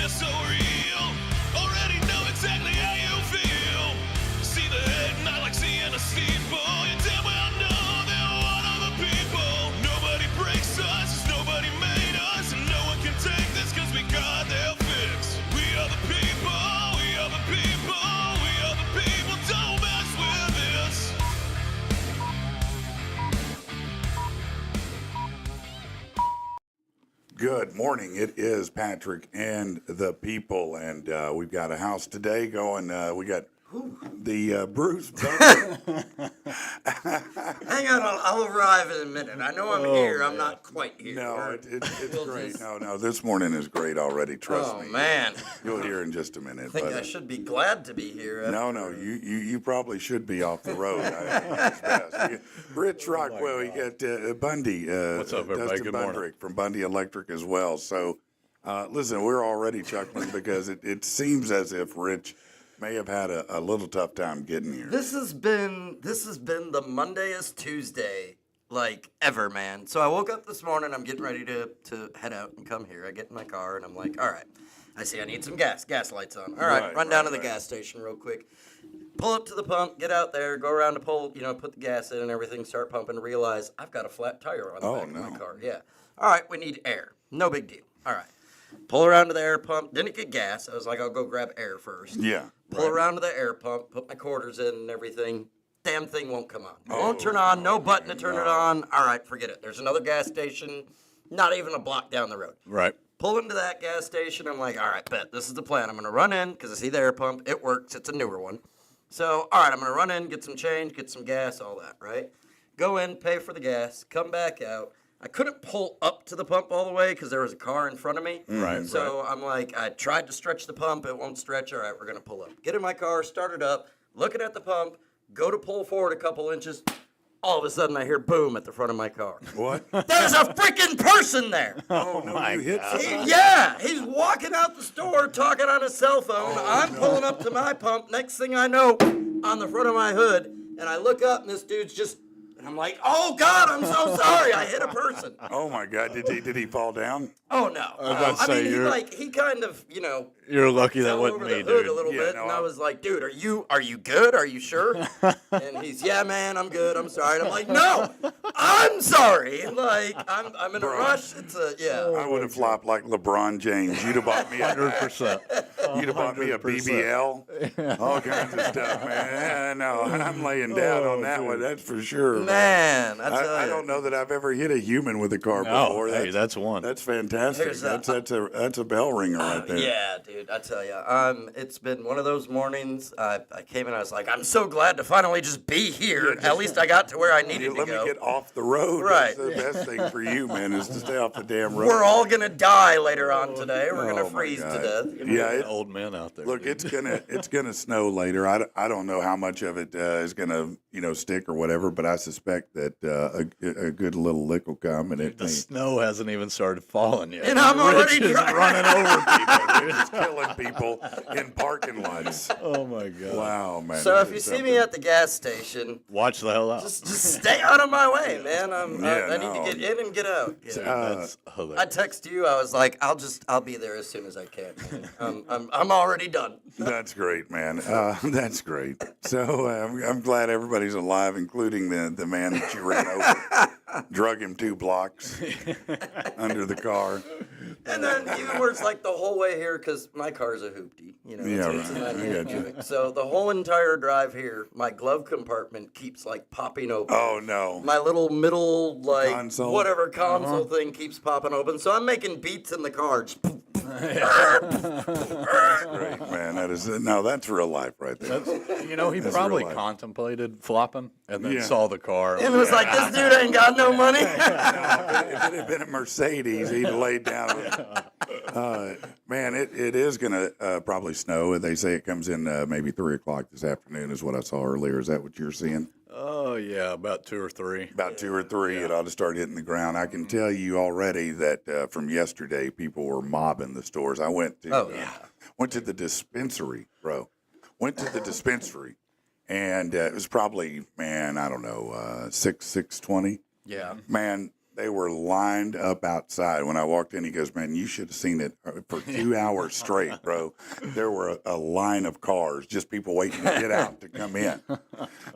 just so real. Already know exactly how you feel. See the head, not like seeing a steeple. You damn well know they're one of the people. Nobody breaks us, 'cause nobody made us, and no one can take this 'cause we got their fix. We are the people, we are the people, we are the people. Don't mess with this. Good morning. It is Patrick and the people, and we've got a house today going. We got the Bruce. Hang on, I'll arrive in a minute. I know I'm here. I'm not quite here. No, it's great. No, this morning is great already. Trust me. Oh, man. You'll hear in just a minute. I think I should be glad to be here. No, you probably should be off the road. It's best. Rich Rockwell, you got Bundy. What's up, everybody? Dustyn Good morning. Bundrick from Bundy Electric as well. So, listen, we're already chuckling because it seems as if Rich may have had a little tough time getting here. This has been the Mondayest Tuesday like ever, man. So I woke up this morning. I'm getting ready to head out and come here. I get in my car and I'm like, all right. I see I need some gas. Gas lights on. All right, run down to the gas station real quick. Pull up to the pump, get out there, go around to pull, put the gas in and everything, start pumping, realize I've got a flat tire on the back of my car. Yeah. All right, we need air. No big deal. All right. Pull around to the air pump. Didn't get gas. I was like, I'll go grab air first. Yeah. Pull around to the air pump, put my quarters in and everything. Damn thing won't come on. Won't turn on. No button to turn it on. All right, forget it. There's another gas station, not even a block down the road. Right. Pull into that gas station. I'm like, all right, bet. This is the plan. I'm going to run in because I see the air pump. It works. It's a newer one. So, all right, I'm going to run in, get some change, get some gas, all that, right? Go in, pay for the gas, come back out. I couldn't pull up to the pump all the way because there was a car in front of me. Right. So I'm like, I tried to stretch the pump. It won't stretch. All right, we're going to pull up. Get in my car, start it up, looking at the pump, go to pull forward a couple inches. All of a sudden, I hear boom at the front of my car. What? There's a freaking person there. Oh, no, you hit something. He's walking out the store talking on his cell phone. I'm pulling up to my pump. Next thing I know, on the front of my hood, and I look up, and this dude's just, and I'm like, oh, God, I'm so sorry. I hit a person. Oh, my God. Did he fall down? Oh, no. I was about to say, he kind of, You're lucky that fell wasn't over me, the hood dude. a little Yeah, bit, no, and I was like, dude, are you good? Are you sure? And he's, yeah, man, I'm good. I'm sorry. And I'm like, no, I'm sorry. Like, I'm in a rush. I would have flopped like LeBron James. You'd have bought me 100%. You'd have bought me a 100%. BBL, all kinds of stuff, man. No, I'm laying down on that one. That's for sure. Man, I don't know that I've ever hit a human with a car before. Oh, hey, that's one. That's fantastic. That's a bell ringer right there. Yeah, dude, I tell you, it's been one of those mornings. I came in, I was like, I'm so glad to finally just be here. At least I got to where I needed to Let go. me get off the road. Right. That's the best thing for you, man, is to stay off the damn road. We're all gonna die later on today. We're Oh, gonna my freeze to God. death. Yeah, Old men out there. look, dude. it's gonna snow later. I don't know how much of it is gonna stick or whatever, but I suspect that a good little lick will come, and The snow hasn't even started falling yet. And I'm already Rich is driving. running over people, dude. it's killing people in parking lots. Oh, my God. Wow, man. So that if you is see me something. at the gas station, Watch the hell out. just stay out of my way, man. I need no. to get in and get out. Yeah. Dude, that's I hilarious. text you. I was like, I'll be there as soon as I can. Man. I'm already done. That's great, man. That's great. So I'm glad everybody's alive, including the man that you ran over. Drug him 2 blocks under the car. And then even worse, like the whole way here, because my car's a hoopty, Yeah, it's right. not I hand got you. Buick. So the whole entire drive here, my glove compartment keeps like popping open. Oh no. My little middle, like, Console. whatever console thing keeps popping open. So I'm making beats in the car. Just Great, man. That's real life right there. He That's probably real life. contemplated flopping and then Yeah. saw the car. and it was like, this dude ain't got no money. If it had been a Mercedes, he'd have laid down. Man, it is going to probably snow. They say it comes in maybe 3 o'clock this afternoon is what I saw earlier. Is that what you're seeing? Oh, yeah, about 2 or 3. About 2 or 3, it ought to start hitting the ground. I can tell you already that from yesterday, people were mobbing the stores. I went to went to the dispensary, bro. Went to the dispensary, and it was probably, man, I don't know, 6:20. Yeah. Man, They were lined up outside. When I walked in, he goes, "Man, you should have seen it for 2 hours straight, bro. There were a line of cars, just people waiting to get out to come in."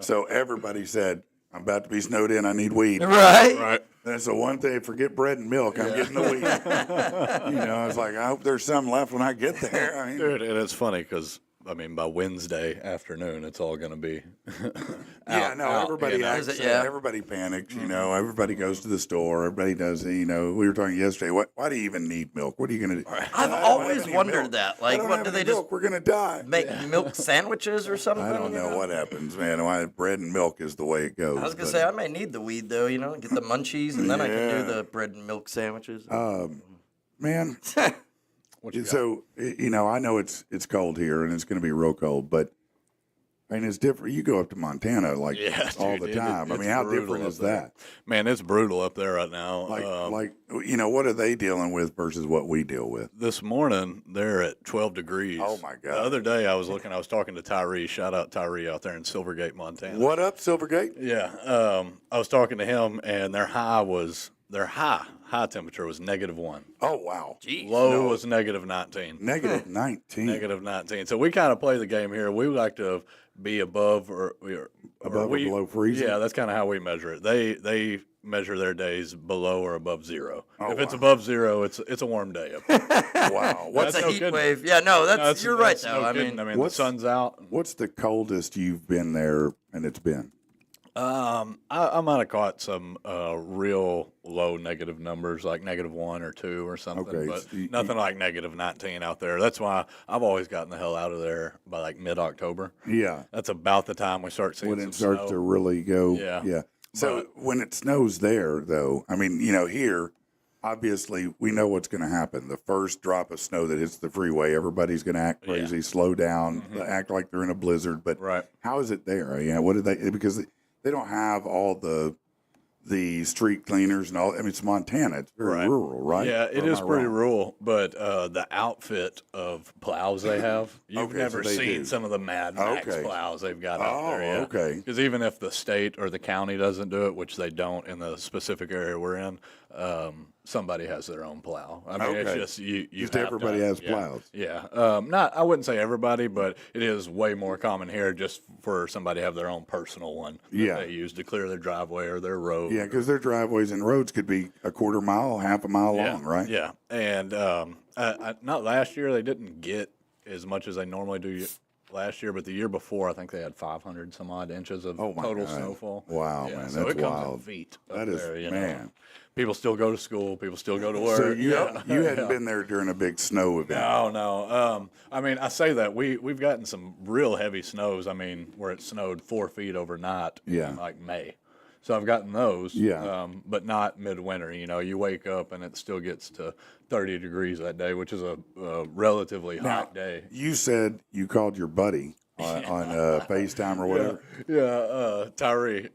So everybody said, "I'm about to be snowed in. I need weed." Right? Right. That's the one thing. Forget bread and milk. I'm getting the weed. I was like, I hope there's some left when I get there. I mean, Dude, and it's funny because, I mean, by Wednesday afternoon, it's all going to be everybody Is acts, it? Yeah. everybody panics, everybody goes to the store, everybody does, we were talking yesterday, why do you even need milk? What are you going to do? I've I don't always have any wondered milk. that. I Like, don't what have do any they just milk. We're going to die. make milk sandwiches or something? I don't know what happens, man. Why bread and milk is the way it goes. I was gonna but, say I may need the weed though, get the munchies, and then I can do the bread and milk sandwiches. man, What you got? so, I know it's cold here and it's going to be real cold, but I mean, it's different. You go up to Montana all dude, the time. I it's mean, how brutal different up is there. that? Man, it's brutal up there right now. What are they dealing with versus what we deal with? This morning, they're at 12 degrees. Oh, my God. The other day, I was talking to Tyree. Shout out Tyree out there in Silvergate, Montana. What up, Silvergate? Yeah. I was talking to him, and their high temperature was -1. Oh, wow. Jeez. Low was -19. Negative 19. -19. So we kind of play the game here. We like to be above or Above or below freezing? Yeah, that's kind of how we measure it. They measure their days below or above 0. Oh, if it's wow. above 0, it's a warm day up there. Wow. What's That's a no heat kidding. wave? Yeah, no, you're right that's though. no I kidding. mean, the What's- sun's out. What's the coldest you've been there and it's been? I might have caught some real low negative numbers, like -1 or 2 or something, Okay, but so nothing like -19 out there. That's why I've always gotten the hell out of there by like mid-October. Yeah. That's about the time we start seeing When some it starts snow. to really go. Yeah. Yeah. So when it snows there, though, I mean, here, obviously, we know what's going to happen. The first drop of snow that hits the freeway, everybody's going to act crazy, slow down, act like they're in a blizzard. But Right. how is it there? What do they? Because they don't have all the street cleaners and all. I mean, it's Montana. It's very rural, right? Yeah, it Or am is I pretty wrong? rural, but the outfit of plows they have, you've Okay, never so they seen do. some of the Mad Max Okay. plows they've got out Oh, there. Yeah. okay. Because even if the state or the county doesn't do it, which they don't in the specific area we're in, somebody has their own plow. I mean, it's Okay. just you. Just have to- everybody has yeah, plows. Yeah, I wouldn't say everybody, but it is way more common here just for somebody to have their own personal one that Yeah. they use to clear their driveway or their road. Yeah, because their driveways and roads could be a quarter mile, half a mile long, right? Yeah, and not last year they didn't get as much as they normally do last year, but the year before I think they had 500 some odd inches of Oh, my total God. snowfall. Wow, Yeah, man, so that's it comes wild. in feet. Up That is, there, you man. know. People still go to school. People still go to work. So you yeah. hadn't been there during a big snow event. No. I mean, I say that we've gotten some real heavy snows. I mean, where it snowed 4 feet overnight Yeah. in like May. So I've gotten those. Yeah. But not midwinter. You wake up and it still gets to 30 degrees that day, which is a relatively hot day. You said you called your buddy on FaceTime or whatever. Yeah, Tyree,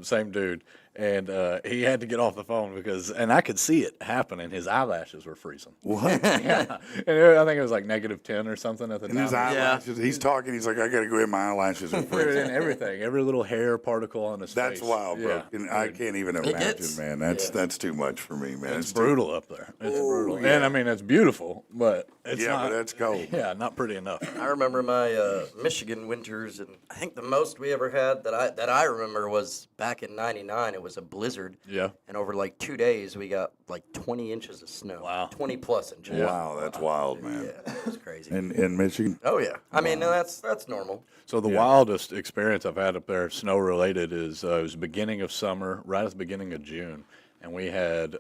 same dude. And he had to get off the phone and I could see it happening. His eyelashes were freezing. What? Yeah. And I think it was like -10 or something at the And time. his eyelashes. He's talking. He's like, I got to go get my eyelashes. Are freezing. And everything, every little hair particle on his That's face. wild, bro. Yeah. And I can't even imagine, gets- man. That's too much for me, man. It's too- brutal up there. It's brutal. yeah. And I mean, it's beautiful, but it's Yeah, not. but that's cold. Yeah, not pretty enough. I remember my Michigan winters, and I think the most we ever had that I remember was back in '99. It was a blizzard. Yeah. And over like 2 days, we got like 20 inches of snow. Wow. 20 plus inches. Wow, that's wild, man. Yeah, it was crazy. In Michigan. Oh yeah. I mean, that's normal. So the wildest experience I've had up there, snow related, is it was beginning of summer, right at the beginning of June, and we had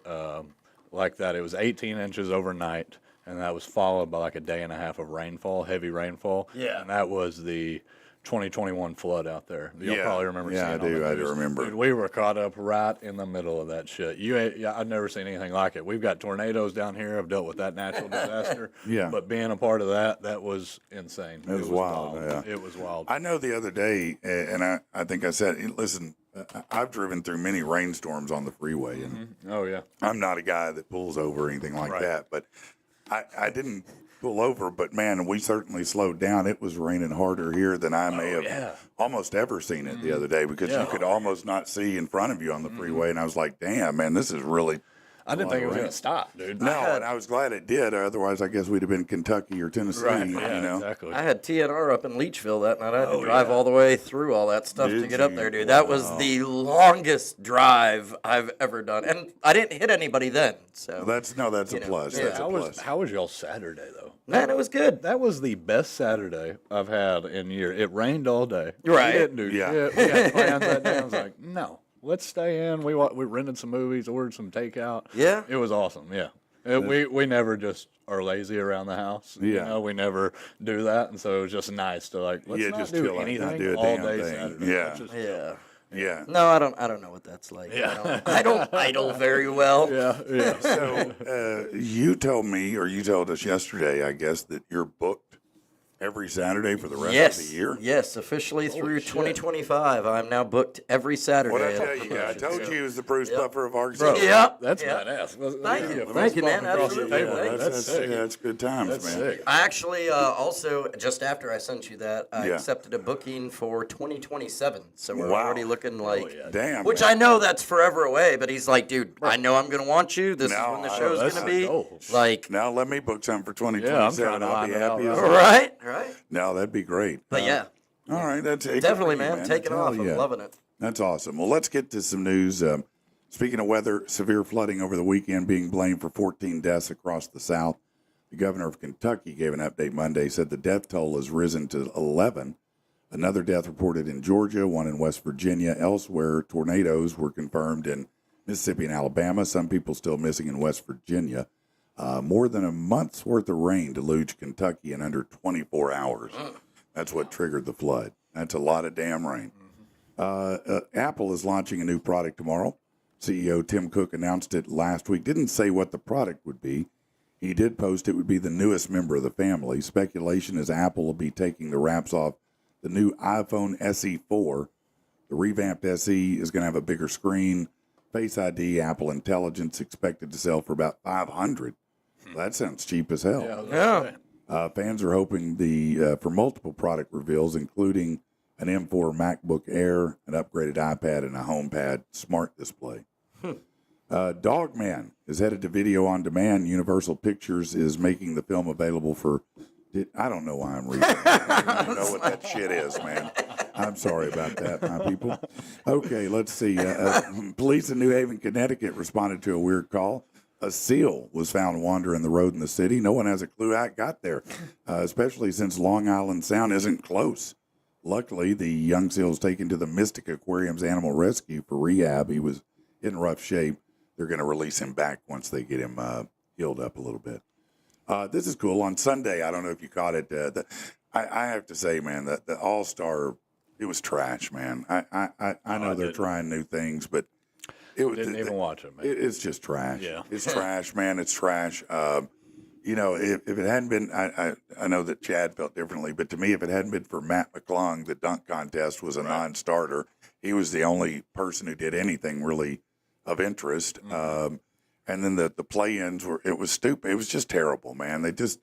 like that. It was 18 inches overnight, and that was followed by like a day and a half of rainfall, heavy rainfall. Yeah. And that was the 2021 flood out there. You'll Yeah. probably remember Yeah, seeing I on the do news. remember. Dude, we were caught up right in the middle of that shit. I've never seen anything like it. We've got tornadoes down here. I've dealt with that natural disaster. Yeah. But being a part of that was insane. It was wild, yeah. It was wild. I know the other day, and I think I said, listen, I've driven through many rainstorms on the freeway, and Oh, yeah. I'm not a guy that pulls over or anything like Right. that, but I didn't. pull over, but man, we certainly slowed down. It was raining harder here than I may have almost ever seen it the other day because you could almost not see in front of you on the freeway. And I was like, damn, man, this is really. I didn't think it was going to stop, dude. No, and I was glad it did. Otherwise, I guess we'd have been Kentucky or Tennessee. Right, you know? exactly. I had TNR up in Leachville that night. I had to drive all the way through all that stuff to get up there, dude. That was the longest drive I've ever done, and I didn't hit anybody then. So That's a plus. yeah. That's a plus. How was y'all Saturday, though? man, it was good. That was the best Saturday I've had in years. It rained all day. Right. We didn't do Yeah. shit. We had plans that day. I was like, no, let's stay in. We rented some movies, ordered some takeout. Yeah. It was awesome. Yeah. We never just are lazy around the house. Yeah. You know, we never do that. And so it was just nice to let's not just do chill out, anything not do a all damn day thing. Saturday. Yeah. Let's just Yeah. Yeah. No, I don't know what that's like. Yeah. I don't idle very well. Yeah. So you told me, or you told us yesterday, I guess, that you're booked every Saturday for the rest of the year. Yes, officially through 2025. I'm now booked every Saturday. What I tell you, I told you he was the Bruce Buffer of Arkansas. Yeah. That's yeah. badass. Thank you. Yeah, Thank you, man. across the Absolutely. table. Thank you. That's sick. That's good times, That's man. sick. I actually also, just after I sent you that, I Yeah. accepted a booking for 2027. So we're Wow. already looking like, Damn. which man. I know that's forever away, but he's like, dude, I know I'm going to want you. This is No, when the I- show's that's going to be. dope. Like, Now let me book something for trying 2027. to I'll be line it happy out as right right. No, that'd be great. But yeah, All right, that's it. definitely, Good for you, man. Taking Hell off. I'm yeah. loving it. That's awesome. Well, let's get to some news. Speaking of weather, severe flooding over the weekend being blamed for 14 deaths across the South. The governor of Kentucky gave an update Monday, said the death toll has risen to 11. Another death reported in Georgia, one in West Virginia. Elsewhere, tornadoes were confirmed in Mississippi and Alabama. Some people still missing in West Virginia. More than a month's worth of rain deluged Kentucky in under 24 hours. That's what triggered the flood. That's a lot of damn rain. Apple is launching a new product tomorrow. CEO Tim Cook announced it last week. Didn't say what the product would be. He did post it would be the newest member of the family. Speculation is Apple will be taking the wraps off the new iPhone SE4. The revamped SE is going to have a bigger screen, Face ID, Apple Intelligence, expected to sell for about $500. That sounds cheap as hell. Yeah. Fans are hoping for multiple product reveals, including an M4 MacBook Air, an upgraded iPad, and a HomePad smart display. Dogman is headed to video on demand. Universal Pictures is making the film available for. I don't know why I'm reading. I don't even know what that shit is, man. I'm sorry about that, my people. Okay, let's see. Police in New Haven, Connecticut responded to a weird call. A seal was found wandering the road in the city. No one has a clue how it got there, especially since Long Island Sound isn't close. Luckily, the young seal was taken to the Mystic Aquarium's animal rescue for rehab. He was in rough shape. They're going to release him back once they get him healed up a little bit. This is cool. On Sunday, I don't know if you caught it. I have to say, man, that the All-Star, it was trash, man. I know they're trying new things, but it was. Didn't even watch it, man. It's just trash. Yeah. It's trash, man. It's trash. You know, if it hadn't been, I know that Chad felt differently, but to me, if it hadn't been for Matt McClung, the dunk contest was a non-starter. He was the only person who did anything really of interest. And then the play-ins it was stupid. It was just terrible, man. They just,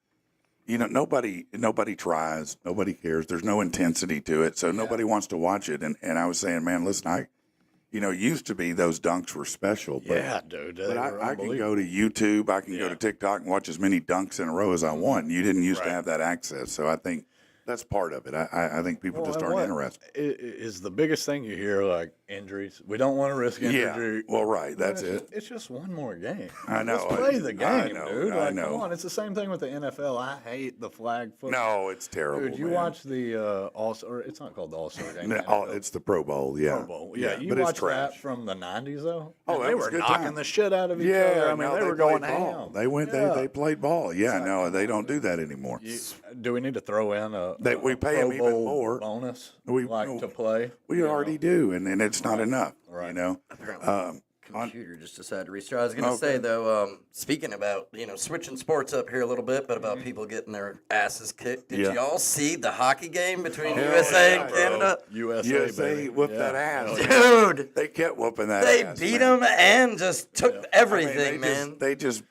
nobody tries, nobody cares. There's no intensity to it, so nobody wants to watch it. And I was saying, man, listen, used to be those dunks were special. But, Yeah, dude. But I can go to YouTube, I can go to TikTok and watch as many dunks in a row as I want. You didn't used to have that access, so I think that's part of it. I think people just aren't interested. Is the biggest thing you hear like injuries? We don't want to risk injury. Well, right, that's it. It's just one more game. I know. Let's play the game, I know, dude. I Like, know. come on, it's the same thing with the NFL. I hate the flag football. No, it's terrible. Dude, you man. watch the or it's not called the All-Star game. It's the Pro Bowl, yeah. Pro Bowl. Yeah, you but it's watch trash. that from the 90s, though? Oh, Man, that they was were a good knocking time. the shit out of each Yeah, other. I mean, no, they were going played ball. ham. They went. Yeah. They played ball. Yeah, no, they don't do that anymore. Do we need to throw in We pay Pro them even Bowl more. bonus We- to play? We already do, and it's not enough. Right. Apparently, computer just decided to restart. I was going to say though, speaking about switching sports up here a little bit, but about people getting their asses kicked. Did y'all see the hockey game between USA and Canada? USA, baby. whooped that ass, Dude, They kept whooping that they ass. beat man. them and just took everything, I mean, man. They just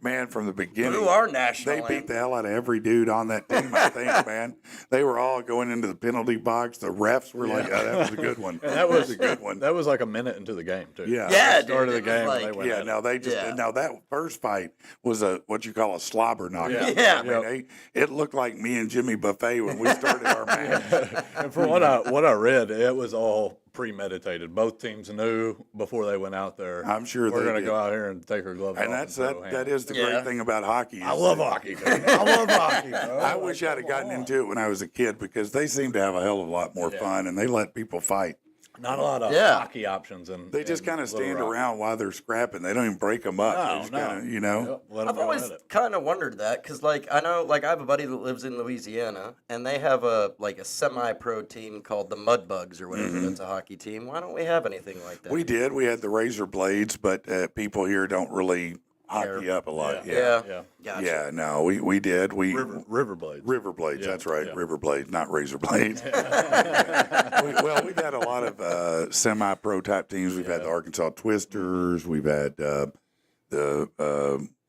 Man, from the beginning, Blew our national they beat anthem. the hell out of every dude on that team, I think, man. They were all going into the penalty box. The refs were like, oh, that was a good one. And that was a good one. That was like a minute into the game, too. Yeah. Yeah, Started dude, the it was game like- and they went Yeah, at it. no, they just Yeah. now that first fight was what you call a slobber knockout. Yeah. I mean, it looked like me and Jimmy Buffet when we started our match. And from what I read, it was all premeditated. Both teams knew before they went out there. I'm sure we're they going to did. go out here and take our gloves And off. that's throw that hands. is the Yeah. great thing about hockey. I is love that- hockey. Man. I love hockey. Bro. I wish I'd have gotten into it when I was a kid because they seem to have a hell of a lot more fun and they let people fight. Not a lot of Yeah. hockey options. They just kind of stand around while they're scrapping. They don't even break them up. They just No. kinda, you know. Yep, let 'em I've go always at it. kind of wondered that because, like, I know, like, I have a buddy that lives in Louisiana, and they have a semi-pro team called the Mudbugs or whatever. That's a hockey team. Why don't we have anything like that? We did. We had the razor blades, but people here don't really hockey up a lot. Yeah. Yeah. Gotcha. Yeah, no, we did. We River blades. river blades. Yeah, that's right, yeah. river blades, not razor blades. We've had a lot of semi-pro type teams. We've had the Arkansas Twisters. We've had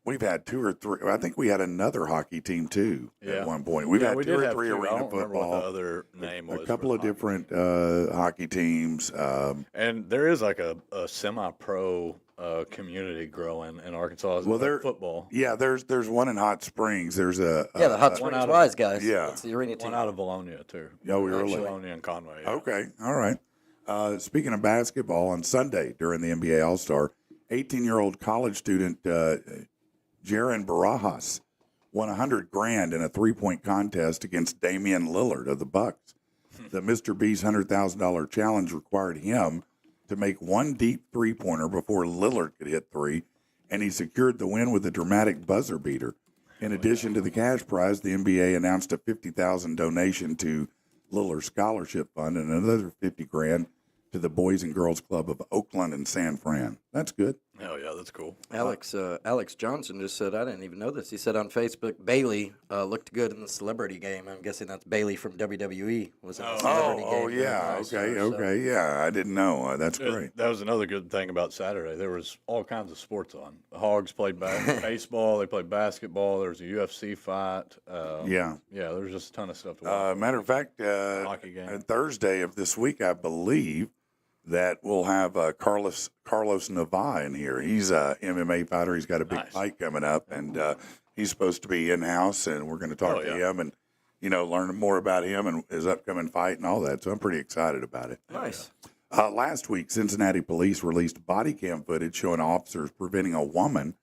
we've had two or three. I think we had another hockey team too at one point. We've Yeah, had we two did or have three two. I arena don't remember what football. the other name was. A couple for of hockey. different hockey teams. And there is like a semi-pro community growing in Arkansas. Well, there football. Yeah, there's one in Hot Springs. There's a Yeah, the Hot one Springs out of- Wise guys. Yeah. That's the arena team. One out of Bologna too. Oh, really? Bologna and Conway. Yeah. Okay, all right. Speaking of basketball, on Sunday during the NBA All-Star, 18-year-old college student Jaren Barajas won $100,000 in a three-point contest against Damian Lillard of the Bucks. The Mr. B's $100,000 challenge required him to make one deep three-pointer before Lillard could hit three, and he secured the win with a dramatic buzzer beater. In addition to the cash prize, the NBA announced a $50,000 donation to Lillard's scholarship fund and another $50,000 to the Boys and Girls Club of Oakland and San Fran. That's good. Oh yeah, that's cool. Alex Johnson just said, I didn't even know this. He said on Facebook, Bailey looked good in the celebrity game. I'm guessing that's Bailey from WWE was in the celebrity game. Oh, yeah. Okay. Yeah, I didn't know. That's great. That was another good thing about Saturday. There was all kinds of sports on. The Hogs played baseball. They played basketball. There was a UFC fight. Yeah. Yeah, there was just a ton of stuff to watch. Matter of fact, Hockey game. on Thursday of this week, I believe that we'll have Carlos Nava in here. He's a MMA fighter. He's got a big fight coming up, and he's supposed to be in-house, and we're going to talk to him and, learn more about him and his upcoming fight and all that. So I'm pretty excited about it. Nice. Last week, Cincinnati police released body cam footage showing officers preventing a woman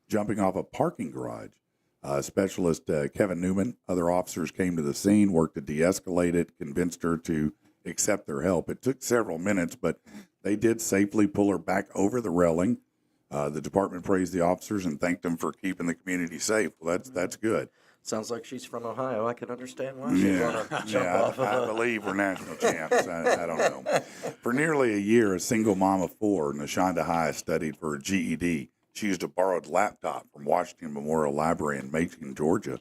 jumping off a parking garage. Specialist Kevin Newman, other officers came to the scene, worked to de-escalate it, convinced her to accept their help. It took several minutes, but they did safely pull her back over the railing. The department praised the officers and thanked them for keeping the community safe. Well, that's good. Sounds like she's from Ohio. I can understand why she'd want to jump off of I believe we're national champs. I don't know. For nearly a year, a single mom of four, Nashonda High, studied for her GED. She used a borrowed laptop from Washington Memorial Library in Macon, Georgia.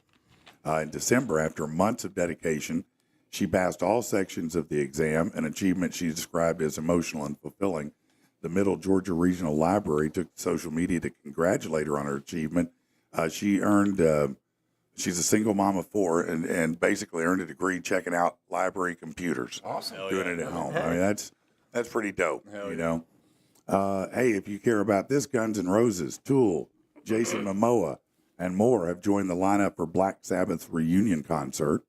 In December, after months of dedication, she passed all sections of the exam, an achievement she described as emotional and fulfilling. The Middle Georgia Regional Library took to social media to congratulate her on her achievement. She's a single mom of four and basically earned a degree checking out library computers. Awesome. Doing it at home. I mean, that's pretty dope, know. Hey, if you care about this, Guns N' Roses, Tool, Jason Momoa, and more have joined the lineup for Black Sabbath's reunion concert.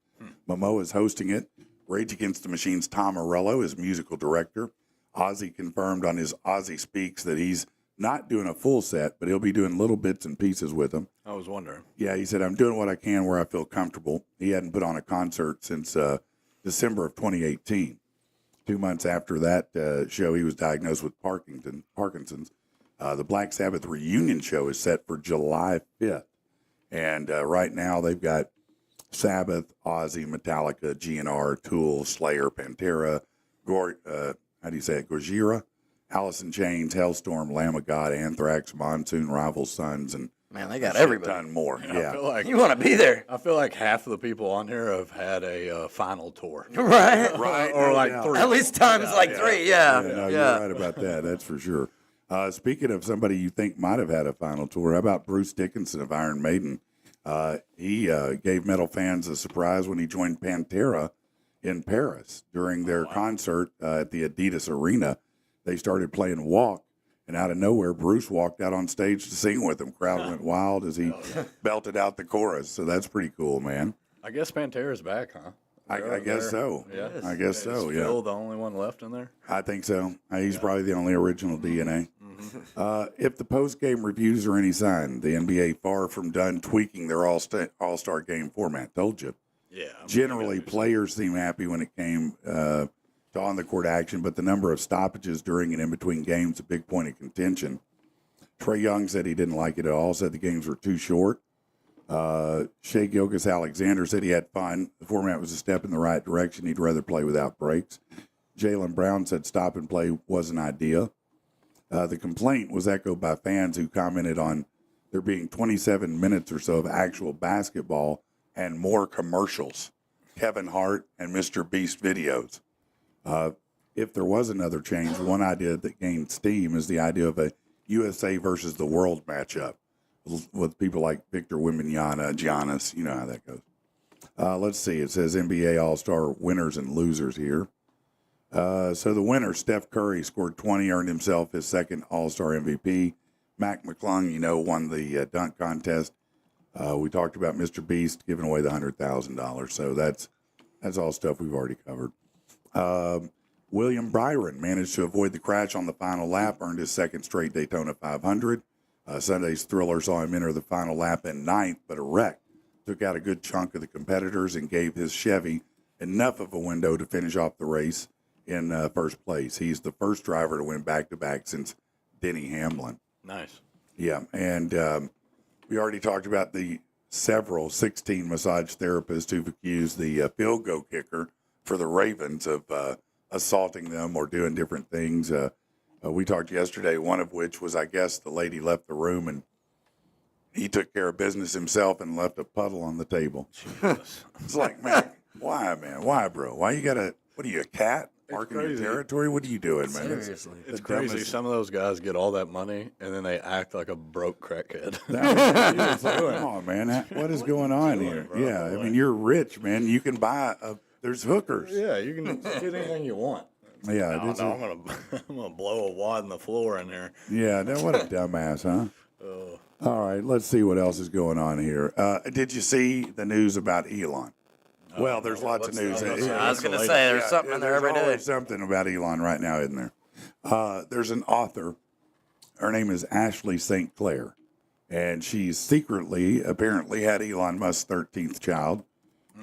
Momoa is hosting it. Rage Against the Machine's Tom Morello is musical director. Ozzy confirmed on his Ozzy Speaks that he's not doing a full set, but he'll be doing little bits and pieces with them. I was wondering. Yeah, he said, I'm doing what I can where I feel comfortable. He hadn't put on a concert since December of 2018. 2 months after that show, he was diagnosed with Parkinson's. The Black Sabbath reunion show is set for July 5th. And right now they've got Sabbath, Ozzy, Metallica, GNR, Tool, Slayer, Pantera, Gojira, Alice in Chains, Hellstorm, Lamb of God, Anthrax, Monsoon, Rival Sons, and Man, they got a everybody. ton more. I Yeah. feel like You want to be there. I feel like half of the people on here have had a final tour. Right. Right. Or no like doubt. three. At least times like three. Yeah. No, Yeah. you're right about that. That's for sure. Speaking of somebody you think might have had a final tour, how about Bruce Dickinson of Iron Maiden? He gave metal fans a surprise when he joined Pantera in Paris during their concert at the Adidas Arena. They started playing Walk, and out of nowhere, Bruce walked out on stage to sing with them. Crowd went wild as he belted out the chorus. So that's pretty cool, man. I guess Pantera's back, huh? I guess so. Yeah. I guess so, Is yeah. Phil the only one left in there? I think so. He's probably the only original DNA. If the post-game reviews are any sign, the NBA far from done tweaking their all-star game format. Told you. Yeah. Generally, players seem happy when it came to on-the-court action, but the number of stoppages during and in between games a big point of contention. Trae Young said he didn't like it at all, said the games were too short. Shea Gilgeous-Alexander said he had fun. The format was a step in the right direction. He'd rather play without breaks. Jaylen Brown said stop and play was an idea. The complaint was echoed by fans who commented on there being 27 minutes or so of actual basketball and more commercials, Kevin Hart and Mr. Beast videos. If there was another change, one idea that gained steam is the idea of a USA versus the world matchup with people like Victor Wembanyama, Giannis. You know how that goes. Let's see. It says NBA All-Star winners and losers here. So the winner, Steph Curry, scored 20, earned himself his second All-Star MVP. Mac McClung, won the dunk contest. We talked about Mr. Beast giving away the $100,000. So that's all stuff we've already covered. William Byron managed to avoid the crash on the final lap, earned his second straight Daytona 500. Sunday's Thriller saw him enter the final lap in ninth, but a wreck took out a good chunk of the competitors and gave his Chevy enough of a window to finish off the race in first place. He's the first driver to win back-to-back since Denny Hamlin. Nice. Yeah, and we already talked about the 16 massage therapists who've accused the field goal kicker for the Ravens of assaulting them or doing different things. We talked yesterday, one of which was, I guess, the lady left the room and he took care of business himself and left a puddle on the table. It's like, man? Why, bro? Why you got to, what are you, a cat? Marking your territory? What are you doing, man? Seriously. It's crazy. Some of those guys get all that money, and then they act like a broke crackhead. It's like, come on, man. What is going on here? bro? Yeah, I mean, you're rich, man. You can buy, there's hookers. Yeah, you can get anything you want. Yeah, No, I'm gonna blow a wad in the floor in here. yeah. What a dumbass, huh? All right, let's see what else is going on here. Did you see the news about Elon? Well, there's lots of news. I was going to say, there's something in there every There's day. always something about Elon right now, isn't there? There's an author. Her name is Ashley St. Clair, and she secretly, apparently, had Elon Musk's 13th child.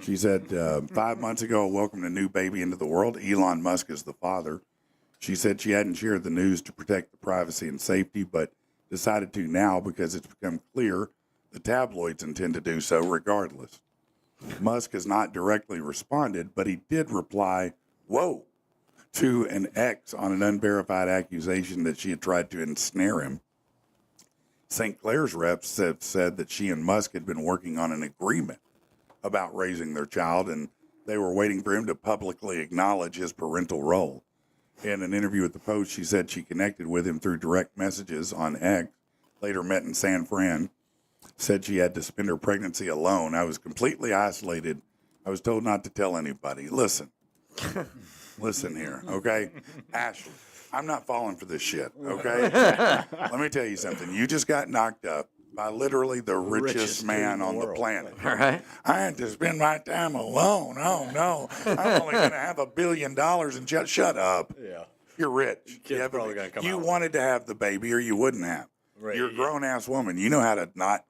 She said, 5 months ago, I welcomed a new baby into the world. Elon Musk is the father. She said she hadn't shared the news to protect the privacy and safety, but decided to now because it's become clear the tabloids intend to do so regardless. Musk has not directly responded, but he did reply, whoa, to an ex on an unverified accusation that she had tried to ensnare him. St. Clair's reps have said that she and Musk had been working on an agreement about raising their child, and they were waiting for him to publicly acknowledge his parental role. In an interview with the Post, she said she connected with him through direct messages on X, later met in San Fran, said she had to spend her pregnancy alone. I was completely isolated. I was told not to tell anybody. Listen here, okay? Ashley, I'm not falling for this shit, okay? Let me tell you something. You just got knocked up by literally the richest man on the planet. All right. I had to spend my time alone. Oh, no. I'm only going to have $1 billion and just shut up. Yeah. You're rich. Kid's probably gonna come you out. wanted to have the baby or you wouldn't have. Right, You're a grown-ass woman. You know how to not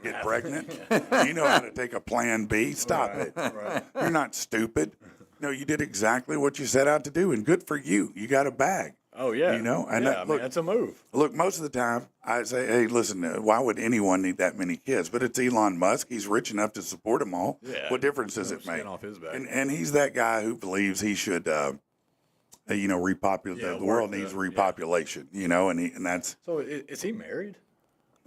get pregnant. You know how to take a plan B. Stop it. Right. You're not stupid. No, you did exactly what you set out to do, and good for you. You got a bag. Oh yeah. You know, and yeah, that- I mean, look- that's a move. Look, most of the time, I say, hey, listen, why would anyone need that many kids? But it's Elon Musk. He's rich enough to support them all. Yeah. What difference does it Skin make? off his back. And he's that guy who believes he should, repopulate. Yeah, the world work needs the- repopulation, and that's, So is he married?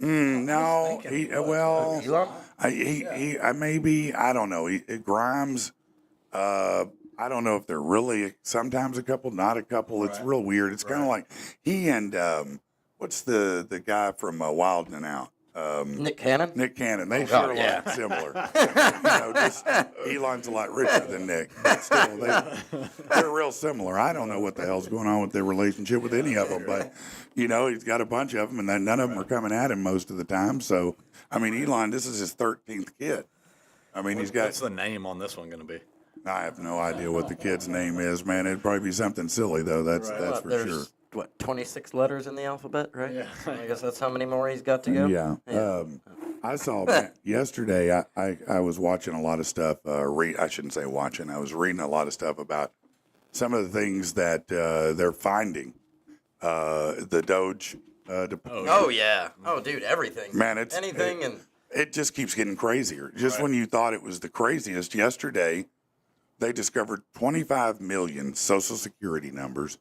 no, he, well, Elon? maybe, I don't know. Grimes, I don't know if they're really sometimes a couple, not a couple. It's real weird. It's kind of like he and what's the guy from Wild and Out? Nick Cannon? Nick Cannon. They God, sure are yeah. a lot similar. Just Elon's a lot richer than Nick, but still, they're real similar. I don't know what the hell's going on with their relationship with any of them, but he's got a bunch of them, and then none of them are coming at him most of the time. So, I mean, Elon, this is his 13th kid. I mean, he's got. What's the name on this one going to be? I have no idea what the kid's name is, man. It'd probably be something silly though. That's for There's, sure. What, 26 letters in the alphabet, right? Yeah. I guess that's how many more he's got to go. Yeah. I saw yesterday. I was watching a lot of stuff. I shouldn't say watching. I was reading a lot of stuff about some of the things that they're finding. The Doge. Oh yeah. Oh dude, everything. Man, it's anything and it just keeps getting crazier. Just when you thought it was the craziest, yesterday they discovered 25 million Social Security numbers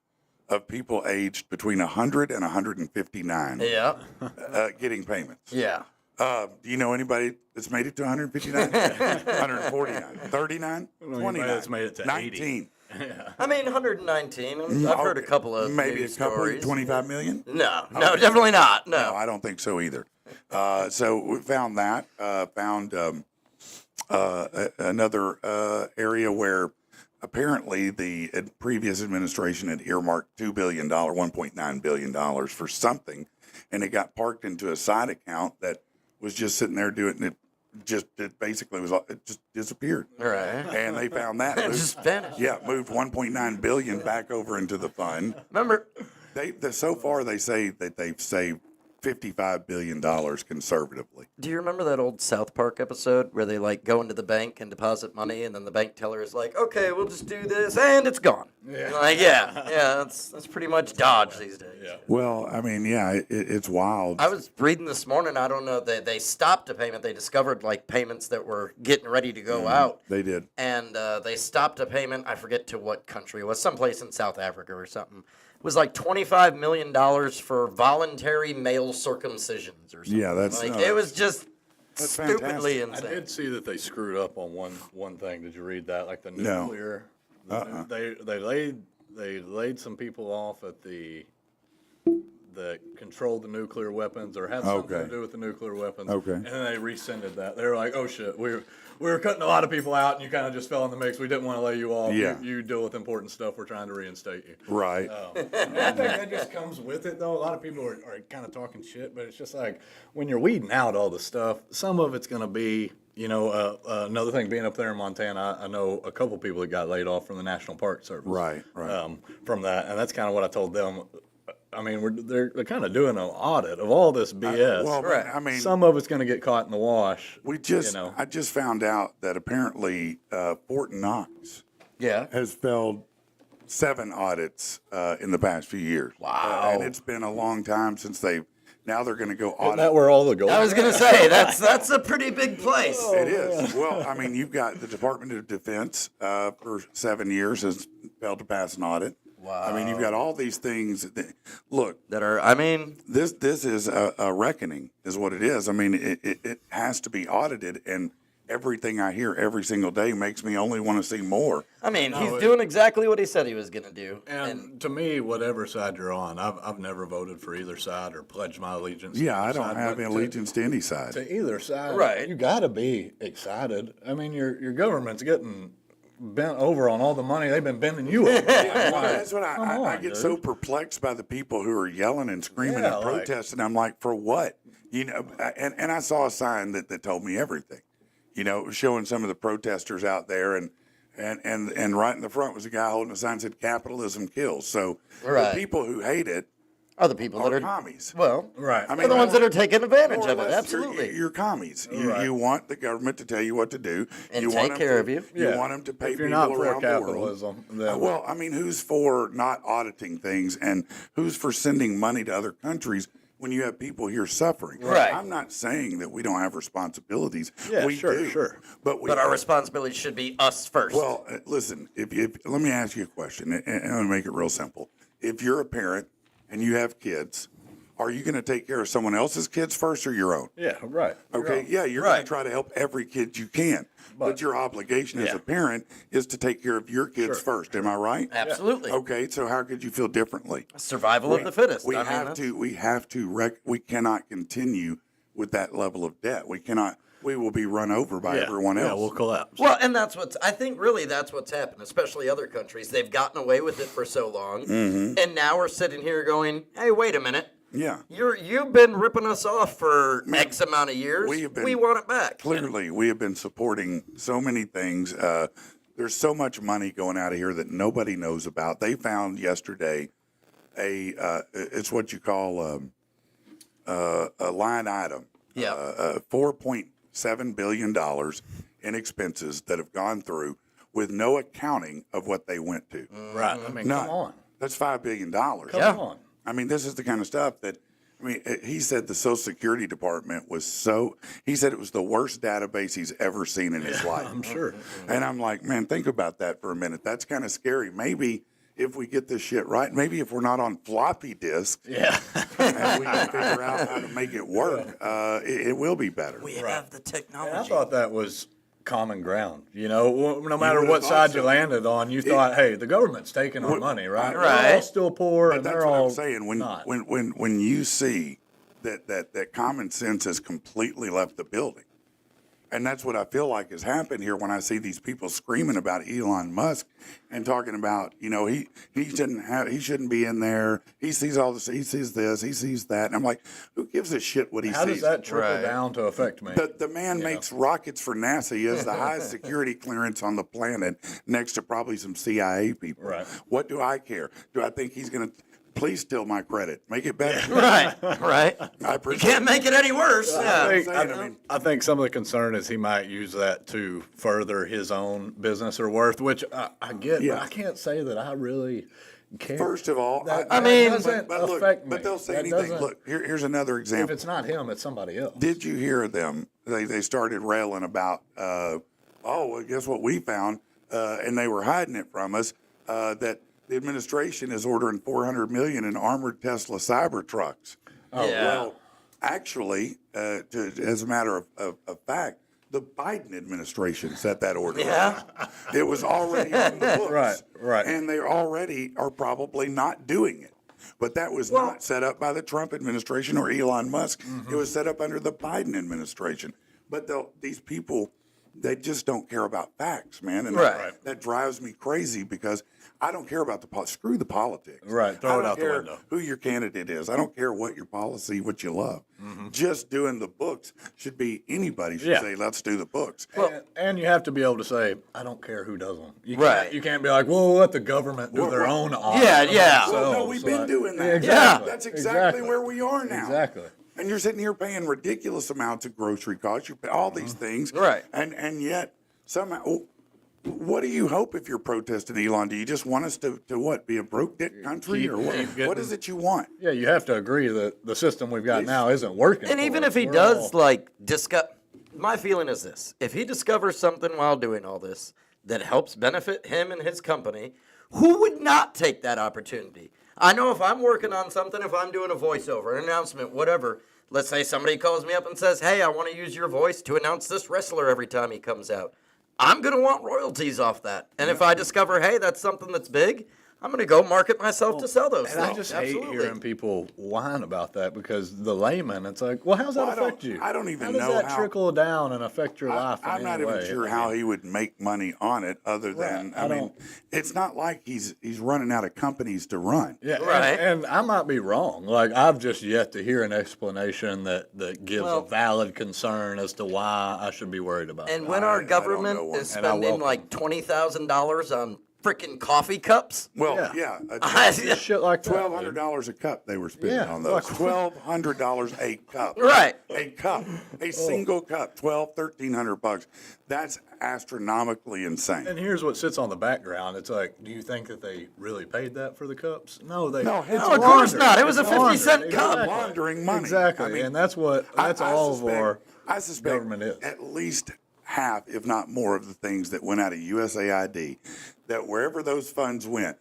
of people aged between 100 and 159 yeah. getting payments. Yeah. Do you know anybody that's made it to 159? 149? 39? 29? That's made it to 19? 80. I mean 119. I've heard a couple of maybe news a couple, stories. 25 million? No, definitely not. No, No. I don't think so either. So we found that. Found another area where apparently the previous administration had earmarked $2 billion, $1.9 billion for something, and it got parked into a side account that was just sitting there doing it. It basically it just disappeared. Right. And they found that. It just vanished. Yeah, moved 1.9 billion back over into the fund. Remember? So far they say that they've saved $55 billion conservatively. Do you remember that old South Park episode where they like go into the bank and deposit money, and then the bank teller is like, "Okay, we'll just do this," and it's gone. Yeah. Like, yeah, that's pretty much Dodge these days. Yeah. Well, I mean, yeah, it's wild. I was reading this morning. I don't know. They stopped a payment. They discovered like payments that were getting ready to go out. They did. And they stopped a payment. I forget to what country it was. Someplace in South Africa or something. It was like $25 million for voluntary male circumcisions or something. Yeah, that's like nuts. it was just That's stupidly fantastic. I insane. did see that they screwed up on one thing. Did you read that? Like the No. nuclear. They laid some people off at that controlled the nuclear weapons or had something Okay. to do with the nuclear weapons. Okay. And then they rescinded that. They were like, "Oh shit, we were cutting a lot of people out, and you kind of just fell in the mix. We didn't want to lay you off. Yeah. You deal with important stuff. We're trying to reinstate you." Right. I think that just comes with it, though. A lot of people are kind of talking shit, but it's just like when you're weeding out all the stuff, some of it's going to be, another thing being up there in Montana, I know a couple people that got laid off from the National Park Service. Right. From that, and that's kind of what I told them. I mean, they're kind of doing an audit of all this BS. Well, Right. I mean, Some of it's going to get caught in the wash. I just found out that apparently Fort Knox Yeah. has failed 7 audits in the past few years. Wow. And it's been a long time since now they're going to go Isn't audit. that where all the gold? I was gonna say that's a pretty big place. It is. Well, I mean, you've got the Department of Defense for 7 years has failed to pass an audit. Wow. I mean, you've got all these things. Look, That are. I mean, this is a reckoning, is what it is. I mean, it has to be audited, and everything I hear every single day makes me only want to see more. he's doing exactly what he said he was gonna do. And to me, whatever side you're on, I've never voted for either side or pledged my allegiance. Yeah, to I either don't side, have but any allegiance to any side. to either side. Right. You got to be excited. I mean, your government's getting bent over on all the money they've been bending you over. Well, that's what I on, get dude. so perplexed by the people who are yelling and screaming Yeah, and like- protesting. I'm like, for what? And I saw a sign that told me everything. Showing some of the protesters out there, and right in the front was a guy holding a sign that said "Capitalism kills." So Right. the people who hate it are the people that are are commies. well, Right. I they're the ones that are taking advantage more or of it. less, Absolutely. You're commies. Right. You want the government to tell you what to do. And you take want them care to- of you. You want them to pay If you're people not for around the world. capitalism, then Well, I mean, who's for not auditing things, and who's for sending money to other countries when you have people here suffering? Right. I'm not saying that we don't have responsibilities. Yeah, we sure, do. sure. But But our responsibility should be us first. well, listen. If let me ask you a question, and I'm gonna make it real simple. If you're a parent and you have kids, are you going to take care of someone else's kids first or your own? Yeah, right. Okay, yeah, you're going to try to help every kid you can. But your obligation as a parent is to take care of your kids first. Am I right? Absolutely. Okay, so how could you feel differently? Survival of the fittest. We I mean, have to. We cannot continue with that level of debt. We cannot. We will be run over by everyone else. Yeah, we'll collapse. Well, and I think really that's what's happened, especially other countries. They've gotten away with it for so long. And now we're sitting here going, hey, wait a minute. Yeah. You've been ripping us off for X amount of years. We want it back. Clearly, we have been supporting so many things. There's so much money going out of here that nobody knows about. They found yesterday it's what you call a line item. Yeah. $4.7 billion in expenses that have gone through with no accounting of what they went to. Right. I mean, None. come on. That's $5 billion. Come on. I mean, this is the kind of stuff that, he said the Social Security Department he said it was the worst database he's ever seen in his life. I'm sure. And I'm like, man, think about that for a minute. That's kind of scary. Maybe if we get this shit right, maybe if we're not on floppy disks and we can figure out how to make it work, it will be better. We have the technology. I thought that was common ground. No matter would've what thought side so. you landed on, you thought, hey, the government's taking our money, right? Right. They're all still poor, But and that's they're what all I'm saying. not. When you see that common sense has completely left the building, and that's what I feel like has happened here when I see these people screaming about Elon Musk and talking about, he shouldn't be in there. He sees all this, he sees this, he sees that, and I'm like, who gives a shit what he How sees? does that trickle down to affect me? The man makes rockets for NASA. He has the highest security clearance on the planet, next to probably some CIA people. Right. What do I care? Do I think he's going to? Please steal my credit. Make it better. Right. I You appreciate can't make it any worse. I think some of the concern is he might use that to further his own business or worth, which I get, Yeah. but I can't say that I really care. First of all, That but doesn't look, affect me. but they'll say That anything. doesn't- Look, here's another If example. it's not him, it's somebody else. Did you hear them? They started railing about, well, guess what we found? And they were hiding it from us, that the administration is ordering $400 million in armored Tesla Cybertrucks. Oh, yeah. Well, actually, as a matter of fact, the Biden administration set that order. Yeah. It was already on the books. Right. And they already are probably not doing it. But that was not set up by the Trump administration or Elon Musk. It was set up under the Biden administration. But these people, they just don't care about facts, man. And that drives me crazy because I don't care about screw the politics. Right, throw it out the care window. who your candidate is. I don't care what your policy, what you love. Just doing the books should be, anybody should say, let's do the books. And you have to be able to say, I don't care who does them. Right. You can't be like, well, we'll let the government do their own audit. Yeah. Well, no, we've been doing that. Exactly. That's exactly where we are now. Exactly. And you're sitting here paying ridiculous amounts of grocery costs. You pay all these things. Right. And yet, somehow, what do you hope if you're protesting, Elon? Do you just want us to what, be a broke dick country? Or what? What is it you want? Yeah, you have to agree that the system we've got now isn't working. And for even us. if he We're does, all- discuss, my feeling is this: if he discovers something while doing all this that helps benefit him and his company, who would not take that opportunity? I know if I'm working on something, if I'm doing a voiceover, an announcement, whatever. Let's say somebody calls me up and says, "Hey, I want to use your voice to announce this wrestler every time he comes out." I'm going to want royalties off that. And if I discover, hey, that's something that's big, I'm going to go market myself to sell those And things. I just Absolutely. hate hearing people whine about that because the layman, it's like, well, how's that Well, affect you? I don't even how does know that how- trickle down and affect your life in I'm not any even way? sure how he would make money on it other than, I I mean, don't- it's not like he's running out of companies to run. Yeah, Right. and I might be wrong. Like, I've just yet to hear an explanation that gives a valid concern as to why I should be worried about And it. when I our don't government know one. is And I spending welcome like $20,000 on freaking coffee cups, Well, Yeah. yeah. Shit like that. $1,200 a cup they were spending Yeah, on those. like- $1,200 a cup. Right. A cup. A single cup. $1,300. That's astronomically insane. And here's what sits on the background. It's like, do you think that they really paid that for the cups? No, they. No, it's hell No, of course laundering. not. It was a It's 50-cent laundering. cup. Exactly. Laundering money. Exactly, I mean, and that's what that's all of our I suspect government is. at least half, if not more, of the things that went out of USAID, that wherever those funds went,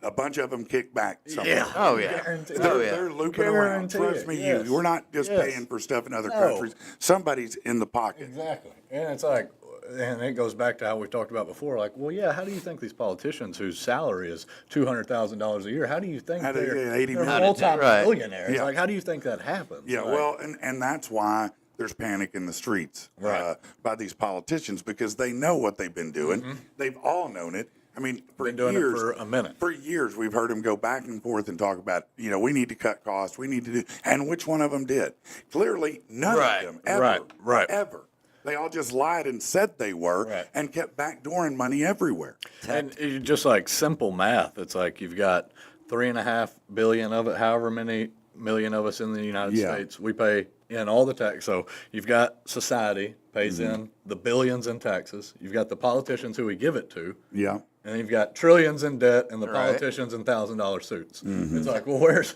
a bunch of them kick back somewhere. Yeah. Oh yeah. Guarantee- Oh yeah. They're looping around. Guarantee Trust it, me, yes. we're not just Yes. paying for stuff in other No. countries. Somebody's in the pocket. Exactly. And it's like, and it goes back to how we talked about before. Like, well, yeah, how do you think these politicians whose salary is $200,000 a year, how do you think How do you they're, get 80 they're million? multi Right. millionaires? Yeah. Like, how do you think that happens? Yeah, Like, well, and that's why there's panic in the streets Right. by these politicians because they know what they've been doing. They've all known it. I mean, for Been doing it years, for a minute. For years, we've heard them go back and forth and talk about, we need to cut costs. We need to do, and which one of them did? Clearly, none Right. of them ever. Right. Ever. They all just lied and said they were Right. and kept backdooring money everywhere. And it's just like simple math. It's like you've got 3.5 billion of it, however many million of us in the United Yeah. States, we pay in all the tax. So you've got society pays in the billions in taxes. You've got the politicians who we give it to. Yeah. And then you've got trillions in debt and the Right. politicians in $1,000 suits. It's like, well, where's?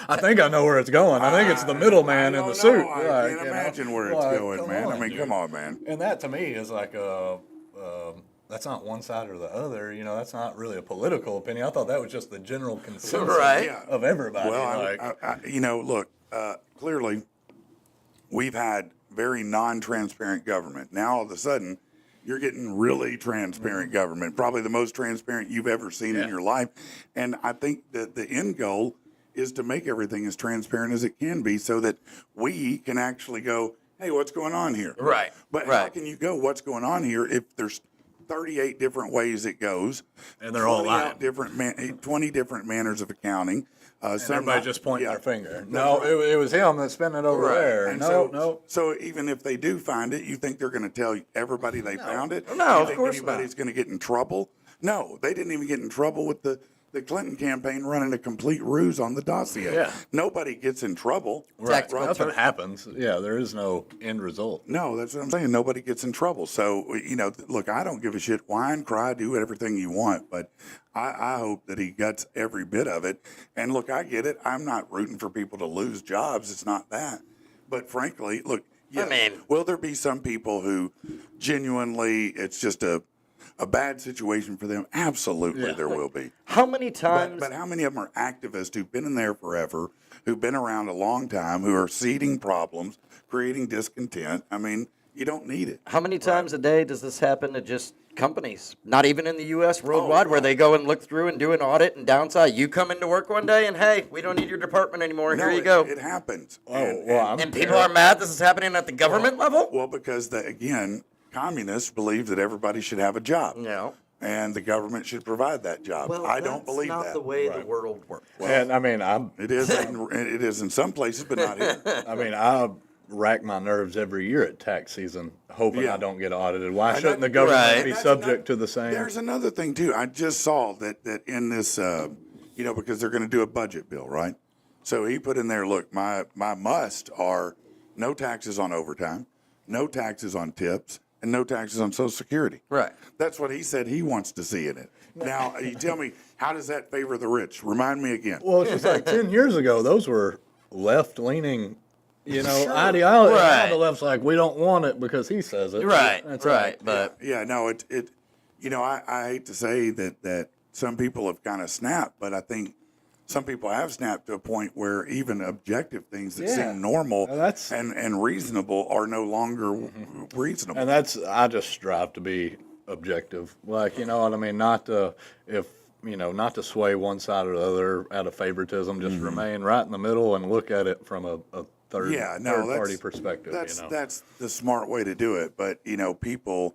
I think I know where it's going. I think it's the middleman in the suit. I Like, can't you know? imagine where it's Like, going, man. I mean, dude. come on, man. And that to me is like that's not one side or the other. That's not really a political opinion. I thought that was just the general consensus Right. Yeah. of everybody. Well, like, look, clearly, we've had very non-transparent government. Now, all of a sudden, you're getting really transparent government, probably the most transparent you've ever seen in Yeah. your life. And I think that the end goal is to make everything as transparent as it can be so that we can actually go, hey, what's going on here? Right, But how right. can you go, what's going on here, if there's 38 different ways it goes, And they're all 20 lying. different 20 different manners of accounting. Some everybody not- just pointing yeah. their finger. That's No, right. it was him that's spinning it over Right. there. And No. So even if they do find it, you think they're going to tell everybody they found it? No, you of think course anybody's going to get in trouble? No, they didn't even get in trouble with the Clinton campaign running a complete ruse on the dossier. Yeah. Nobody gets in trouble. Right. Tactical Nothing turn. happens. Yeah, there is no end result. No, that's what I'm saying. Nobody gets in trouble. So, look, I don't give a shit. Whine, cry, do everything you want. But I hope that he gets every bit of it. And look, I get it. I'm not rooting for people to lose jobs. It's not that. But frankly, look, yeah, mean- will there be some people who genuinely it's just a bad situation for them? Absolutely, Yeah. there will be. How many times? But how many of them are activists who've been in there forever, who've been around a long time, who are seeding problems, creating discontent? I mean, you don't need it. How many times a day does this happen to just companies? Not even in the U.S., worldwide, where well. they go and look through and do an audit and downside. You come into work one day and, hey, we don't need your department anymore. Here No, you go. It happens. And people are mad this is happening at the government level? Well, because again, communists believe that everybody should have a job. No. And the government should provide that job. I don't believe not that. the way the world works. And I mean, It is in some places, but not here. I rack my nerves every year at tax season, hoping Yeah. I don't get audited. Why And shouldn't the that- government Right. be That's subject to the same? There's another thing too. I just saw that in this, because they're going to do a budget bill, right? So he put in there, look, my must are no taxes on overtime, no taxes on tips, and no taxes on Social Security. Right. That's what he said he wants to see in it. Now, you tell me, how does that favor the rich? Remind me again. Well, it's just like 10 years ago, those were left-leaning, ideology. Now Right. the left's like, we don't want it because he says it. Right, It's right. like, But Yeah, no, I hate to say that some people have kind of snapped, but I think some people have snapped to a point where even objective things that Yeah. seem normal Well, that's- and reasonable are no longer reasonable. And I just strive to be objective. Like, you know what I mean? Not to sway one side or the other out of favoritism, just remain right in the middle and look at it from a third party perspective. That's the smart way to do it. But people,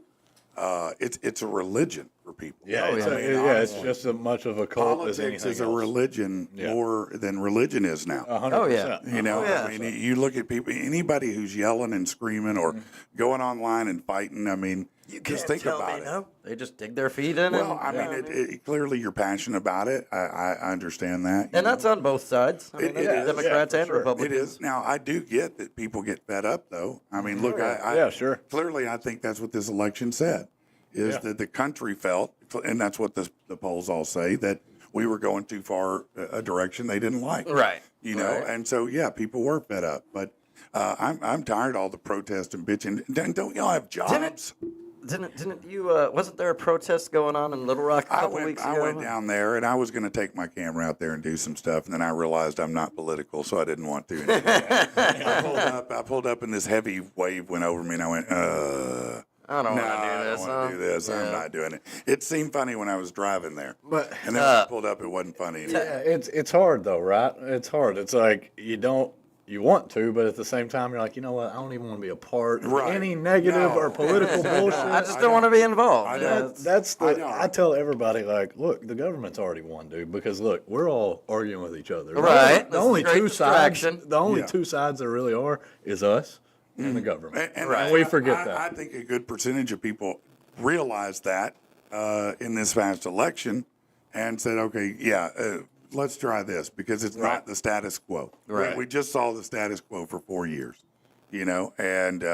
it's a religion for people. Yeah, I it's, mean, it's honestly, just as much of a cult as politics anything is a else. religion Yeah. more than religion is now. 100%. yeah. You know, Yeah. I mean, you look at people, anybody who's yelling and screaming or going online and fighting. I mean, just think about it. No. They just dig their feet in. Well, and, I mean, clearly you're passionate about it. I understand that. and that's on both sides. I mean, It is. Democrats Yeah, for and sure. It Republicans. is. Now, I do get that people get fed up, though. I mean, look, Yeah, sure. Clearly, I think that's what this election said, is Yeah. that the country felt, and that's what the polls all say, that we were going too far a direction they didn't like. Right. You know, Right. and so, yeah, people were fed up. But I'm tired of all the protest and bitching. Don't y'all have jobs? Didn't you? Wasn't there a protest going on in Little Rock a couple weeks ago? I went down there, and I was going to take my camera out there and do some stuff, and then I realized I'm not political, so I didn't want to. I pulled up, and this heavy wave went over me, and I went, I don't want to do this. I don't want to do this. I'm not doing it. It seemed funny when I was driving there, But and then when I pulled up, it wasn't funny anymore. yeah, it's hard though, right? It's hard. It's like you want to, but at the same time, you're like, you know what? I don't even want to be a part of Right. any negative No. or political bullshit. I just don't want to be involved. I Yeah, know. it's- I tell everybody, like, look, the government's already won, dude, because look, we're all arguing with each other. Right. The only That's a great two sides, distraction. the only Yeah. two sides there really are is us and the government. And we forget I that. think a good percentage of people realized that in this past election and said, okay, let's try this because it's not the status quo. Right. We just saw the status quo for 4 years, and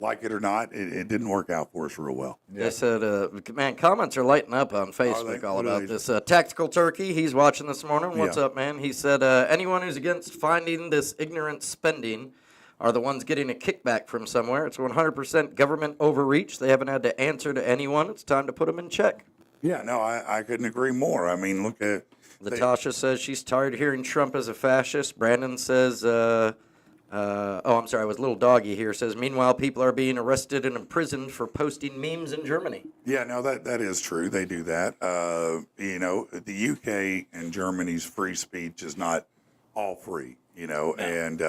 like it or not, it didn't work out for us real well. They said, man, comments are lighting up on Facebook all What are about they? this. Tactical Turkey, he's watching this morning. What's Yeah. up, man? He said, anyone who's against finding this ignorant spending are the ones getting a kickback from somewhere. It's 100% government overreach. They haven't had to answer to anyone. It's time to put them in check. Yeah, no, I couldn't agree more. I mean, look at Latasha says she's tired of hearing Trump as a fascist. Brandon says, I'm sorry, it was Little Doggy here, says, meanwhile, people are being arrested and imprisoned for posting memes in Germany. Yeah, no, that is true. They do that. The UK and Germany's free speech is not all free, and,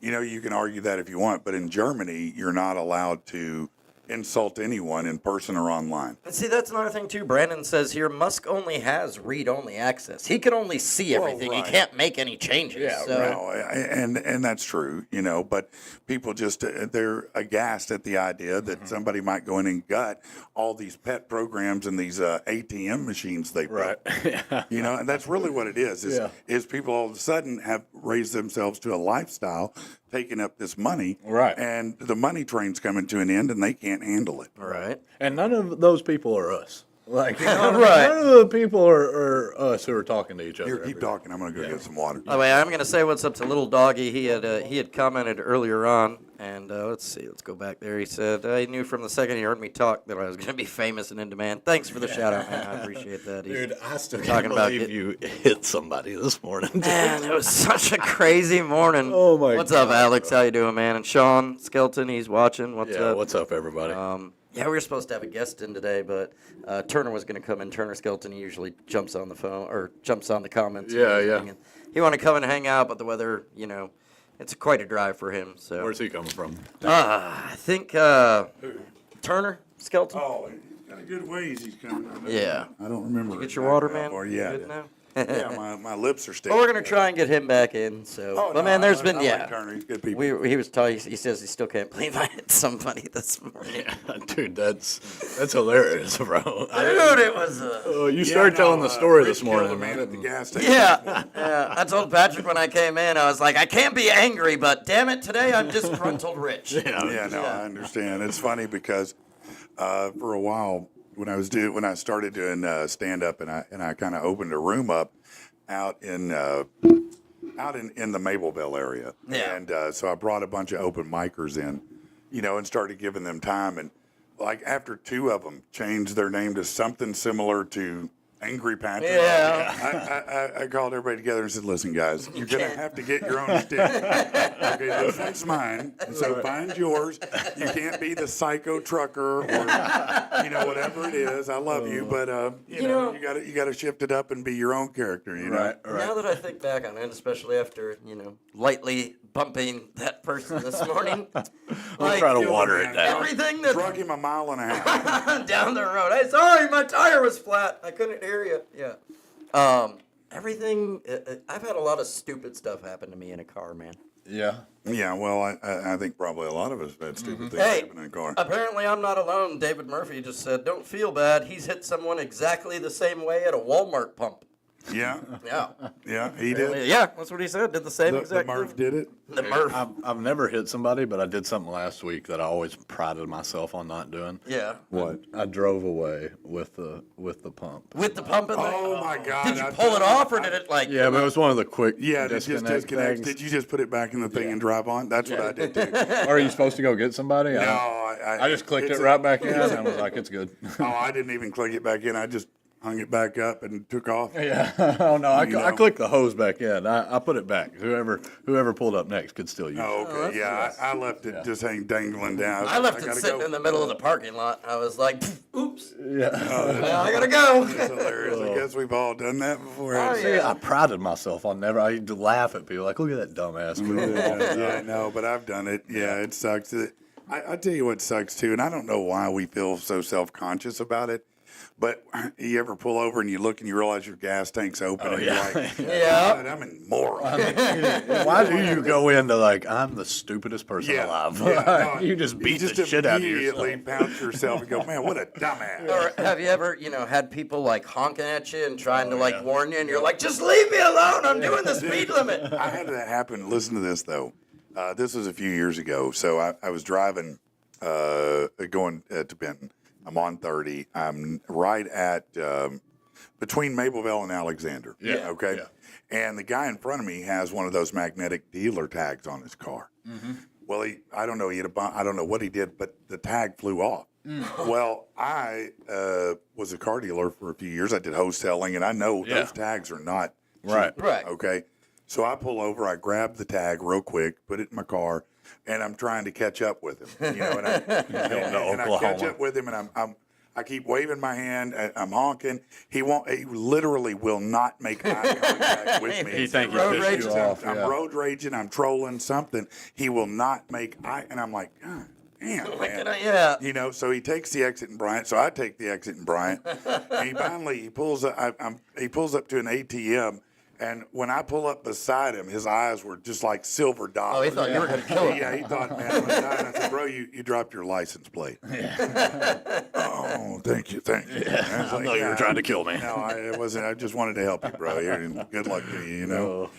you can argue that if you want, but in Germany, you're not allowed to insult anyone in person or online. And see, that's another thing, too. Brandon says here, Musk only has read-only access. He can only see everything. right. He can't make any changes. Yeah, so. No, and that's true, but people just, they're aghast at the idea that somebody might go in and gut all these pet programs and these ATM machines they built. Right. And that's really what it is, is people all of a sudden have raised themselves to a lifestyle, taking up this money. Right. And the money train's coming to an end and they can't handle it. Right. And none of those people are us. Like, Right. None of the people are us who are talking to each other. Here, every keep day. talking. I'm going to go get some water. By the way, I'm going to say what's up to Little Doggy. He had commented earlier on, and let's go back there. He said, he knew from the second he heard me talk that I was going to be famous and in demand. Thanks for the shout-out, man. I appreciate that. He's Dude, I still talking can't about believe getting- you hit somebody this morning. Man, it was such a crazy morning. Oh, my What's up, God. Alex? How you doing, man? And Sean Skelton, he's watching. What's Yeah, up? what's up, everybody? Yeah, we were supposed to have a guest in today, but Turner was going to come in. Turner Skelton, he usually jumps on the phone or jumps on the comments. Yeah, and yeah. everything. And he wanted to come and hang out, but the weather, it's quite a drive for him. So Where's he coming from? I think Turner Skelton. Oh, he's got a good ways he's coming. Yeah. I don't remember. Get your water, exactly man. how far. Yeah. Good now? Yeah, my lips are still. Well, we're gonna try and get him back in. So, Oh, but no, man, there's I been like Turner. He's good people. He was telling he says he still can't believe I hit somebody this morning. Dude, that's hilarious, bro. Dude, it was. You started telling the story this Rich morning, Keller, man, man. at the gas station. Yeah, I told Patrick when I came in, I was like, I can't be angry, but damn it, today I'm disgruntled rich. Yeah, no, I understand. It's funny because for a while when I started doing stand up and I kind of opened a room up out in the Mableville area. Yeah. And so I brought a bunch of open micers in, and started giving them time. And like after two of them changed their name to something similar to Angry Patrick. Yeah. I called everybody together and said, listen, guys, you're going to have to get your own stick. Okay, this one's mine. So find yours. You can't be the psycho trucker or, whatever it is. I love you, but, you got to shift it up and be your own character, Right. Now that I think back on it, especially after, lightly bumping that person this morning, I'm trying to water it down. everything that Drug him a mile and a half. down the road. Hey, sorry, my tire was flat. I couldn't hear you. Yeah. Everything. I've had a lot of stupid stuff happen to me in a car, man. Yeah. Yeah, well, I think probably a lot of us have had stupid things Hey, happen in a car. apparently I'm not alone. David Murphy just said, "Don't feel bad. He's hit someone exactly the same way at a Walmart pump." Yeah, Yeah. he did. Yeah, that's what he said. Did the same The exact Murph did it. The Murph. I've never hit somebody, but I did something last week that I always prided myself on not doing. Yeah. What? I drove away with the pump. With the pump in there? Oh my God! Did you pull it off, or did it like... Yeah, but it was one of the quick Yeah, it just disconnects. things. Did you just put it back in the thing and drive on? That's what I did too. Are you supposed to go get somebody? No, I just clicked it right back in and was like, it's good. Oh, I didn't even click it back in. I just hung it back up and took off. Yeah. Oh no, I clicked the hose back in. I put it back. Whoever pulled up next could still use it. Oh, okay. Yeah, I left it just dangling down. I left it gotta sitting go. in the middle of the parking lot. I was like, oops. Yeah. Well, I gotta go. That's hilarious. I guess we've all done that before. Oh, See, I prided myself on never. I used to laugh at people like, look at that dumbass. Yeah, no, but I've done it. Yeah, it sucks. I tell you what sucks too, and I don't know why we feel so self-conscious about it, but you ever pull over and you look and you realize your gas tank's open and you're like, Yeah. God, I'm a moron. Why do you go into like, I'm the stupidest person alive? no, You just beat the shit out of yourself. immediately pounce yourself and go, man, what a dumbass. Or have you ever, had people like honking at you and trying to like warn you, and you're like, just leave me alone. I'm doing the speed limit. I had that happen. Listen to this, though. This was a few years ago. So I was driving, going to Benton. I'm on 30. I'm right at between Mableville and Alexander. Yeah. Okay. Yeah. And the guy in front of me has one of those magnetic dealer tags on his car. Mm-hmm. Well, I don't know. I don't know what he did, but the tag flew off. Well, I was a car dealer for a few years. I did wholesaling, and I know those tags are not cheap. Right. Okay. So I pull over, I grab the tag real quick, put it in my car, and I'm trying to catch up with him. And I catch up with him, and I keep waving my hand, I'm honking. He literally will not make eye contact with me. He think he Road pissed rage. you off. I'm Yeah. road raging, I'm trolling something. He will not make eye, and I'm like, God damn, man. Yeah. So he takes the exit in Bryant. So I take the exit in Bryant. And he pulls up to an ATM. And when I pull up beside him, his eyes were just like silver dollars. Oh, he thought you were going to kill him. Yeah, he thought, man, I'm gonna die. And I said, bro, you dropped your license plate. Oh, thank you. Yeah. I know you were trying to kill me. No, it wasn't. I just wanted to help you, bro. Good luck to you,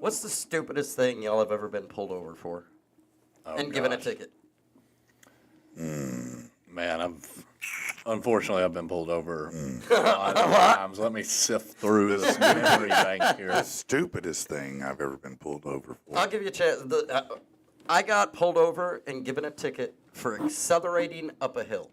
What's the stupidest thing y'all have ever been pulled over for and given a ticket? Man, unfortunately I've been pulled over a lot of times. Let me sift through this memory bank here. The stupidest thing I've ever been pulled over for. I'll give you a chance. I got pulled over and given a ticket for accelerating up a hill.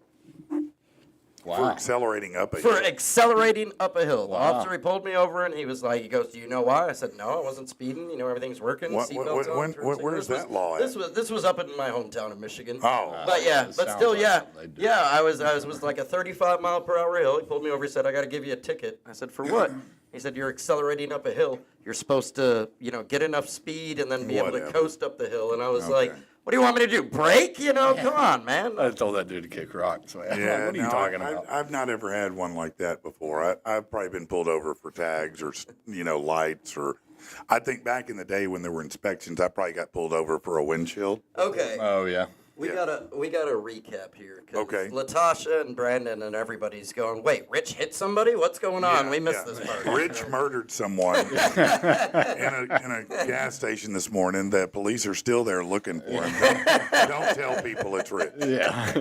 For accelerating up a hill. For accelerating up a hill. The Wow. officer, he pulled me over and he goes, do you know why? I said, no, I wasn't speeding. Everything's working. Seatbelts on. Where's that law at? This was up in my hometown of Michigan. Oh. But yeah, It but sounds still, like yeah. something they do. Yeah, I was like a 35 mile per hour hill. He pulled me over. He said, I got to give you a ticket. I said, for what? He said, you're accelerating up a hill. You're supposed to, get enough speed and then be able to Whatever. coast up the hill. And I was like, what do you want me to do? Brake? Come on, man. I told that dude to kick rocks, man. Yeah, What are you talking about? I've not ever had one like that before. I've probably been pulled over for tags or lights, or I think back in the day when there were inspections, I probably got pulled over for a windshield. Okay. Oh yeah. We gotta recap here. 'Cause Okay. Latasha and Brandon and everybody's going, wait, Rich hit somebody? What's going on? We missed this part. Rich murdered someone in a gas station this morning. The police are still there looking for him. Don't tell people it's Rich. Yeah.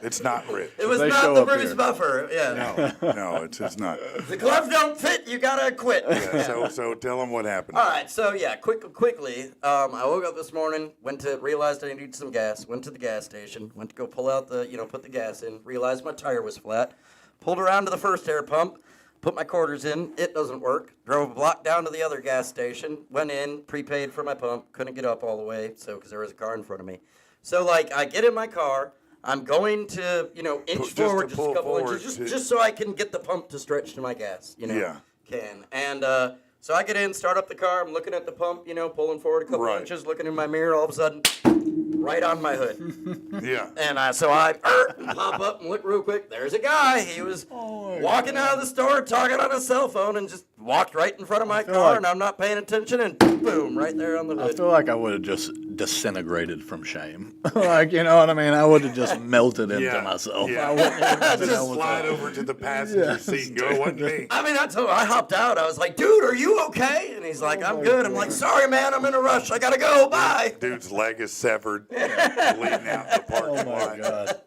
It's not Rich. It was They not show the up Bruce here. Buffer. Yeah. No, it's not. The gloves don't fit. You gotta quit. Yeah, so tell them what happened. All right. So yeah, quickly. I woke up this morning, realized I needed some gas. Went to the gas station. Went to go pull out put the gas in. Realized my tire was flat. Pulled around to the first air pump. Put my quarters in. It doesn't work. Drove a block down to the other gas station. Went in. Prepaid for my pump. Couldn't get up all the way. Because there was a car in front of me. So I get in my car. I'm going to inch Just to forward just pull a couple forward inches, to- just so I can get the pump to stretch to my gas. Yeah. Can and. So I get in, start up the car. I'm looking at the pump, pulling forward a couple Right. inches, looking in my mirror. All of a sudden, right on my hood. Yeah. And so I pop up and look real quick. There's a guy. He was walking out of the store, talking on his cell phone, and just walked right in front of my feel car, like- and I'm not paying attention, and boom, right there on the I hood. feel like I would have just disintegrated from shame. Like, you know what I mean? I would have just melted into Yeah, myself. yeah. I wouldn't even been Just able to- slide over to the passenger seat and go, it wasn't me. I mean, I hopped out. I was like, dude, are you okay? And he's like, I'm good. I'm like, sorry, man, I'm in a rush. I gotta go. Bye. Dude's leg is severed, bleeding out the parking Oh my lot. God.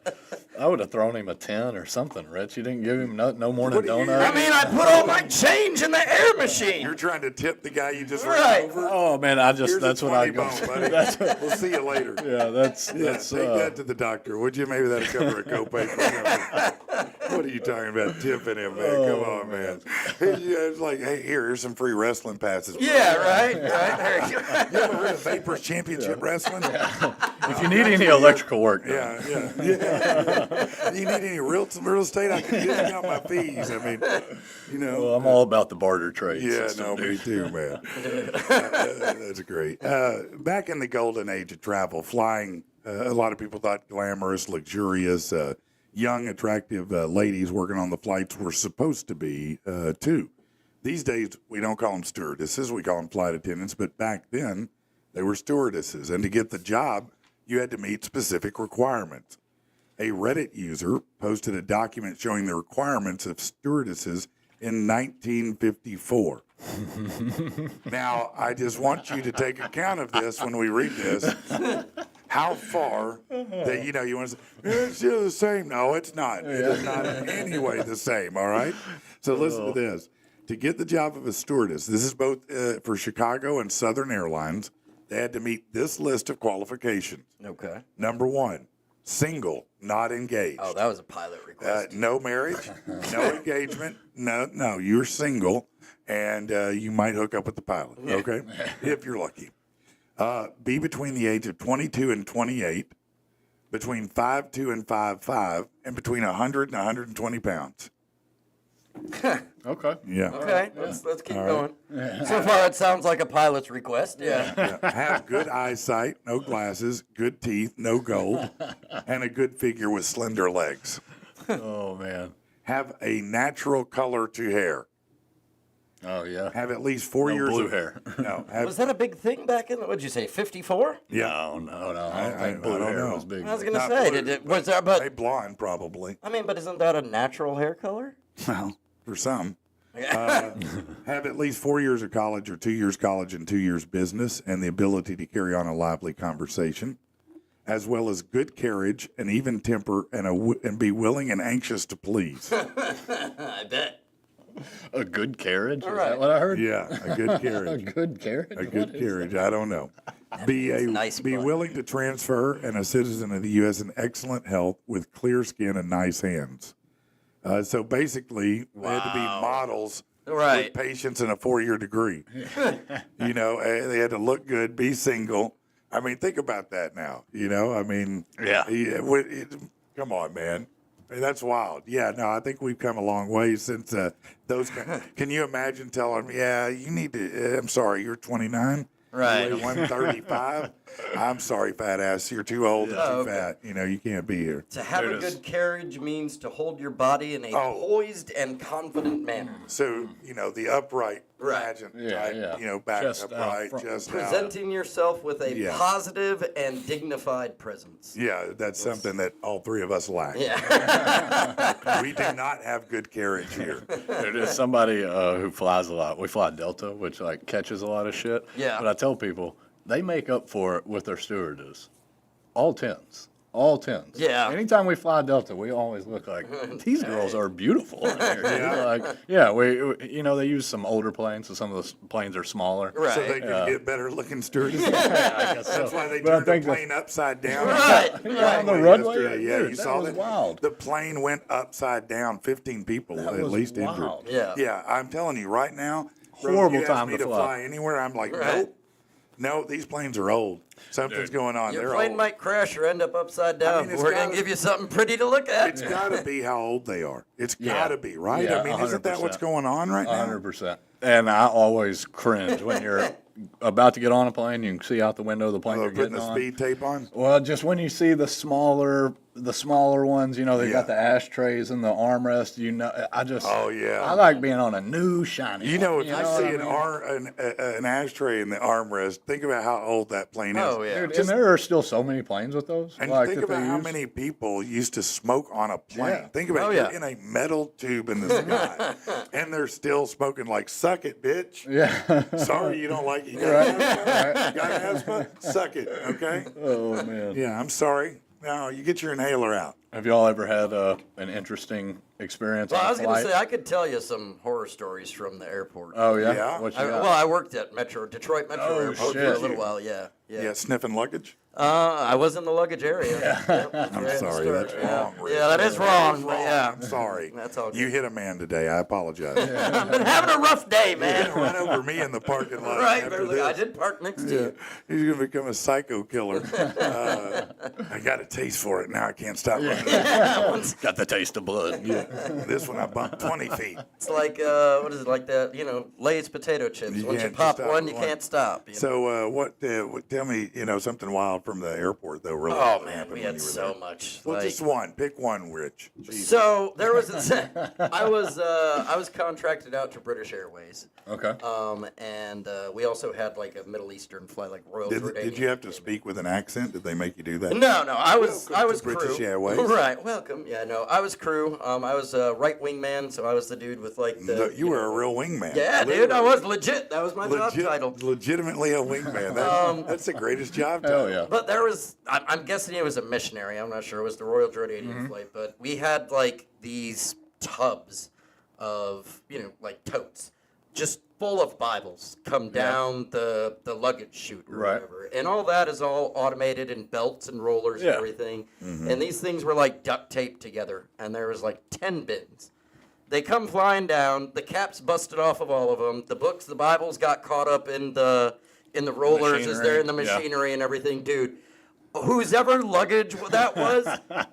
I would have thrown him a 10 or something, Rich. You didn't give him no morning What do you- donut. I mean, I put all my change in the air machine. You're trying to tip the guy you just Right. ran over? Oh man, Here's that's a what I 20 go. bone, buddy. That's We'll see you later. yeah, that's Yeah, take that to the doctor, would you? Maybe that'll cover a copay for something. What are you talking about, tipping him, man? Come on, man. It's like, hey, here's some free wrestling passes. Yeah, right. There you go. You ever heard of Vapors Championship Wrestling? if you need any electrical work, done. Yeah. You need any real estate? I can discount my fees. I mean, you know. Well, I'm all about the barter trade. Yeah, system, no, dude. me too, man. That's great. Back in the golden age of travel, flying, a lot of people thought glamorous, luxurious, young, attractive ladies working on the flights were supposed to be, too. These days, we don't call them stewardesses, we call them flight attendants, but back then, they were stewardesses. And to get the job, you had to meet specific requirements. A Reddit user posted a document showing the requirements of stewardesses in 1954. Now, I just want you to take account of this when we read this. How far that, you want to say, it's still the same. No, it's not. It is not in any way the same, all right? So listen to this. To get the job of a stewardess, this is both for Chicago and Southern Airlines, they had to meet this list of qualifications. Okay. Number one, single, not engaged. Oh, that was a pilot request. No marriage, no engagement, no, you're single, and you might hook up with the pilot, okay? If you're lucky. Be between the age of 22 and 28, between 5'2" and 5'5", and between 100 and 120 pounds. Okay. Yeah. Okay, let's keep going. So far, it sounds like a pilot's request. Yeah. Yeah. Have good eyesight, no glasses, good teeth, no gold, and a good figure with slender legs. Oh man. Have a natural color to hair. Oh yeah. Have at least 4 No years blue of hair. No, have Was that a big thing back in? What'd you say? 54? yeah. No. I don't think blue I don't hair know. was big. I was gonna Not say, blue. was there? Maybe But blonde, probably. I mean, but isn't that a natural hair color? Well, for some. Have at least 4 years of college or 2 years college and 2 years business and the ability to carry on a lively conversation, as well as good carriage and even temper and be willing and anxious to please. I bet. A good carriage? Is right. that what I heard? Yeah, a good A carriage. good carriage? A good carriage. I don't know. Be nice, be bud. willing to transfer and a citizen of the U.S. in excellent health with clear skin and nice hands. So basically, they had to be models Right. with patience and a 4-year degree. They had to look good, be single. I mean, think about that now. I mean, Yeah. come on, man. I mean, that's wild. Yeah, no, I think we've come a long way since those. Can you imagine telling me, yeah, you need to, I'm sorry, you're 29? Right. You weigh 135? I'm sorry, fat ass. You're too old and too Oh, okay. fat. You can't be here. To have There a it is. good carriage means to hold your body in a poised and confident manner. So, the upright, Right. pageant Yeah, type, yeah. back Chest out upright, front. just out. Presenting yourself with a Yeah. positive and dignified presence. Yeah, that's something that all three of us lack. Yeah. We do not have good carriage here. There is somebody who flies a lot. We fly Delta, which catches a lot of shit. Yeah. But I tell people they make up for it with their stewardess. All tens. All tens. Yeah. Anytime we fly Delta, we always look like these girls are beautiful. In here. Yeah. We they use some older planes, so some of the planes are smaller. Right. So they can get better looking stewardesses. I guess so. That's why they But I turned the think plane upside down. Right. on the runway. Yesterday. Yeah, Dude, you that saw was that. wild. The plane went upside down. 15 people That at was least wild. injured. Yeah. Yeah, I'm telling you right now. bro, Horrible you ask time me to to fly. anywhere. I'm like, Right. nope. No, these planes are old. Something's going on. Your They're plane old. might crash or end up upside down. mean, it's We're going gotta- to give you something pretty to look at. It's got to be how old they are. It's got to be, right? Yeah, I mean, isn't that what's 100%. going on right now? 100%. And I always cringe when you're about to get on a plane. You can see out the window of the plane Oh, you're putting getting the on. speed tape on? Well, just when you see the smaller the smaller ones, you know, they Yeah. got the ashtrays and the armrest. You know, Oh, yeah. I like being on a new shiny. You know, one, if you what see I mean? an ashtray in the armrest, think about how old that plane is. Oh, yeah. Dude, and there are still so many planes with those. And like, think that they about how use. many people used to smoke on a plane. Yeah. Think about Oh, it. yeah. You're in a metal tube in the sky, and they're still smoking like, suck it, bitch. Yeah. Sorry you don't like it. You got asthma? You got asthma? Suck it, okay? Oh man. Yeah, I'm sorry. No, you get your inhaler out. Have y'all ever had an interesting experience Well, on I a was going to flight? say, I could tell you some horror stories from the airport. Oh yeah. Yeah. What you I, got? well, I worked at Detroit Metro Oh, Airport for shit. a little while, yeah. Yeah, sniffing luggage. I was in the luggage area. Yep, I'm right sorry, in the that's storage, yeah. wrong. Rick. Yeah, that is wrong, but yeah. I'm sorry. That's all You good. hit a man today. I apologize. I've been having a rough day, man. Run over me in the parking lot. Right, after Beverly, I this. did park next to Yeah, you. he's gonna become a psycho killer. I got a taste for it now. I can't stop running. Got the taste of blood. This one I bumped 20 feet. It's like, what is it, like that, Lay's potato chips. You Once you can't pop stop one, you one. can't stop. You know? So what? Tell me, something wild from the airport though. Really? Oh, what man, happened we when had you were so there? much. Well, like, just one. Pick one, Rich. Jeez. so there was, I was contracted out to British Airways. Okay. And we also had like a Middle Eastern flight, like Royal Did Jordanian. you have to speak with an accent? Did they make you do that? No, I was Welcome to crew. British Airways. Right, welcome. Yeah, no, I was crew. I was a right wing man, so I was the dude with like the. You were a real wingman. Yeah, dude, I was legit. That was my job title. Legitimately a wingman. That's the greatest job title. Hell yeah. But there was, I'm guessing it was a missionary. I'm not sure. It was the Royal Jordanian flight, but we had like these tubs of, like totes, just full of Bibles come down the luggage chute or Right. whatever. And all that is all automated and belts and rollers and Yeah. everything. And these things were like duct taped together. And there was like 10 bins. They come flying down. The caps busted off of all of them. The books, the Bibles got caught up in the rollers as they're in the Machinery, yeah. machinery and everything. Dude, whose ever luggage that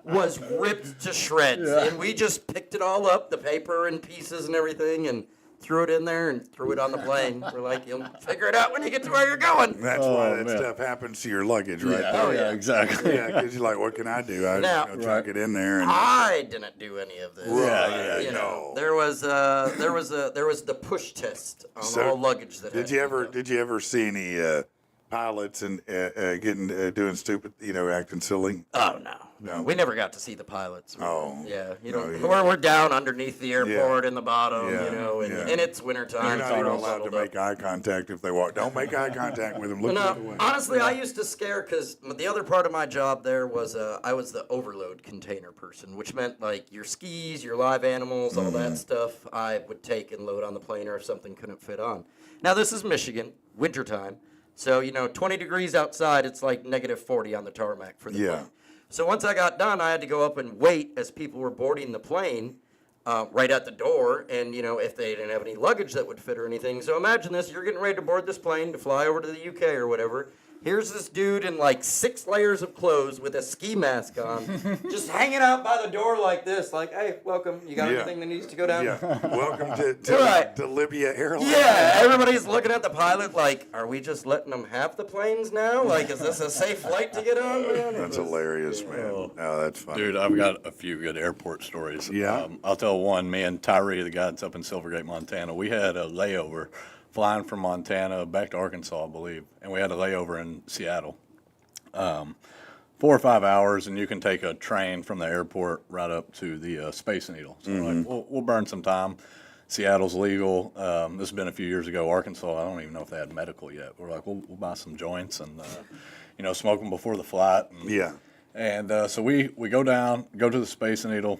was ripped to shreds. Yeah. And we just picked it all up, the paper and pieces and everything, and threw it in there and threw it on the plane. We're like, you'll figure it out when you get to where you're going. That's why that man. stuff happens to your luggage, right? Yeah. there. Oh yeah. Exactly. Yeah, because you're like, what can I do? I Now- just chuck it in there. And, I didn't do any of this. Right, You know, no. there was the push test on So, all luggage that Did had you to ever go. did you ever see any pilots and doing stupid, acting silly? Oh no. No. We never got to see the pilots. Oh. Yeah, No, you- we're down underneath the airport in the bottom, Yeah, and it's wintertime. You're not so even we're all allowed to huddled up. make eye contact if they walk. Don't make eye contact with them. Look the other No, way. honestly, I used to scare because the other part of my job there was I was the overload container person, which meant like your skis, your live animals, all that stuff I would take and load on the plane or if something couldn't fit on. Now, this is Michigan, wintertime. So, 20 degrees outside, it's like negative 40 on the tarmac for the Yeah. plane. So once I got done, I had to go up and wait as people were boarding the plane right at the door. And, if they didn't have any luggage that would fit or anything. So imagine this. You're getting ready to board this plane to fly over to the UK or whatever. Here's this dude in like 6 layers of clothes with a ski mask on, just hanging out by the door like this, like, hey, welcome. You got Yeah. anything that needs to go down? Yeah. Welcome to Right. to Libya Airlines. Yeah, everybody's looking at the pilot like, are we just letting them have the planes now? Like, is this a safe flight to get on? Man? That's hilarious, man. Oh, that's funny. Dude, I've got a few good airport stories. Yeah? I'll tell one. Me and Tyree, the guy that's up in Silvergate, Montana, we had a layover flying from Montana back to Arkansas, I believe, and we had a layover in Seattle. 4 or 5 hours, and you can take a train from the airport right up to the Space Needle. So like, we'll burn some time. Seattle's legal. This has been a few years ago. Arkansas, I don't even know if they had medical yet. We're like, we'll buy some joints and smoke them before the flight. And, Yeah. And so we go down, go to the Space Needle.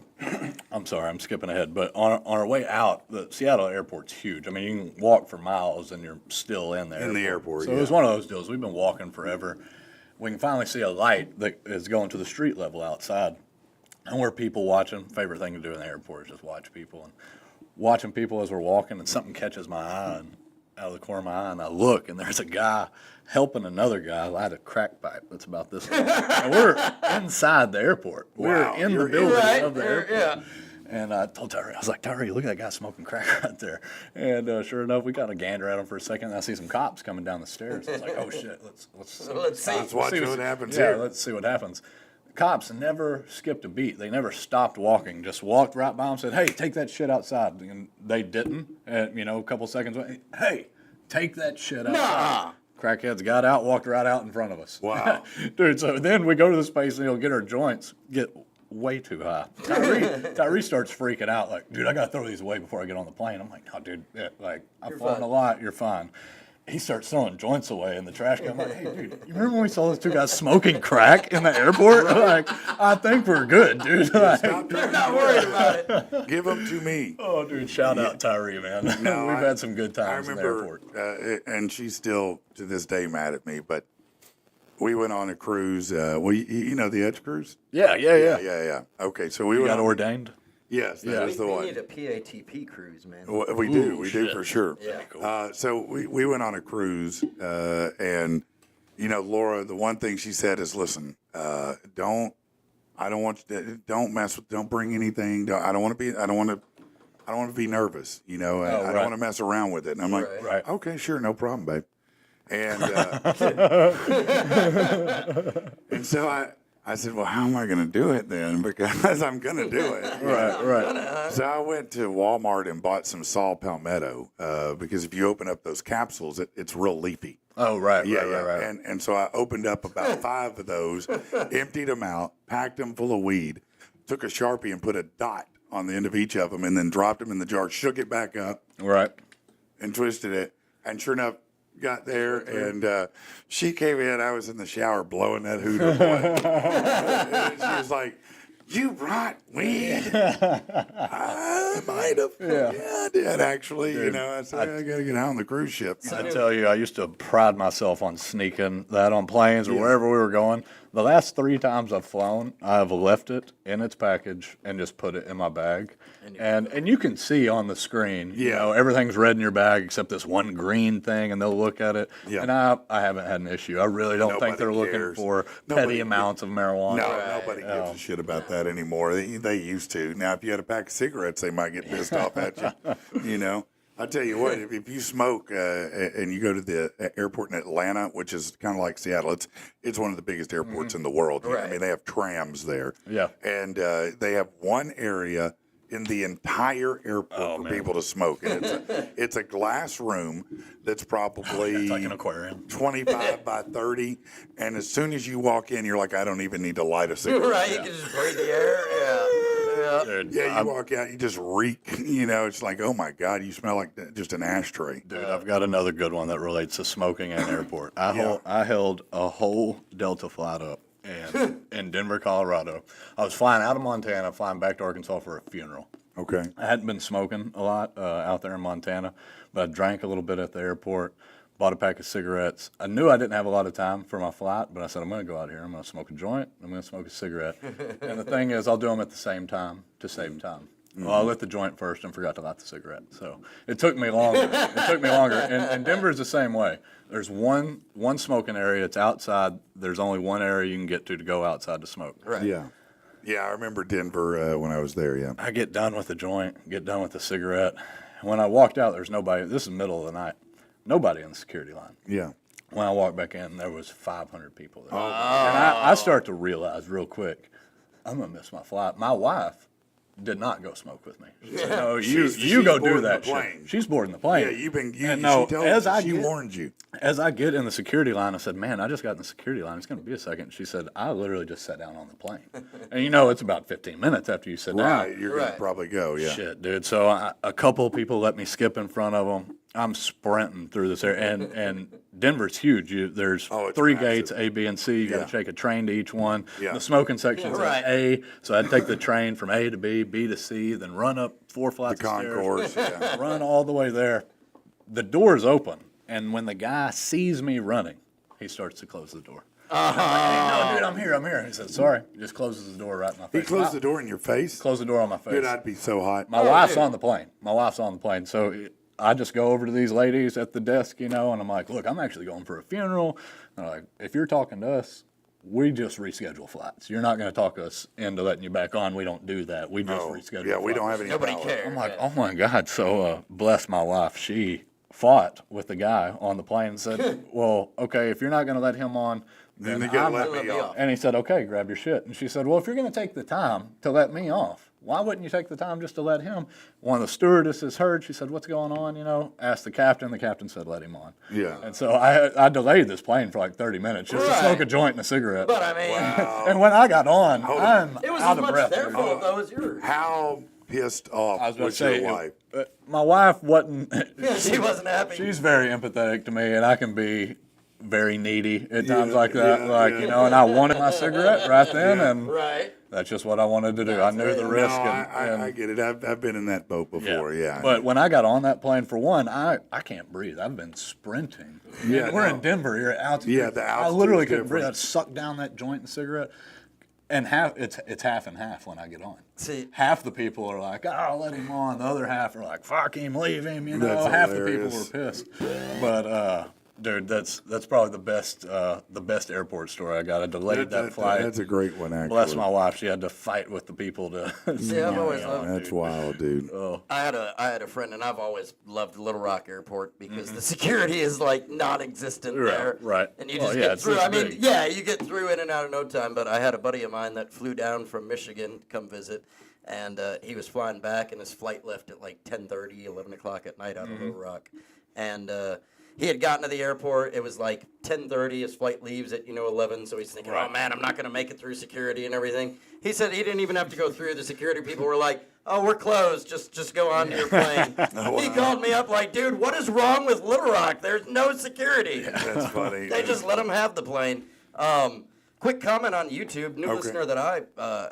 I'm sorry, I'm skipping ahead. But on our way out, the Seattle airport's huge. I mean, you can walk for miles and you're still in the In the airport, So it was one of those deals. We've been walking forever. We can finally see a light that is going to the street level outside. And we're people watching. Favorite thing to do in the airport is just watch people. And watching people as we're walking, and something catches my eye. And out of the corner of my eye, and I look, and there's a guy helping another guy light a crack pipe that's about this long. And we're inside the airport. Wow, We're in the you're in building Right, of the airport. yeah. And I told Tyree, I was like, Tyree, look at that guy smoking crack right there. And sure enough, we kind of gander at him for a second. And I see some cops coming down the stairs. I was like, oh shit, let's Let's see. Let's watch see what happens yeah, here. let's see what happens. cops never skipped a beat. They never stopped walking. Just walked right by them, said, "Hey, take that shit outside." And they didn't. And, a couple seconds, "Hey, take that shit outside." Crackheads got out, walked right out in front of us. Wow. Dude, so then we go to the space and he'll get our joints, get way too high. Tyree starts freaking out, like, "Dude, I got to throw these away before I get on the plane." I'm like, "No, dude, I've fallen a lot, you're fine." He starts throwing joints away in the trash can. I'm like, "Hey, dude, you remember when we saw those two guys smoking crack in the airport?" Like, I think we're good, dude. Like, Stop I'm not worried about it. Give them to me. oh, dude, shout out Tyree, man. No, We've had some good I times in the remember, airport. and she's still to this day mad at me, but we went on a cruise. Well, you know the Edge cruise? Yeah. Yeah. Okay, so we You went got on. ordained? Yes, that is the We one. need a PATP cruise, man. We do shit. for sure. Yeah. So we went on a cruise, and Laura, the one thing she said is, "Listen, don't bring anything. I don't want to be nervous. I don't right. want to mess around with it." And I'm like, Right. "Okay, sure, no problem, babe." And and so I said, "Well, how am I going to do it then? Because I'm going to do it." Right. So I went to Walmart and bought some saw palmetto because if you open up those capsules, it's real leafy. Oh, right. And so I opened up about 5 of those, emptied them out, packed them full of weed, took a Sharpie and put a dot on the end of each of them, and then dropped them in the jar, shook it back up, Right. and twisted it. And sure enough, got there, and she came in. I was in the shower blowing that hooter boy. And she was like, "You brought weed?" I might have. Yeah, I did actually. Dude, I said, I got to get out on the cruise ship. I tell you, I used to pride myself on sneaking that on planes or wherever we were going. The last 3 times I've flown, I've left it in its package and just put it in my bag. And you can see on the screen, everything's red in your bag except this one green thing, and they'll look at it. Yeah. And I haven't had an issue. I really don't think they're Nobody looking cares. for Nobody petty amounts of marijuana. No, nobody gives a shit about that anymore. They used to. Now, if you had a pack of cigarettes, they might get pissed off at you. I tell you what, if you smoke and you go to the airport in Atlanta, which is kind of like Seattle, it's one of the biggest airports in the world. I mean, they have trams there. Yeah. And they have one area in the entire airport for people to smoke. And it's a glass room that's probably It's like an aquarium. 25 by 30. And as soon as you walk in, you're like, I don't even need to light a cigarette. Right, you can just breathe the air. Yeah. Dude, Yeah, you walk out, you just reek. It's like, oh my God, you smell like just an ashtray. Dude, I've got another good one that relates to smoking at an airport. I held a whole Delta flight up in Denver, Colorado. I was flying out of Montana, flying back to Arkansas for a funeral. Okay. I hadn't been smoking a lot out there in Montana, but I drank a little bit at the airport, bought a pack of cigarettes. I knew I didn't have a lot of time for my flight, but I said, I'm going to go out here. I'm going to smoke a joint. I'm going to smoke a cigarette. And the thing is, I'll do them at the same time to save time. Well, I lit the joint first and forgot to light the cigarette. So it took me longer. And Denver's the same way. There's one smoking area. It's outside. There's only one area you can get to go outside to smoke. Right. Yeah. Yeah, I remember Denver when I was there, yeah. I get done with the joint, get done with the cigarette. When I walked out, there's nobody. This is the middle of the night. Nobody in the security line. Yeah. When I walked back in, there was 500 people there. And I start to realize real quick, I'm going to miss my flight. My wife did not go smoke with me. She said, no, She's you go do boarding that the plane. shit. She's boarding the plane. Yeah, she warned you. As I get in the security line, I said, man, I just got in the security line. It's going to be a second. She said, I literally just sat down on the plane. And it's about 15 minutes after you sit down. Right, you're going to probably go, yeah. Shit, dude. So a couple of people let me skip in front of them. I'm sprinting through this area, and Denver's huge. There's 3 gates, A, B, and C. You got to take a train to each one. Yeah. The smoking section's at A, so I'd take the train from A to B, B to C, then run up 4 flights The of stairs, concourse, yeah. run all the way there. The door's open, and when the guy sees me running, he starts to close the door. I'm like, hey, no, dude, I'm here. He said, sorry. He just closes the door right in my face. He closed the door in your face? Closed the door on my face. Dude, I'd be so hot. My wife's on the plane. So I just go over to these ladies at the desk, and I'm like, look, I'm actually going for a funeral. And I'm like, if you're talking to us, we just reschedule flights. You're not going to talk us into letting you back on. We don't do that. We just reschedule Yeah, we flights. don't have any Nobody power. cares. I'm like, oh my God. So bless my wife. She fought with the guy on the plane and said, well, okay, if you're not going to let him on, Then then they gotta I'm- let me off. And he said, okay, grab your shit. And she said, well, if you're going to take the time to let me off, why wouldn't you take the time just to let him? One of the stewardesses heard. She said, what's going on? Asked the captain. The captain said, let him on. Yeah. And so I delayed this plane for like 30 minutes just to Right. smoke a joint and a cigarette. But I mean, And when I got on, I'm it was out as of much breath. their dude. fault though as yours. How pissed off I was going was to say, your wife? My wife wasn't. She wasn't happy. She's very empathetic to me, and I can be very needy at times Yeah, like that. yeah. And I wanted my cigarette right then, and Right. that's just what I wanted to do. I knew the No, risk. I get it. I've been in that boat before. Yeah. But when I got on that plane, for one, I can't breathe. I've been sprinting. Yeah, And we're no. in Denver. You're at altitude. Yeah, the I literally altitude's couldn't breathe. different. I'd suck down that joint and cigarette. And it's half and half when I get on. See- half the people are like, "Oh, let him on." The other half are like, "Fuck him, leave him." That's half hilarious. the people were pissed. But dude, that's probably the best airport story I got. I delayed that flight. That's a great one, actually. Bless my wife. She had to fight with the people to. Yeah, I've always loved. That's wild, dude. I had a friend, and I've always loved Little Rock Airport because the security is like non-existent there. right. And you Well, just yeah, get it's through. this I mean, big. yeah, you get through in and out in no time. But I had a buddy of mine that flew down from Michigan to come visit, and he was flying back, and his flight left at like 10:30, 11 o'clock at night out of Little Rock, and he had gotten to the airport. It was like 10:30. His flight leaves at 11. So he's thinking, oh man, I'm not going to make it through security and everything. He said he didn't even have to go through. The security people were like, oh, we're closed. Just go on to your plane. He called me up like, dude, what is wrong with Little Rock? There's no security. That's funny. They just let him have the plane. Quick comment on YouTube. New listener that I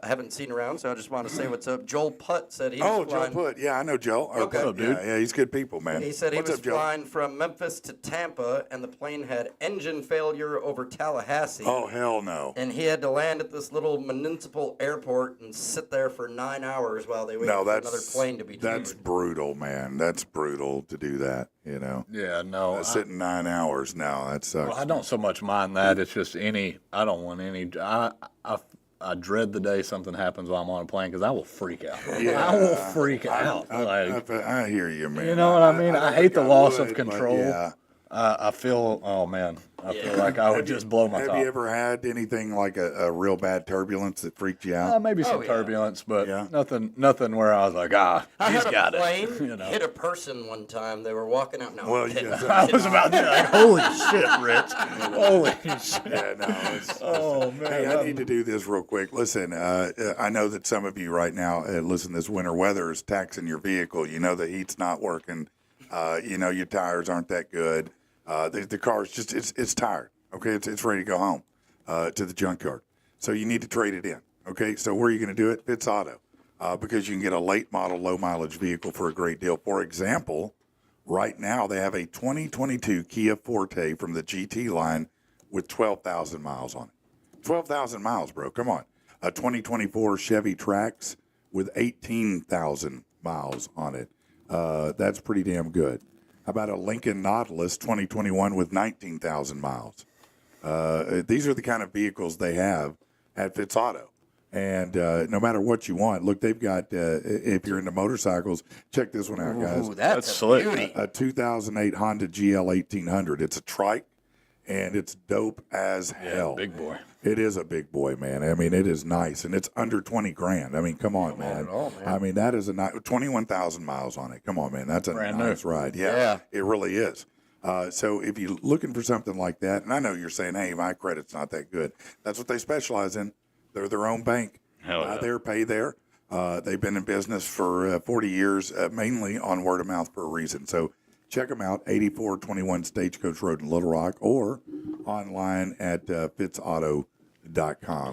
haven't seen around, so I just want to say what's up. Joel Putt said he was Oh, Joe flying. Putt. Yeah, I know Joe. Okay. Yeah, dude. yeah, he's good people, man. He said he What's was up, Joe? flying from Memphis to Tampa, and the plane had engine failure over Tallahassee. Oh, hell no. And he had to land at this little municipal airport and sit there for 9 hours while they waited No, for that's another plane to be that's delivered. brutal, man. That's brutal to do that. Yeah, no. Sitting 9 hours now. That sucks. I don't so much mind that. It's just I don't want any. I dread the day something happens while I'm on a plane because I will freak out. Yeah. I will freak out. I hear you, man. You know what I mean? I hate the loss of would, but control. Yeah. I feel, oh man, I feel like I would just blow my Have top. you ever had anything like a real bad turbulence that freaked you out? Maybe some yeah. turbulence, but Yeah. nothing where I was like, I he's had a got plane it. hit a person one time. They were walking out. No, Well, I'm kidding. yeah. I was about to be like, holy shit, Rich. Holy shit. Yeah, no. Oh, man. Hey, I need to do this real quick. Listen, I know that some of you right now, listen, this winter weather is taxing your vehicle. You know the heat's not working. Your tires aren't that good. The car's just, it's tired. Okay, it's ready to go home to the junkyard. So you need to trade it in. Okay, so where are you going to do it? Fitz Auto. Because you can get a late model, low mileage vehicle for a great deal. For example, right now they have a 2022 Kia Forte from the GT line with 12,000 miles on it. 12,000 miles, bro. Come on. A 2024 Chevy Trax with 18,000 miles on it. That's pretty damn good. How about a Lincoln Nautilus 2021 with 19,000 miles? These are the kind of vehicles they have at Fitz Auto. And no matter what you want, look, they've got, if you're into motorcycles, check this one out, guys. Ooh, that's a slick. beauty. A 2008 Honda GL 1800. It's a trike, and it's dope as hell. Big boy. It is a big boy, man. I mean, it is nice, and it's under 20 grand. I mean, come on, man. I mean, that is a nice 21,000 miles on it. Come on, man. That's a Brand new. nice ride. Yeah, it really is. So if you're looking for something like that, and I know you're saying, hey, my credit's not that good. That's what they specialize in. They're their own bank. Hell yeah. They're pay there. They've been in business for 40 years, mainly on word of mouth for a reason. So check them out, 8421 Stagecoach Road in Little Rock, or online at fitzauto.com.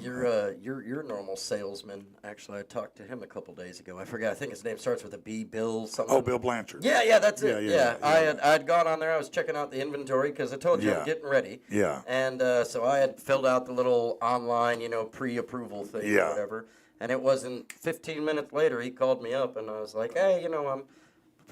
You're a normal salesman. Actually, I talked to him a couple days ago. I forgot. I think his name starts with a B. Bill something. Oh, Bill Blanchard. Yeah, that's it. Yeah. I had gone on there. I was checking out the inventory because I told you Yeah. I'm getting ready. Yeah. And so I had filled out the little online, pre-approval thing Yeah. or whatever. And it wasn't 15 minutes later. He called me up, and I was like, "Hey, I'm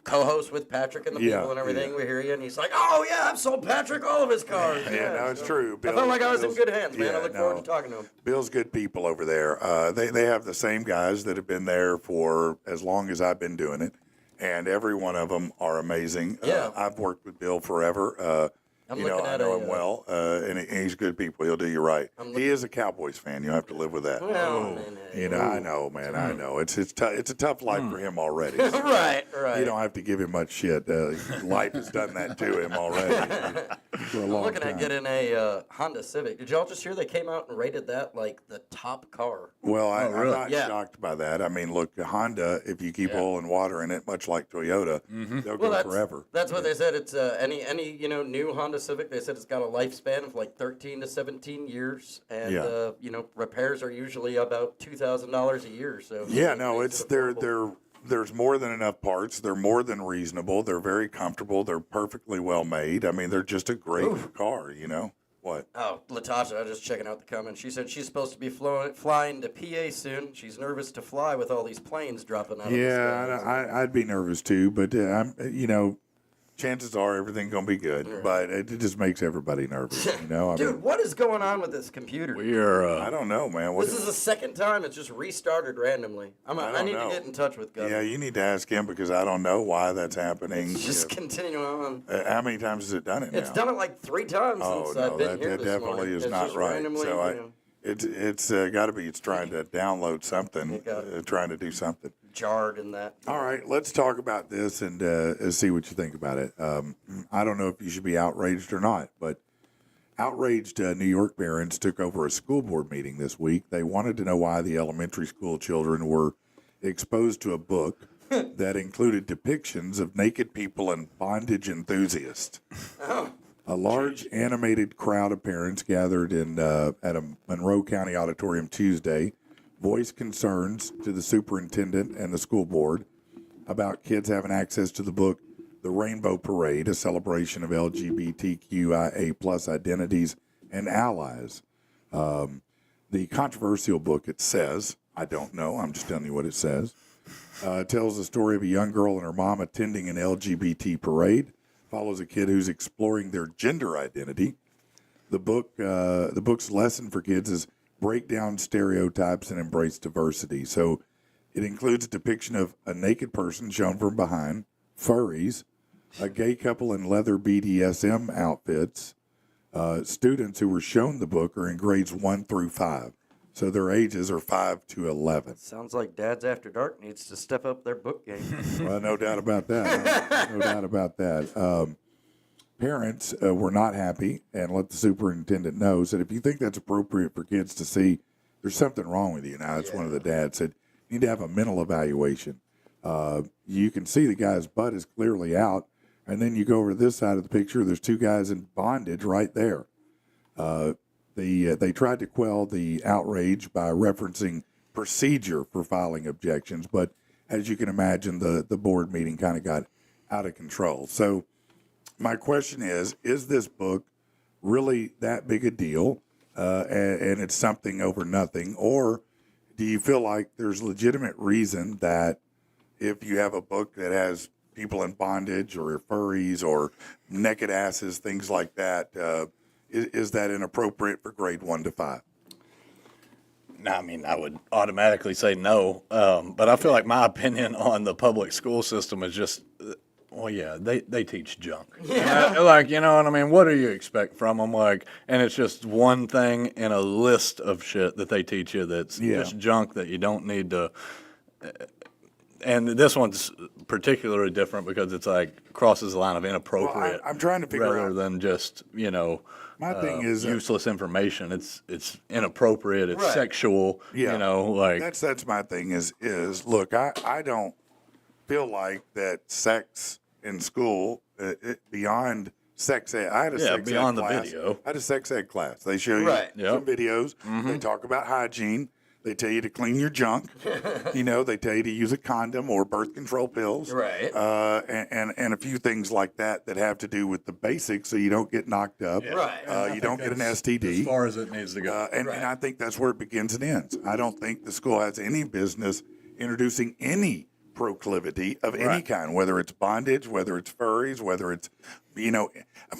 co-host with Patrick and the Yeah, people and everything. yeah. We hear you." And he's like, "Oh yeah, I've sold Patrick all of his cars." Yeah, no, it's true. I felt like I was in Bill's- good hands, man. I yeah, look forward no. to talking to him. Bill's good people over there. They have the same guys that have been there for as long as I've been doing it, and every one of them are amazing. Yeah. I've worked with Bill forever. I'm You know, looking I at know a, him well, and he's good people. He'll do you right. He is a Cowboys fan. You'll have to live with that. Well, man, You know, I know, man. I know. It's a tough life for him already. So right. you don't have to give him much shit. Life has done that to him already for a long Looking time. at getting a Honda Civic. Did y'all just hear they came out and rated that like the top car? Well, I'm really? not Yeah. shocked by that. I mean, look, Honda, if you keep oil and water in it, much like Toyota, they'll go forever. That's what they said. It's any new Honda Civic. They said it's got a lifespan of like 13 to 17 years, and Yeah. repairs are usually about $2,000 a year. So Yeah, no, it's affordable. there's more than enough parts. They're more than reasonable. They're very comfortable. They're perfectly well made. I mean, they're just a great car. You know what? Oh, Latasha, I was just checking out the comments. She said she's supposed to be flying to PA soon. She's nervous to fly with all these planes dropping out of the Yeah, sky. I'd be nervous too, but chances are everything's gonna be good. But it just makes everybody nervous. You know, I Dude, mean, what is going on with this computer? We are. I don't know, man. What, This is the second time it's just restarted randomly. I don't need know. to get in touch with Gus. yeah, you need to ask him because I don't know why that's happening. It's just continuing on. How many times has it done it now? It's done it like 3 times Oh since no, I've been that here this definitely morning. is It's not just right. randomly, So it's got to be. It's trying to download something, trying to do something. jarred in that. All right, let's talk about this and see what you think about it. I don't know if you should be outraged or not, but outraged New York parents took over a school board meeting this week. They wanted to know why the elementary school children were exposed to a book that included depictions of naked people and bondage enthusiasts. A large animated crowd of parents gathered at a Monroe County auditorium Tuesday voiced concerns to the superintendent and the school board about kids having access to the book The Rainbow Parade, a celebration of LGBTQIA plus identities and allies. The controversial book, it says, I don't know, I'm just telling you what it says, tells the story of a young girl and her mom attending an LGBT parade, follows a kid who's exploring their gender identity. The book's lesson for kids is break down stereotypes and embrace diversity. So it includes a depiction of a naked person shown from behind, furries, a gay couple in leather BDSM outfits. Students who were shown the book are in grades 1 through 5. So their ages are 5 to 11. Sounds like Dad's After Dark needs to step up their book game. Well, no doubt about that. No doubt about that. Parents were not happy and let the superintendent know, said if you think that's appropriate for kids to see, there's something wrong with you. Now, that's one of the dads said, you need to have a mental evaluation. You can see the guy's butt is clearly out, and then you go over to this side of the picture, there's 2 guys in bondage right there. They tried to quell the outrage by referencing procedure for filing objections, but as you can imagine, the board meeting kind of got out of control. So my question is this book really that big a deal, and it's something over nothing, or do you feel like there's legitimate reason that if you have a book that has people in bondage or furries or naked asses, things like that, is that inappropriate for grade 1 to 5? No, I mean, I would automatically say no. But I feel like my opinion on the public school system is just, well, yeah, they teach junk. Yeah. Like, you know what I mean? What do you expect from them? Like, and it's just one thing in a list of shit that they teach you that's just junk that you don't need to. And this one's particularly different because it's like crosses the line of inappropriate. I'm trying to figure rather out. than just, My thing is useless information. It's inappropriate. It's sexual. Yeah. Like that's my thing is look, I don't feel like that sex in school beyond sex ed. I had a sex beyond ed the class. video. I had a sex ed class. They show you Right. some videos. They talk about hygiene. They tell you to clean your junk. They tell you to use a condom or birth control pills. Right. And a few things like that have to do with the basics so you don't get knocked up. Right. You don't get an as STD. far as it needs to go. And I think that's where it begins and ends. I don't think the school has any business introducing any proclivity of any kind, whether it's bondage, whether it's furries, whether it's,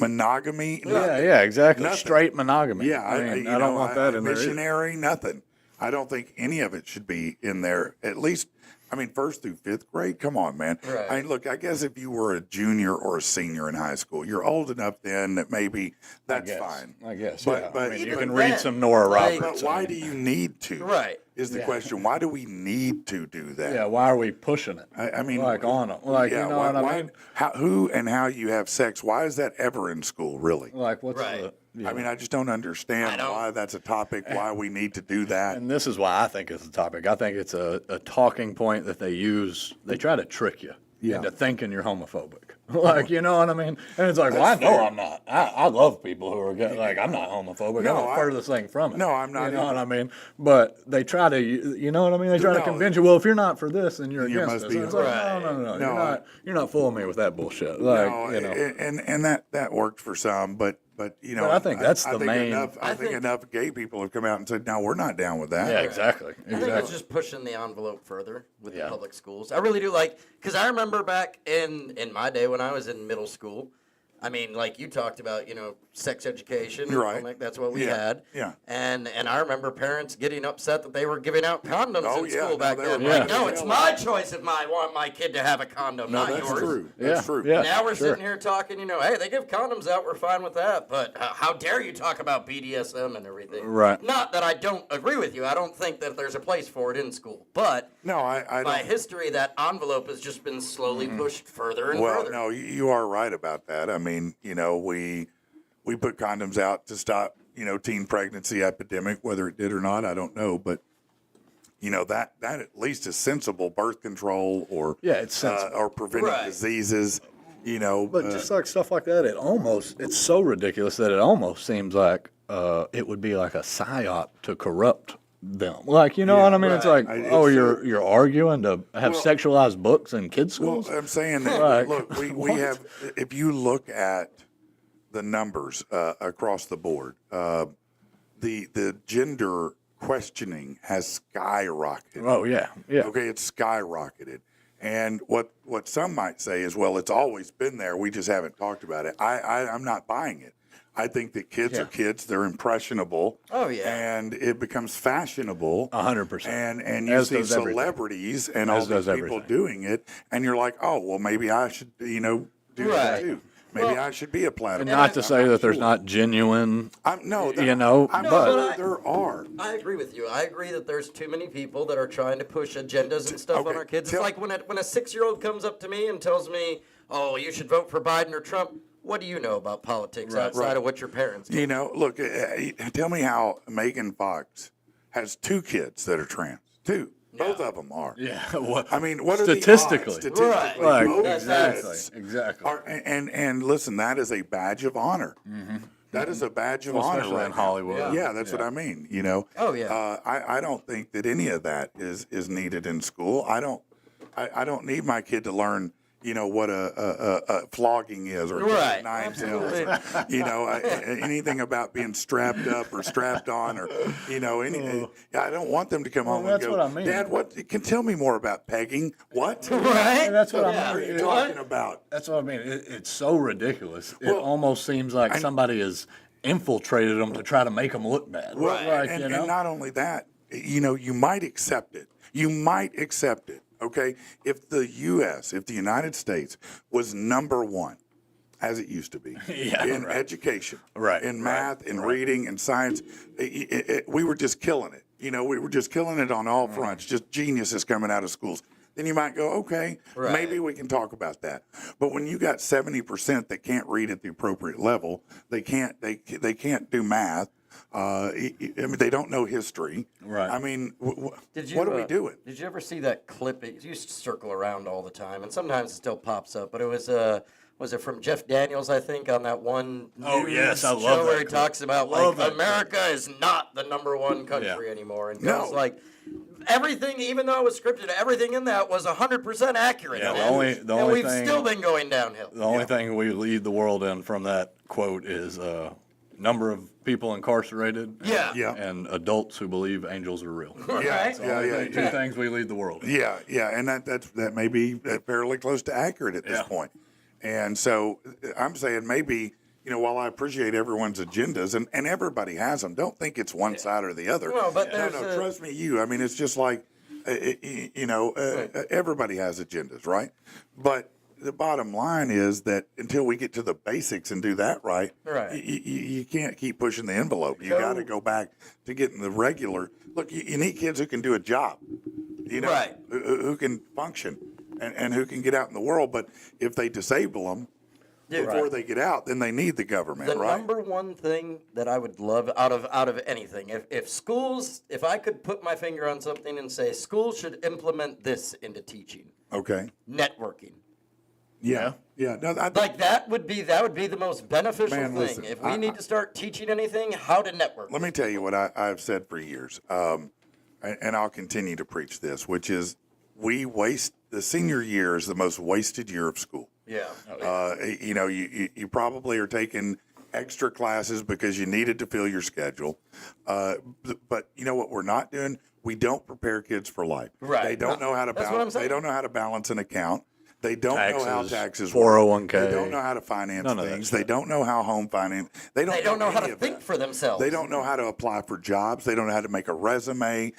monogamy. Yeah, exactly. Nothing. Straight monogamy. Yeah, I don't want that in there. Missionary, nothing. I don't think any of it should be in there, at least I mean, 1st through 5th grade. Come on, man. Right. I mean, look. I guess if you were a junior or a senior in high school, you're old enough then that maybe that's fine. I guess. But- Yeah. but I mean, you even can read then, some Nora like- Roberts. But why do you need to? Right. Is the question. Why do we need to do that? Yeah. Why are we pushing it? I mean, like on them. Like yeah, you know why, what I why- mean? who and how you have sex? Why is that ever in school? Really? Like what's Right. the? I mean, I just don't understand why that's a topic. Why we need to do that? And this is why I think it's a topic. I think it's a talking point that they use. They try to trick you into thinking you're homophobic. Like, you know what I mean? And it's like, well, I know I'm not. I love people who are like, I'm not homophobic. No, I'm the furthest thing from it. No, I'm not You know either. what I mean? But they try to, you know what I mean? They try to No. convince you, well, if you're not for this, then you're You against must us. be And it's like, right. no. No, You're not fooling me with that bullshit. Like, No, you know. and that worked for some, but you know, But I think that's the main- I think enough gay people have come out and said, "No, we're not down with that." Yeah, exactly. I think it's Exactly. just pushing the envelope further with the Yeah. public schools. I really do because I remember back in my day when I was in middle school. I mean, like you talked about, sex education. Right. Like that's what we Yeah, had. yeah. And I remember parents getting upset that they were giving out condoms Oh, in yeah, school no, back they then. were Like, right. no, it's my choice if I want my kid to have a condom, No, not that's yours. true. Yeah, That's true. yeah. Now we're Sure. sitting here talking, hey, they give condoms out, we're fine with that, but how dare you talk about BDSM and everything? Right. Not that I don't agree with you. I don't think that there's a place for it in school. But No, I by don't. history, that envelope has just been slowly pushed further and Well, further. no, you are right about that. I mean, we put condoms out to stop, teen pregnancy epidemic. Whether it did or not, I don't know. But that at least is sensible birth control or Yeah, it's sensible. or preventing Right. diseases. But just like stuff like that, it's so ridiculous that it almost seems like it would be like a psyop to corrupt them. Like, you know what I mean? It's like, It's you're arguing to have sexualized books in kids' Well, schools? I'm saying that, Right. look, we have, if you look at the numbers across the board, the gender questioning has skyrocketed. Oh, yeah. Okay, it's skyrocketed. And what some might say is, well, it's always been there. We just haven't talked about it. I'm not buying it. I think that kids are kids. They're impressionable. Oh, yeah. And it becomes fashionable. 100%. And you As see does everything. celebrities and all As these does people everything. doing it, and you're like, oh, well, maybe I should, do that Right. too. Maybe Well, I should be a platypus. Not to say that there's not genuine, No, you know, I'm but- sure there are. I agree with you. I agree that there's too many people that are trying to push agendas and stuff on Okay, our kids. tell- It's like when a 6-year-old comes up to me and tells me, oh, you should vote for Biden or Trump. What do you know about politics outside of what your parents do? Look, tell me how Megan Fox has 2 kids that are trans. 2. Both of them are. yeah. What, I mean, what are statistically. the odds? Statistically, Like, both exactly, kids exactly. are, and listen, that is a badge of honor. That is a badge of honor, Especially right in now. Hollywood. Yeah, that's what I mean. Oh, yeah. I don't think that any of that is needed in school. I don't need my kid to learn, what a flogging is or Right. 9 Absolutely. tails. Anything about being strapped up or strapped on or any. I don't want them to come home and that's go, what I mean. Dad, what? Can tell me more about pegging? What? Right? That's what What I are mean. you talking about? That's what I mean. It's so ridiculous. It Well, almost seems like somebody has infiltrated them to try to make them look bad. Well, Like, and, you know? and not only that, you might accept it. You might accept it, okay? If the United States was number 1, as it used to be, Yeah, in right. education, Right, in right, math, in reading, in science, we were just killing it. We were just killing it on all fronts, just geniuses coming out of schools. Then you might go, okay, Right. maybe we can talk about that. But when you got 70% that can't read at the appropriate level, they can't do math. I mean, they don't know history. Right. I mean, Did you, what are we doing? Did you ever see that clip? It used to circle around all the time, and sometimes it still pops up. But it was it from Jeff Daniels, I think, on that one Oh, news yes, I love show that where he clip. talks about Love like that America is not the number 1 country Yeah. anymore, and No. goes like everything, even though it was scripted, everything in that was 100% accurate. Yeah, and, the only we've thing- still been going downhill. The only thing we lead the world in from that quote is number of people incarcerated Yeah. Yeah. and adults who believe angels are real. Yeah, Right? yeah. Two things we lead the world in. Yeah, and that may be fairly close to accurate at this Yeah. point. And so I'm saying maybe, while I appreciate everyone's agendas, and everybody has them, don't think it's one side or the other. Well, but no, there's trust me, I mean, it's just like, Everybody has agendas, right? But the bottom line is that until we get to the basics and do that right, you can't keep pushing the envelope. You got to go back to getting the regular. Look, you need kids who can do a job, who can function and who can get out in the world. But if they disable them before they get out, then they need the government, The right? number one thing that I would love out of anything, if I could put my finger on something and say schools should implement this into teaching, Okay. networking. Yeah. No, Like that would be the most beneficial Man, thing. listen, If we need to start teaching anything, how to network. Let me tell you what I've said for years, and I'll continue to preach this, which is the senior year is the most wasted year of school. Yeah. You probably are taking extra classes because you needed to fill your schedule. But you know what we're not doing? We don't prepare kids for life. Right. They don't know how to That's what I'm balance. They saying. don't know how to balance an account. They don't know how taxes 401k. work. They don't know how to finance things. They don't know how home finance. They don't know how any to of think that. for themselves. They don't know how to apply for jobs. They don't know how to make a resume.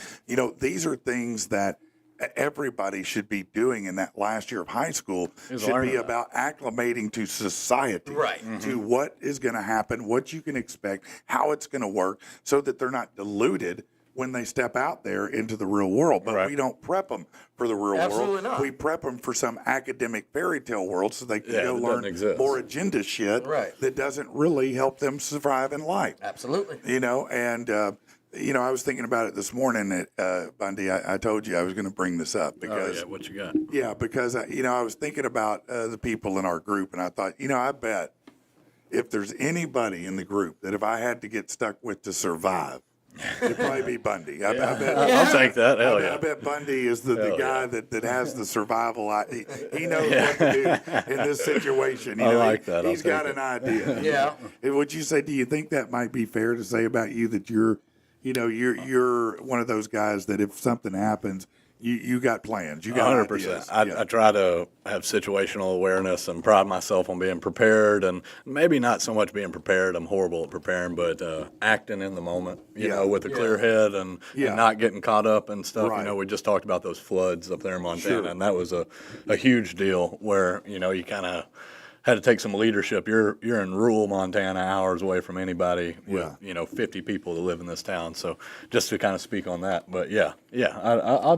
These are things that everybody should be doing in that last year of high school. Should be about acclimating to society, to what is going to happen, what you can expect, how it's going to work, so that they're not deluded when they step out there into the real world. But we don't prep them for the real world. Not. We prep them for some academic fairy tale world so they can go that learn doesn't exist. more agenda shit that doesn't really help them survive in life. Absolutely. I was thinking about it this morning at Bundy. I told you I was going to bring this up because what you got? yeah, because I was thinking about the people in our group, and I thought, I bet if there's anybody in the group that if I had to get stuck with to survive, it'd probably be Bundy. I bet. I'll take that. Hell I bet Bundy is the guy that has the survival. He knows what to do in this situation. I like that. He's got an idea. Yeah. Would you say? Do you think that might be fair to say about you that you're one of those guys that if something happens, you got plans. You got 100%. ideas. I try to have situational awareness and pride myself on being prepared, and maybe not so much being prepared. I'm horrible at preparing, but acting in the moment, with a clear head and not getting caught up and stuff. Right. We just talked about those floods up there in Montana, and that was a huge deal where, you kind of had to take some leadership. You're in rural Montana, hours away from anybody with 50 people that live in this town. So just to kind of speak on that, but I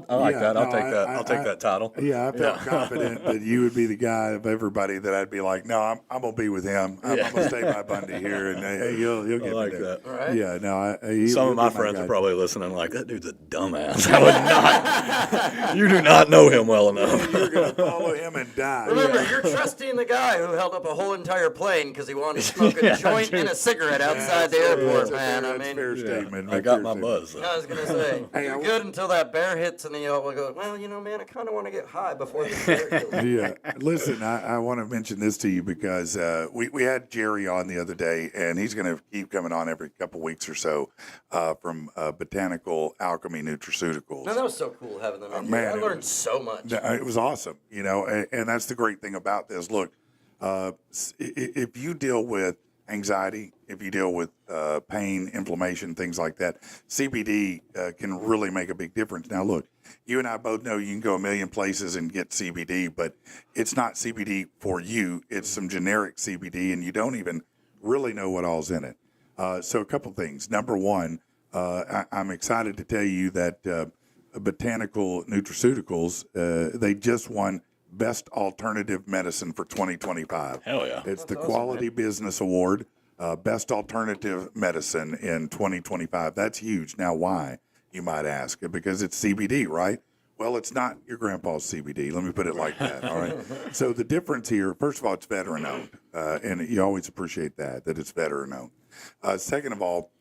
like that. I'll take that title. Yeah, I felt confident that you would be the guy of everybody that I'd be like, no, I'm gonna be with him. I'm gonna stay by Bundy here, and hey, you'll get like me there. that. Right. Yeah, no. Some of my friends are probably listening like, that dude's a dumbass. I would not. You do not know him well enough. You're gonna follow him and die. Remember, you're trusting the guy who held up a whole entire plane because he wanted to smoke a joint and a cigarette outside the airport, man. That's a fair statement. I got my buzz. I was going to say, Hey, you're good until that bear hits and then you all go, well, man, I kind of want to get high before the bear kills me. Yeah. Listen, I want to mention this to you because we had Jerry on the other day, and he's going to keep coming on every couple weeks or so from Botanical Alchemy Nutraceuticals. No, that was so cool having them in here. man, I it learned was- so much. It was awesome, and that's the great thing about this. Look, if you deal with anxiety, if you deal with pain, inflammation, things like that, CBD can really make a big difference. Now, look, you and I both know you can go a million places and get CBD, but it's not CBD for you. It's some generic CBD, and you don't even really know what all's in it. So a couple things. Number one, I'm excited to tell you that Botanical Nutraceuticals, they just won Best Alternative Medicine for 2025. Hell yeah. It's the Quality Business Award, Best Alternative Medicine in 2025. That's huge. Now, why, you might ask? Because it's CBD, right? Well, it's not your grandpa's CBD. Let me put it like that, all right? So the difference here, first of all, it's veteran-owned, and you always appreciate that it's veteran-owned. Second of all,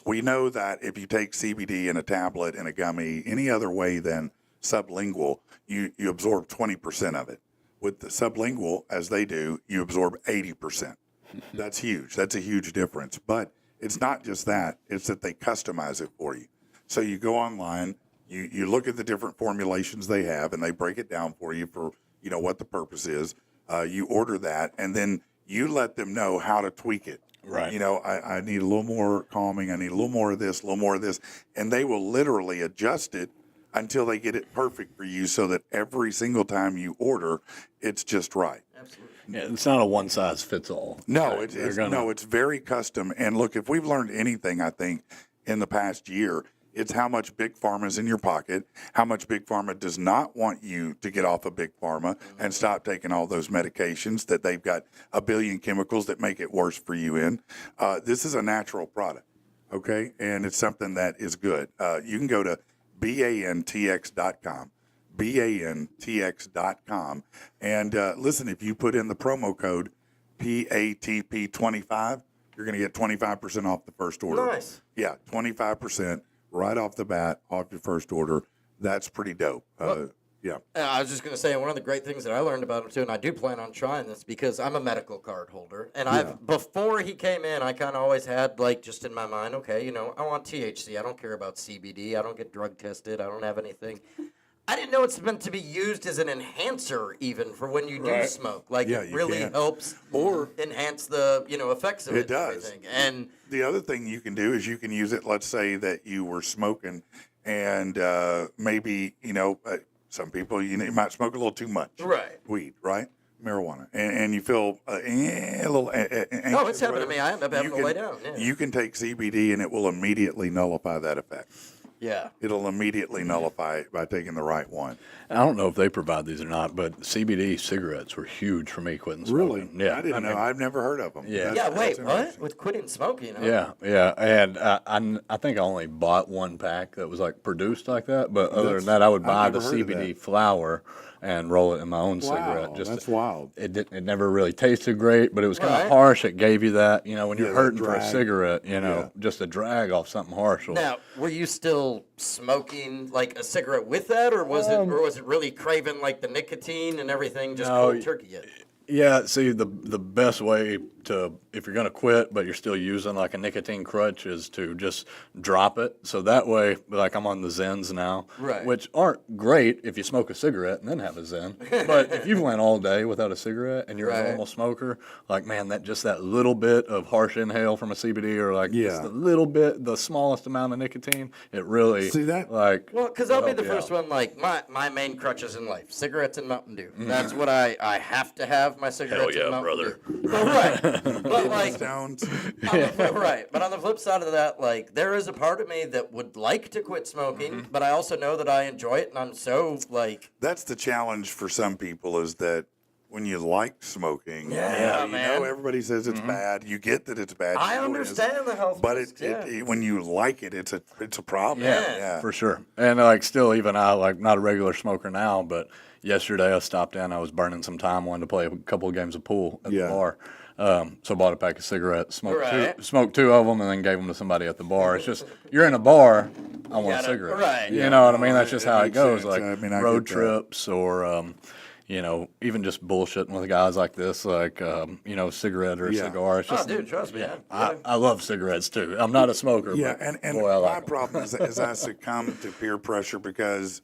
we know that if you take CBD in a tablet, in a gummy, any other way than sublingual, you absorb 20% of it. With the sublingual, as they do, you absorb 80%. That's huge. That's a huge difference. But it's not just that. It's that they customize it for you. So you go online, you look at the different formulations they have, and they break it down for you for, what the purpose is. You order that, and then you let them know how to tweak it. Right. I need a little more calming. I need a little more of this, a little more of this. And they will literally adjust it until they get it perfect for you so that every single time you order, it's just right. Absolutely. Yeah, it's not a one size fits all. No, Right? it's very custom. And look, if we've learned anything, I think, in the past year, it's how much Big Pharma's in your pocket, how much Big Pharma does not want you to get off of Big Pharma and stop taking all those medications that they've got a billion chemicals that make it worse for you in. This is a natural product, okay? And it's something that is good. You can go to bantx.com. bantx.com. And listen, if you put in the promo code PATP25, you're going to get 25% off the first order. Nice. Yeah, 25% right off the bat off your first order. That's pretty dope. Yeah. I was just going to say, one of the great things that I learned about him, too, and I do plan on trying this because I'm a medical card holder. And before he came in, I kind of always had, like, just in my mind, okay, you know, I want THC. I don't care about CBD. I don't get drug tested. I don't have anything. I didn't know it's meant to be used as an enhancer even for when you do smoke. Like, it really helps enhance the, you know, effects of it. It does. Everything. And the other thing you can do is you can use it, let's say that you were smoking and maybe, you know, some people, you might smoke a little too much. Right. Weed, right? Marijuana. And you feel a little anxious. Oh, it's happened to me. I end up having to lay down. Yeah. You can take CBD and it will immediately nullify that effect. Yeah. It'll immediately nullify it by taking the right one. I don't know if they provide these or not, but CBD cigarettes were huge for me quitting smoking. Yeah, I didn't know. I've never heard of them. Yeah. Wait, what? With quitting smoking? Huh? Yeah, and I think I only bought one pack that was like produced like that. But other than that, I would buy the CBD flower and roll it in my own cigarette. That's wild. It never really tasted great, but it was kind of harsh. It gave you that, you know, when you're hurting for a cigarette, you know, just a drag off something harsh. Now, were you still smoking like a cigarette with that, or was it really craving like the nicotine and everything just cold turkey yet? Yeah, see, the best way to, if you're going to quit, but you're still using like a nicotine crutch, is to just drop it. So that way, like I'm on the Zens now, which aren't great if you smoke a cigarette and then have a Zen. But if you went all day without a cigarette and you're a normal smoker, like, man, that little bit of harsh inhale from a CBD or like just a little bit, the smallest amount of nicotine, it really, see that? Like, well, because I'll be the first one, like my main crutches in life, cigarettes and Mountain Dew. That's what I have to have. My cigarettes and Mountain brother. Dew. Well, but like, Stones. But on the flip side of that, like, there is a part of me that would like to quit smoking, but I also know that I enjoy it, and I'm so like. That's the challenge for some people, is that when you like smoking, you know everybody says it's bad. You get that it's bad. I understand the health but risks, when you like it, it's a problem. Yeah, for sure. And like still, even I, like, not a regular smoker now, but yesterday I stopped in. I was burning some time, wanted to play a couple of games of pool at the bar. So I bought a pack of cigarettes, smoked two of them, and then gave them to somebody at the bar. It's just, you're in a bar, I want a cigarette. You know what I mean? That's just how it goes. Sense. Like road trips or, you know, even just bullshitting with guys like this, like, you know, cigarette or a cigar. It's just, dude, trust me. I love cigarettes too. I'm not a smoker. Yeah, but and boy, I like my 'em. problem is I succumb to peer pressure because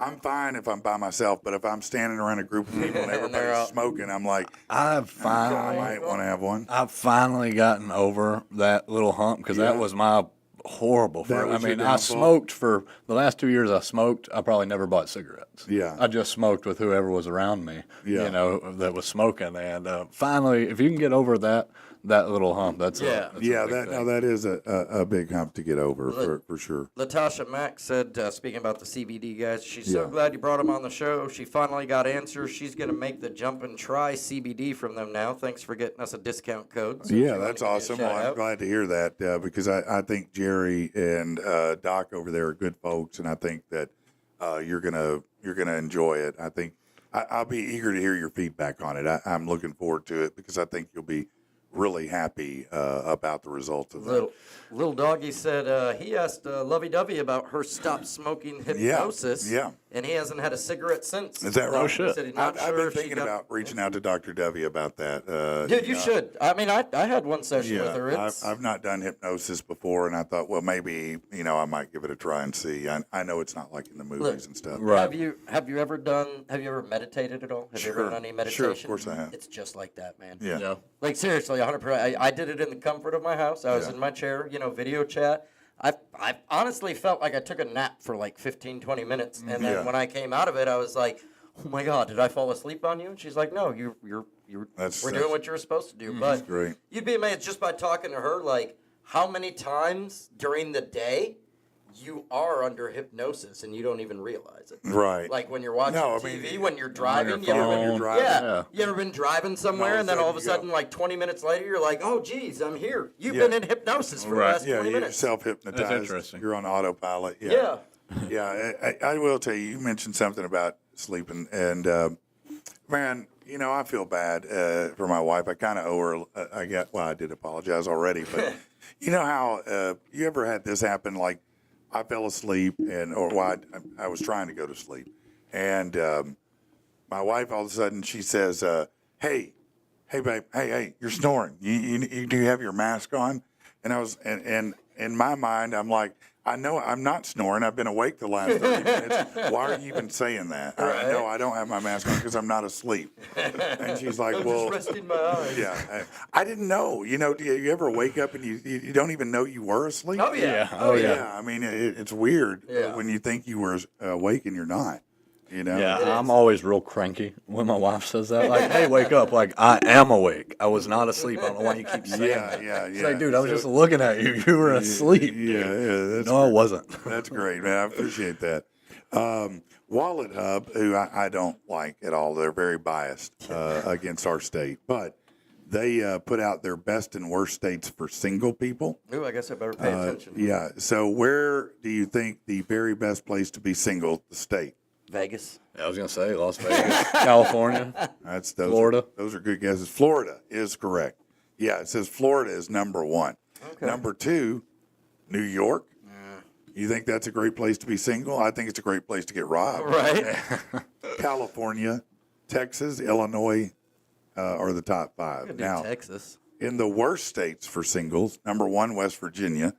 I'm fine if I'm by myself, but if I'm standing around a group of people and everybody's smoking, I'm like, I might want to have one. I've finally gotten over that little hump because that was my horrible. I smoked for the last 2 years. I probably never bought cigarettes. Yeah, I just smoked with whoever was around me. You know, that was smoking. And finally, if you can get over that little hump, that's a big thing. that is a big hump to get over for sure. Latasha Mack said, speaking about the CBD guys, she's so glad you brought them on the show. She finally got answers. She's going to make the jump and try CBD from them now. Thanks for getting us a discount code. So that's awesome. Well, I'm glad to hear that because I think Jerry and Doc over there are good folks, and I think that you're gonna enjoy it. I think I'll be eager to hear your feedback on it. I'm looking forward to it because I think you'll be really happy about the results of that. Little Doggy said he asked Lovey Dovey about her stop smoking hypnosis. And he hasn't had a cigarette since. Is that right? Oh, shit. I've been thinking about reaching out to Dr. Dovey about that. Dude, you should. I mean, I had one session with her. I've not done hypnosis before, and I thought, well, maybe, I might give it a try and see. I know it's not like in the movies and stuff. Right. Have you ever meditated at all? Have you ever done any meditation? Sure, of course I have. It's just like that, man. Yeah. Like, seriously, 100%. I did it in the comfort of my house. I was in my chair, video chat. I honestly felt like I took a nap for like 15, 20 minutes, and then Yeah. when I came out of it, I was like, "Oh my God, did I fall asleep on you?" And she's like, "No, we're doing what you're supposed to do." But great. you'd be amazed just by talking to her, like how many times during the day you are under hypnosis and you don't even realize it. Right. Like when you're watching No, I TV, mean, when you're driving, your phone. when you're driving. yeah. You ever been driving somewhere all of and a then all of a sudden you sudden, like 20 minutes later, you're like, "Oh, geez, I'm here." You've Yeah. been in hypnosis for the Right. last Yeah, 20 you're minutes. self-hypnotized. That's interesting. You're on autopilot. Yeah. Yeah, I will tell you, you mentioned something about sleeping, and man, you know, I feel bad for my wife. I kind of owe her. I did apologize already, but you know how you ever had this happen? Like, I fell asleep, I was trying to go to sleep, and my wife all of a sudden she says, "Hey, babe, hey, you're snoring. Do you have your mask on?" And I was, and in my mind, I'm like, I know I'm not snoring. I've been awake the last 30 minutes. Why are you even saying that? I know I don't have my mask on because I'm not asleep. And she's like, I'm well, just resting my eyes. yeah, I didn't know. You know, do you ever wake up and you don't even know you were asleep? Oh, yeah. Oh, yeah. Yeah, I mean, it's weird Yeah. when you think you were awake and you're not. You know? Yeah, I'm always real cranky when my wife says that. Like, hey, wake up. Like, I am awake. I was not asleep. I don't know why you keep saying that. Yeah. It's like, dude, I was just looking at you. You were asleep. Yeah, that's No, I wasn't. That's great, man. I appreciate that. Wallet Hub, who I don't like at all, they're very biased against our state, but they put out their best and worst states for single people. Ooh, I guess I better pay attention. Yeah. So where do you think the very best place to be single, the state? Vegas. I was going to say Las Vegas, California. Florida. Those are good guesses. Florida is correct. Yeah, it says Florida is number one. Okay. Number two, New York. You think that's a great place to be single? I think it's a great place to get robbed. Right? California, Texas, Illinois are the top five. Now, Texas. in the worst states for singles, number one, West Virginia.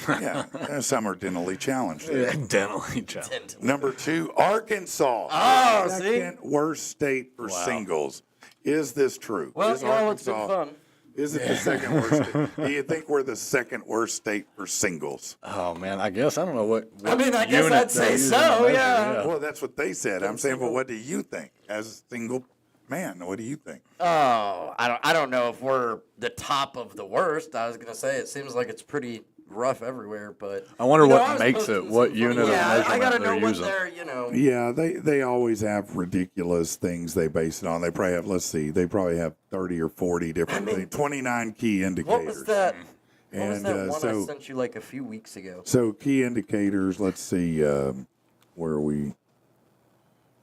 Yeah, some are dentally challenged. there. Dentally challenged. Number two, Arkansas. Oh, Second worst state for singles. Is this true? Well, Is y'all, it's been Arkansas- fun. Is it the second worst state? Do you think we're the second worst state for singles? Oh, man, I guess. I don't know what I mean, I guess unit I'd they're say using so, to measure, yeah. Well, that's what they said. I'm saying, but what do you think as a single man? What do you think? Oh, I don't know if we're the top of the worst. I was gonna say it seems like it's pretty rough everywhere, but I wonder you know, what I was makes posting it, what some unit funny- of yeah, I measurement gotta know they're what using. they're, you know. Yeah, they always have ridiculous things they base it on. They probably have, let's see, they probably have 30 or 40 different things, 29 key indicators. What was that? What was And, that one I so- sent you like a few weeks ago? So key indicators, let's see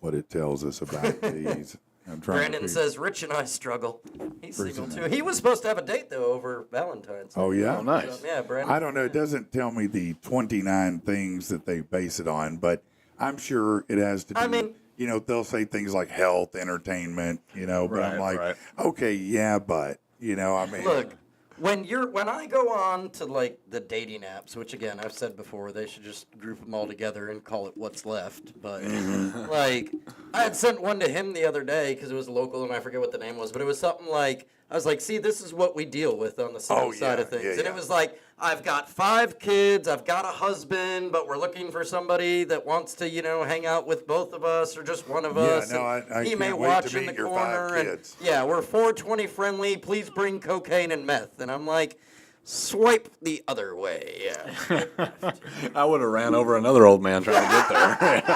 what it tells us about these. I'm trying Brandon to says Rich and I struggle. He's single too. He was supposed to have a date though over Valentine's. Oh, yeah? Oh, nice. Yeah, Brandon. I don't know. It doesn't tell me the 29 things that they base it on, but I'm sure it has to do, I mean- you know, they'll say things like health, entertainment, you know, but I'm Right, like, right. okay, yeah, but, you know, I mean. Look, when I go on to like the dating apps, which again I've said before, they should just group them all together and call it what's left. But like, I had sent one to him the other day because it was local and I forget what the name was, but it was something like I was like, see, this is what we deal with on the single side of things, and yeah. it was like I've got 5 kids, I've got a husband, but we're looking for somebody that wants to, you know, hang out with both of us or just one of us. no, and I he may can't wait watch to in the meet your 5 corner, and kids. yeah, we're 420 friendly. Please bring cocaine and meth, and I'm like, swipe the other way. Yeah. I would have ran over another old man trying to get there.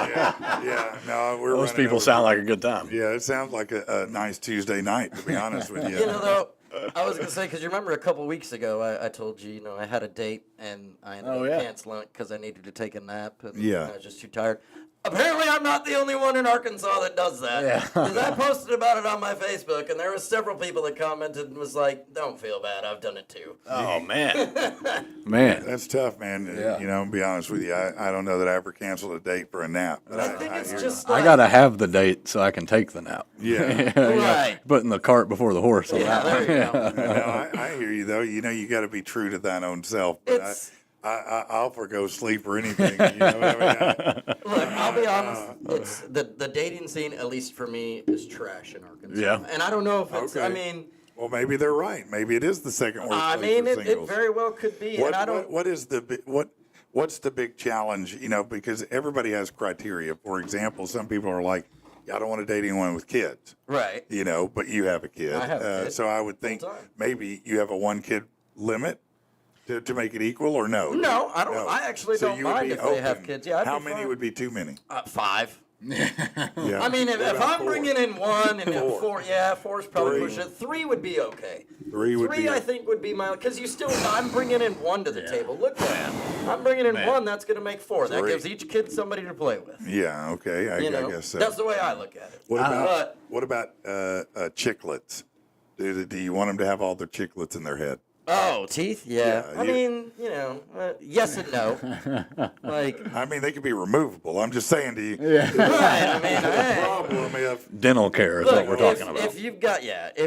Yeah, no, we're Those running people over- sound like a good time. Yeah, it sounds like a nice Tuesday night, to be honest with you. You know, though, I was gonna say because you remember a couple weeks ago I told you, you know, I had a date and I ended Oh, up yeah. canceling it because I needed to take a nap. And Yeah. I was just too tired. Apparently, I'm not the only one in Arkansas that does that. Yeah. 'Cause I posted about it on my Facebook, and there were several people that commented and was like, "Don't feel bad, I've done it too." Oh, man. Man. That's tough, man. Yeah. You know, to be honest with you, I don't know that I ever canceled a date for a nap. But I think it's hear you. just I like, got to have the date so I can take the nap. Yeah. You know, Right. putting the cart before the horse. On yeah, that there one. you go. No, I hear you though. You know, you got to be true to thine own self. But It's- I'll forgo sleep or anything. You know what I mean? Look, I'll be honest. It's the dating scene, at least for me, is trash in Arkansas. Yeah. And I don't know if it's. I Okay. mean, Well, maybe they're right. Maybe it is the second worst I place mean, for it singles. very well could be. And I don't. What is the what? what's the big challenge? You know, because everybody has criteria. For example, some people are like, I don't want to date anyone with kids. Right. You know, but you have a kid. I have a kid. So I would think Full time. maybe you have a 1-kid limit to make it equal, or no? No, I don't. No. I actually So don't you would mind be if they have open. kids. Yeah, I'd How be many fine. would be too many? 5. Yeah. I mean, What if about I'm 4? bringing in 1 and 4. 4, yeah, 4's probably 3. pushing it. 3 would be okay. 3 would be. I think would be my, because I'm bringing in 1 to the table. Look, man, I'm bringing in 1. That's going to make 4. That 3. gives each kid somebody to play with. Yeah. Okay. I guess so. That's the way I look at it. What about chiclets? Do you want them to have all their chiclets in their head? Oh, teeth? Yeah. Yeah, I mean, yes and no. Like, I mean, they could be removable. I'm just saying to you. right, I mean, The hey. problem if Dental care is Look, what we're talking about. if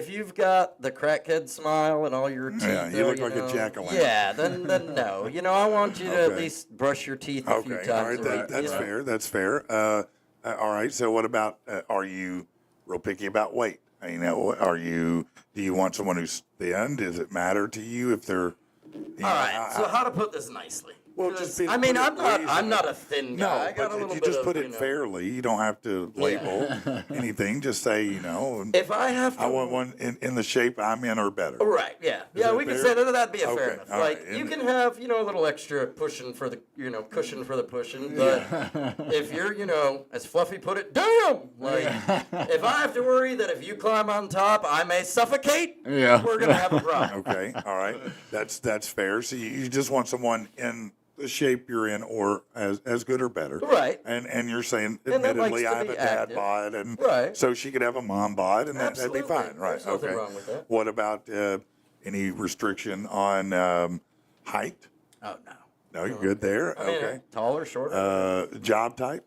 you've got the crackhead smile and all your teeth, Yeah, you look like a jack-o'-lantern. Yeah, then no. I want you to at Okay. least brush your teeth a few okay, times all right, a week. that's fair. That's fair. All right. So, what about? Are you real picky about weight? You know, do you want someone who's thin? Does it matter to you if they're? All right. So how to put this nicely? Well, 'Cause, just be- I mean, put it I'm not reasonable. a thin No, guy. I got a but little you bit just of, put it fairly. You don't have to label anything. Just say, If I have to, I want one in the shape I'm in or better. Right, yeah. Yeah, that we can fair? say that'd be a fair Okay, enough. all Like, right, you and- can have, a little extra cushion for the pushing, but if you're, as Fluffy put it, damn! Like, if I have to worry that if you climb on top, I may suffocate, Yeah. we're gonna have a problem. Okay, all right, that's fair. So you just want someone in the shape you're in, or as good or better. Right. And you're saying, And that likes admittedly, to I have be a dad active. bod, and Right. so she could have a mom bod, and that'd be Absolutely. fine, right? There's nothing Okay. wrong with that. What about any restriction on height? Oh, no. No, you're good there. I mean, Okay. taller, shorter. Job type?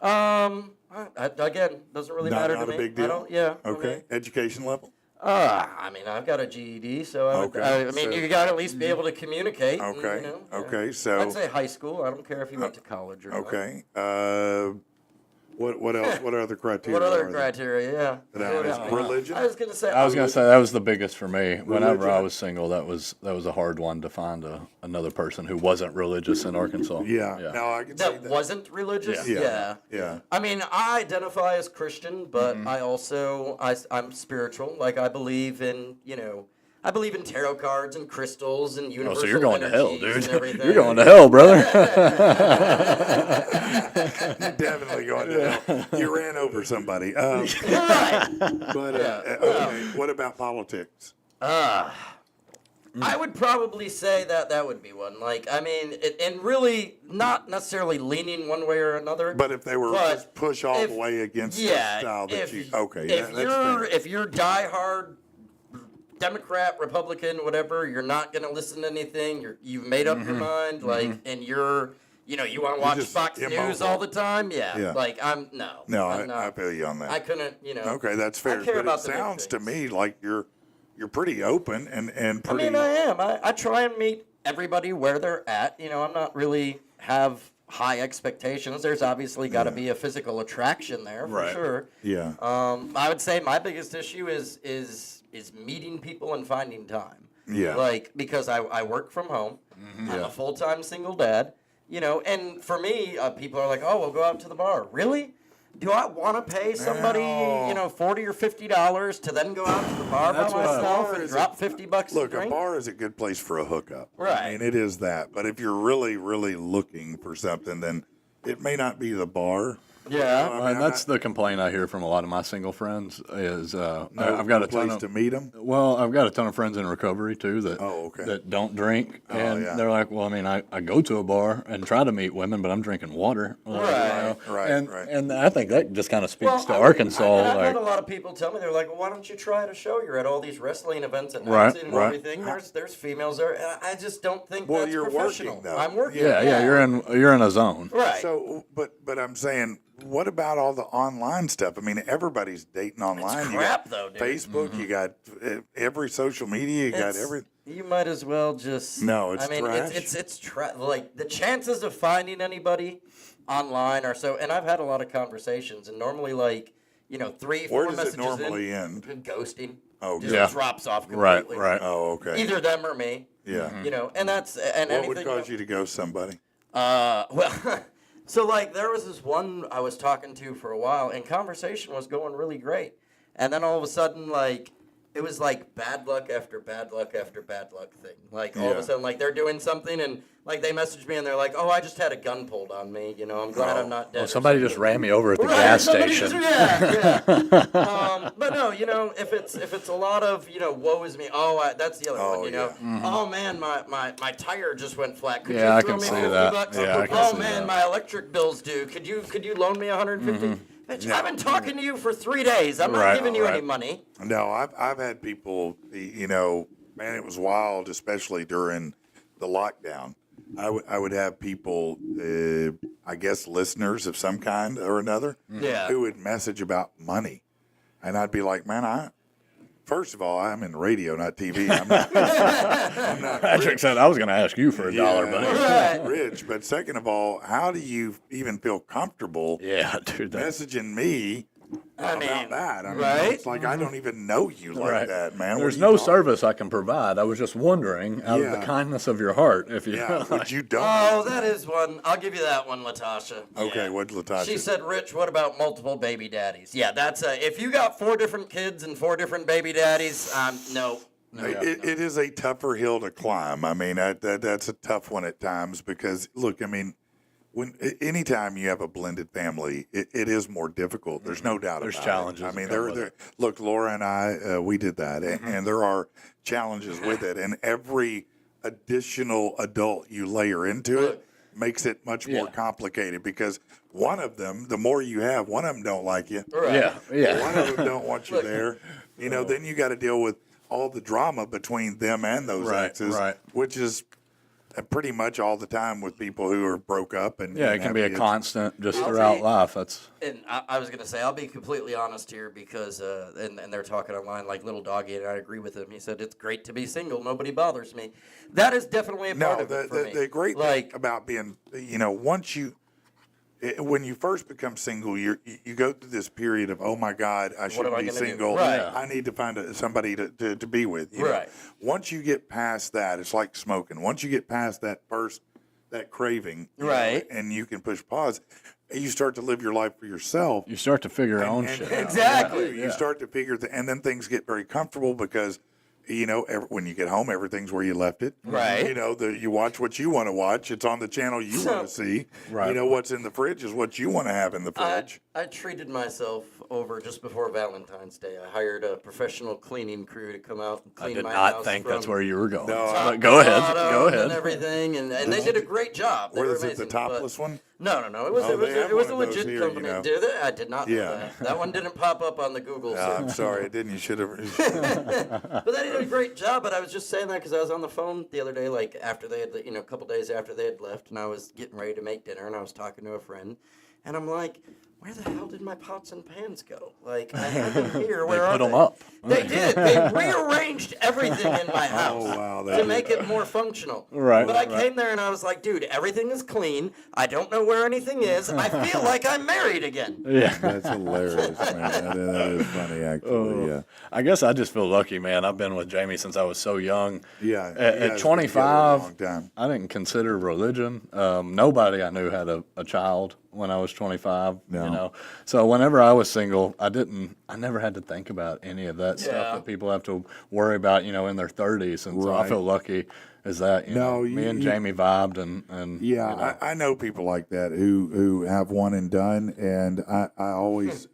Again, doesn't really matter Not to a me. big deal. I don't, yeah. Okay. Education level? I mean, I've got a GED, so Okay, I mean, so- you got to at least be able to communicate. and, Okay. yeah. Okay. So. I'd say high school. I don't care if you went to college or not. Okay. What else? What other criteria? What other are there? criteria? Yeah. That is religion? I was gonna say. I was gonna say that was the biggest for me. Whenever I Religion. was single, that was a hard one to find another person who wasn't religious in Arkansas. Yeah. No, I can see that that. wasn't religious. Yeah. Yeah. I mean, I identify as Christian, but Mm-hmm. I also I'm spiritual. Like I believe in I believe in tarot cards and crystals and Oh, universal so you're going to hell, energies and dude. everything. You're going to hell, brother. You're definitely going to hell. You ran over somebody. Right. But okay. What about politics? I would probably say that would be one. Like, I mean, and really not necessarily leaning one way or another. But if they were But just push all if- the way against yeah, the style that if, you. Okay. If that's fair. if you're diehard Democrat, Republican, whatever, you're not gonna listen to anything. You've made up your mind, like, and you want to watch just Fox News immobile. all the time. Yeah. Yeah. Like I'm no. No, I'm I not. feel you on that. I couldn't. Okay, that's fair. I care But about it the big sounds to things. me like you're pretty open and I pretty. mean, I am. I try and meet everybody where they're at. I'm not really have high expectations. There's obviously got to be a physical attraction there for Right. sure. Yeah. I would say my biggest issue is meeting people and finding time. Yeah. Like because I work from home. I'm a full-time single dad. And for me, people are like, "Oh, we'll go out to the bar." Really? Do I want to pay somebody, No. $40 or $50 to then go out to the bar by That's what I- myself Bar and is drop $50 Look, a drink? a bar is a good place for a hookup. I Right. mean, it is that. But if you're really, really looking for something, then it may not be the bar. Yeah. I mean, And that's the complaint I hear from a lot of my single friends is I've got a ton place of to meet them. well, I've got a ton of friends in recovery too that Oh, okay. that don't drink, and yeah. they're like, well, I mean, I go to a bar and try to meet women, but I'm drinking water, Right. Right, And right. and I think that just kind of speaks to I mean, Arkansas, I've like had a lot of people tell me, they're like, well, why don't you try at a show? You're at all these wrestling events and Right, and right. everything. There's females there. And I just don't think Well, that's you're professional. working, though. I'm working. yeah, you're in a zone. Right. So, but I'm saying, what about all the online stuff? I mean, everybody's dating online. crap, you got though, dude. Facebook, you got every social media, you got It's- every. You might as well just. No, it's I mean, trash. it's like the chances of finding anybody online are so. And I've had a lot of conversations, and normally, like 3-4 Where does messages it normally in, end? ghosting. Oh, just Yeah. drops off Right, completely. right. Oh, okay. Either them or me. Yeah. And that's and What anything. would cause you to ghost somebody? Well, so like there was this one I was talking to for a while, and conversation was going really great, and then all of a sudden, like it was like bad luck after bad luck after bad luck thing. Like all of a sudden, like they're doing something, and like they messaged me, and they're like, "Oh, I just had a gun pulled on me. You know, I'm glad I'm not dead." Well, or somebody something." just ran me over at the Right, gas somebody station. But no, you know, if it's a lot of, you know, woe is me. Oh, that's the other one. You know, oh man, my tire just went flat. Could Yeah, you I throw can me see 50 that. bucks? Yeah, I can oh see man, that. my electric bill's due. Could you loan me 150? Bitch, I've been talking to you for 3 days. I'm not Right, giving you right. any money. No, I've had people, you know, man, it was wild, especially during the lockdown. I would have people, I guess, listeners of some kind or another, Yeah. who would message about money, and I'd be like, man, first of all, I'm in radio, not TV. I'm not Patrick said I was going to ask you for $1, yeah, buddy. I'm Right. not rich. But second of all, how do you even feel comfortable Yeah, dude. messaging me about that? I mean, right? it's like I don't even know you like Right. that, man. What There's are you no talking- service I can provide. I was just wondering, out of the Yeah. kindness of your heart, if you. Yeah, would you don't? Oh, that is one. I'll give you that one, Latasha. Okay, Yeah. what'd Latasha? She said, "Rich, what about multiple baby daddies?" Yeah, that's if you got 4 different kids and 4 different baby daddies, no. It is a tougher hill to climb. I mean, that's a tough one at times because, look, I mean, anytime you have a blended family, it is more difficult. There's no doubt There's about challenges it. I that mean, come with look, Laura and I, we did that, and there are challenges with it, and every additional adult you layer into it makes it much more Yeah. complicated because one of them, the more you have, one of them don't like you. Right. Yeah. One of them don't want you there. You know, then you got to deal with all the drama between them and those Right, exes, right. which is pretty much all the time with people who are broke up. And Yeah, it and can have be a kids. constant just I'll throughout say- life. That's And I was going to say, I'll be completely honest here because, and they're talking online like Little Doggy, and I agree with him. He said, "It's great to be single. Nobody bothers me." That is definitely a part No, of it for me. the great like, thing about being, you know, when you first become single, you go through this period of, oh my God, I should am I be gonna do? single. Right. I need to find somebody to be with. You know? Right. Once you get past that, it's like smoking. Once you get past that craving, you know, Right. and you can push pause, you start to live your life for yourself. you start to figure your own And- shit and- out. Exactly. You start to figure, and then things get very comfortable because, you know, when you get home, everything's where you left it. Right. You know, you watch what you want to watch. It's on the channel you want to see. Right. You know, what's in the fridge is what you want to have in the fridge. I treated myself over just before Valentine's Day. I hired a professional cleaning crew to come out and I clean did my not house think that's from where you were going. No, But go ahead. bottom Go and ahead. everything, and they did a great job. They were Was it the amazing, but- topless one? No. It was Oh, it was they have it was a one of those legit here, company. you know. Did it? I did not know Yeah. that. That one didn't pop up on the Google search. I'm sorry, it didn't. You should have. But they did a great job. But I was just saying that because I was on the phone the other day, like after they had, you know, a couple days after they had left, and I was getting ready to make dinner, and I was talking to a friend, and I'm like, where the hell did my pots and pans go? Like, I had them here. Where They are put them they? up. They did. They rearranged everything in my house wow, they to did. make it more functional. Right, But I right. came there and I was like, dude, everything is clean. I don't know where anything is. I feel like I'm married again. Yeah. That's hilarious, man. That is funny, actually. Yeah. I guess I just feel lucky, man. I've been with Jamie since I was so young. Yeah, you guys At been together a 25, long time. I didn't consider religion. Nobody I knew had a child when I was 25. No. You know, so whenever I was single, I never had to think about any of that Yeah. stuff that people have to worry about, you know, in their 30s. And so I Right. feel lucky as that. You No, know, me and you- Jamie vibed, and Yeah, you know. I know people like that who have one and done, and I always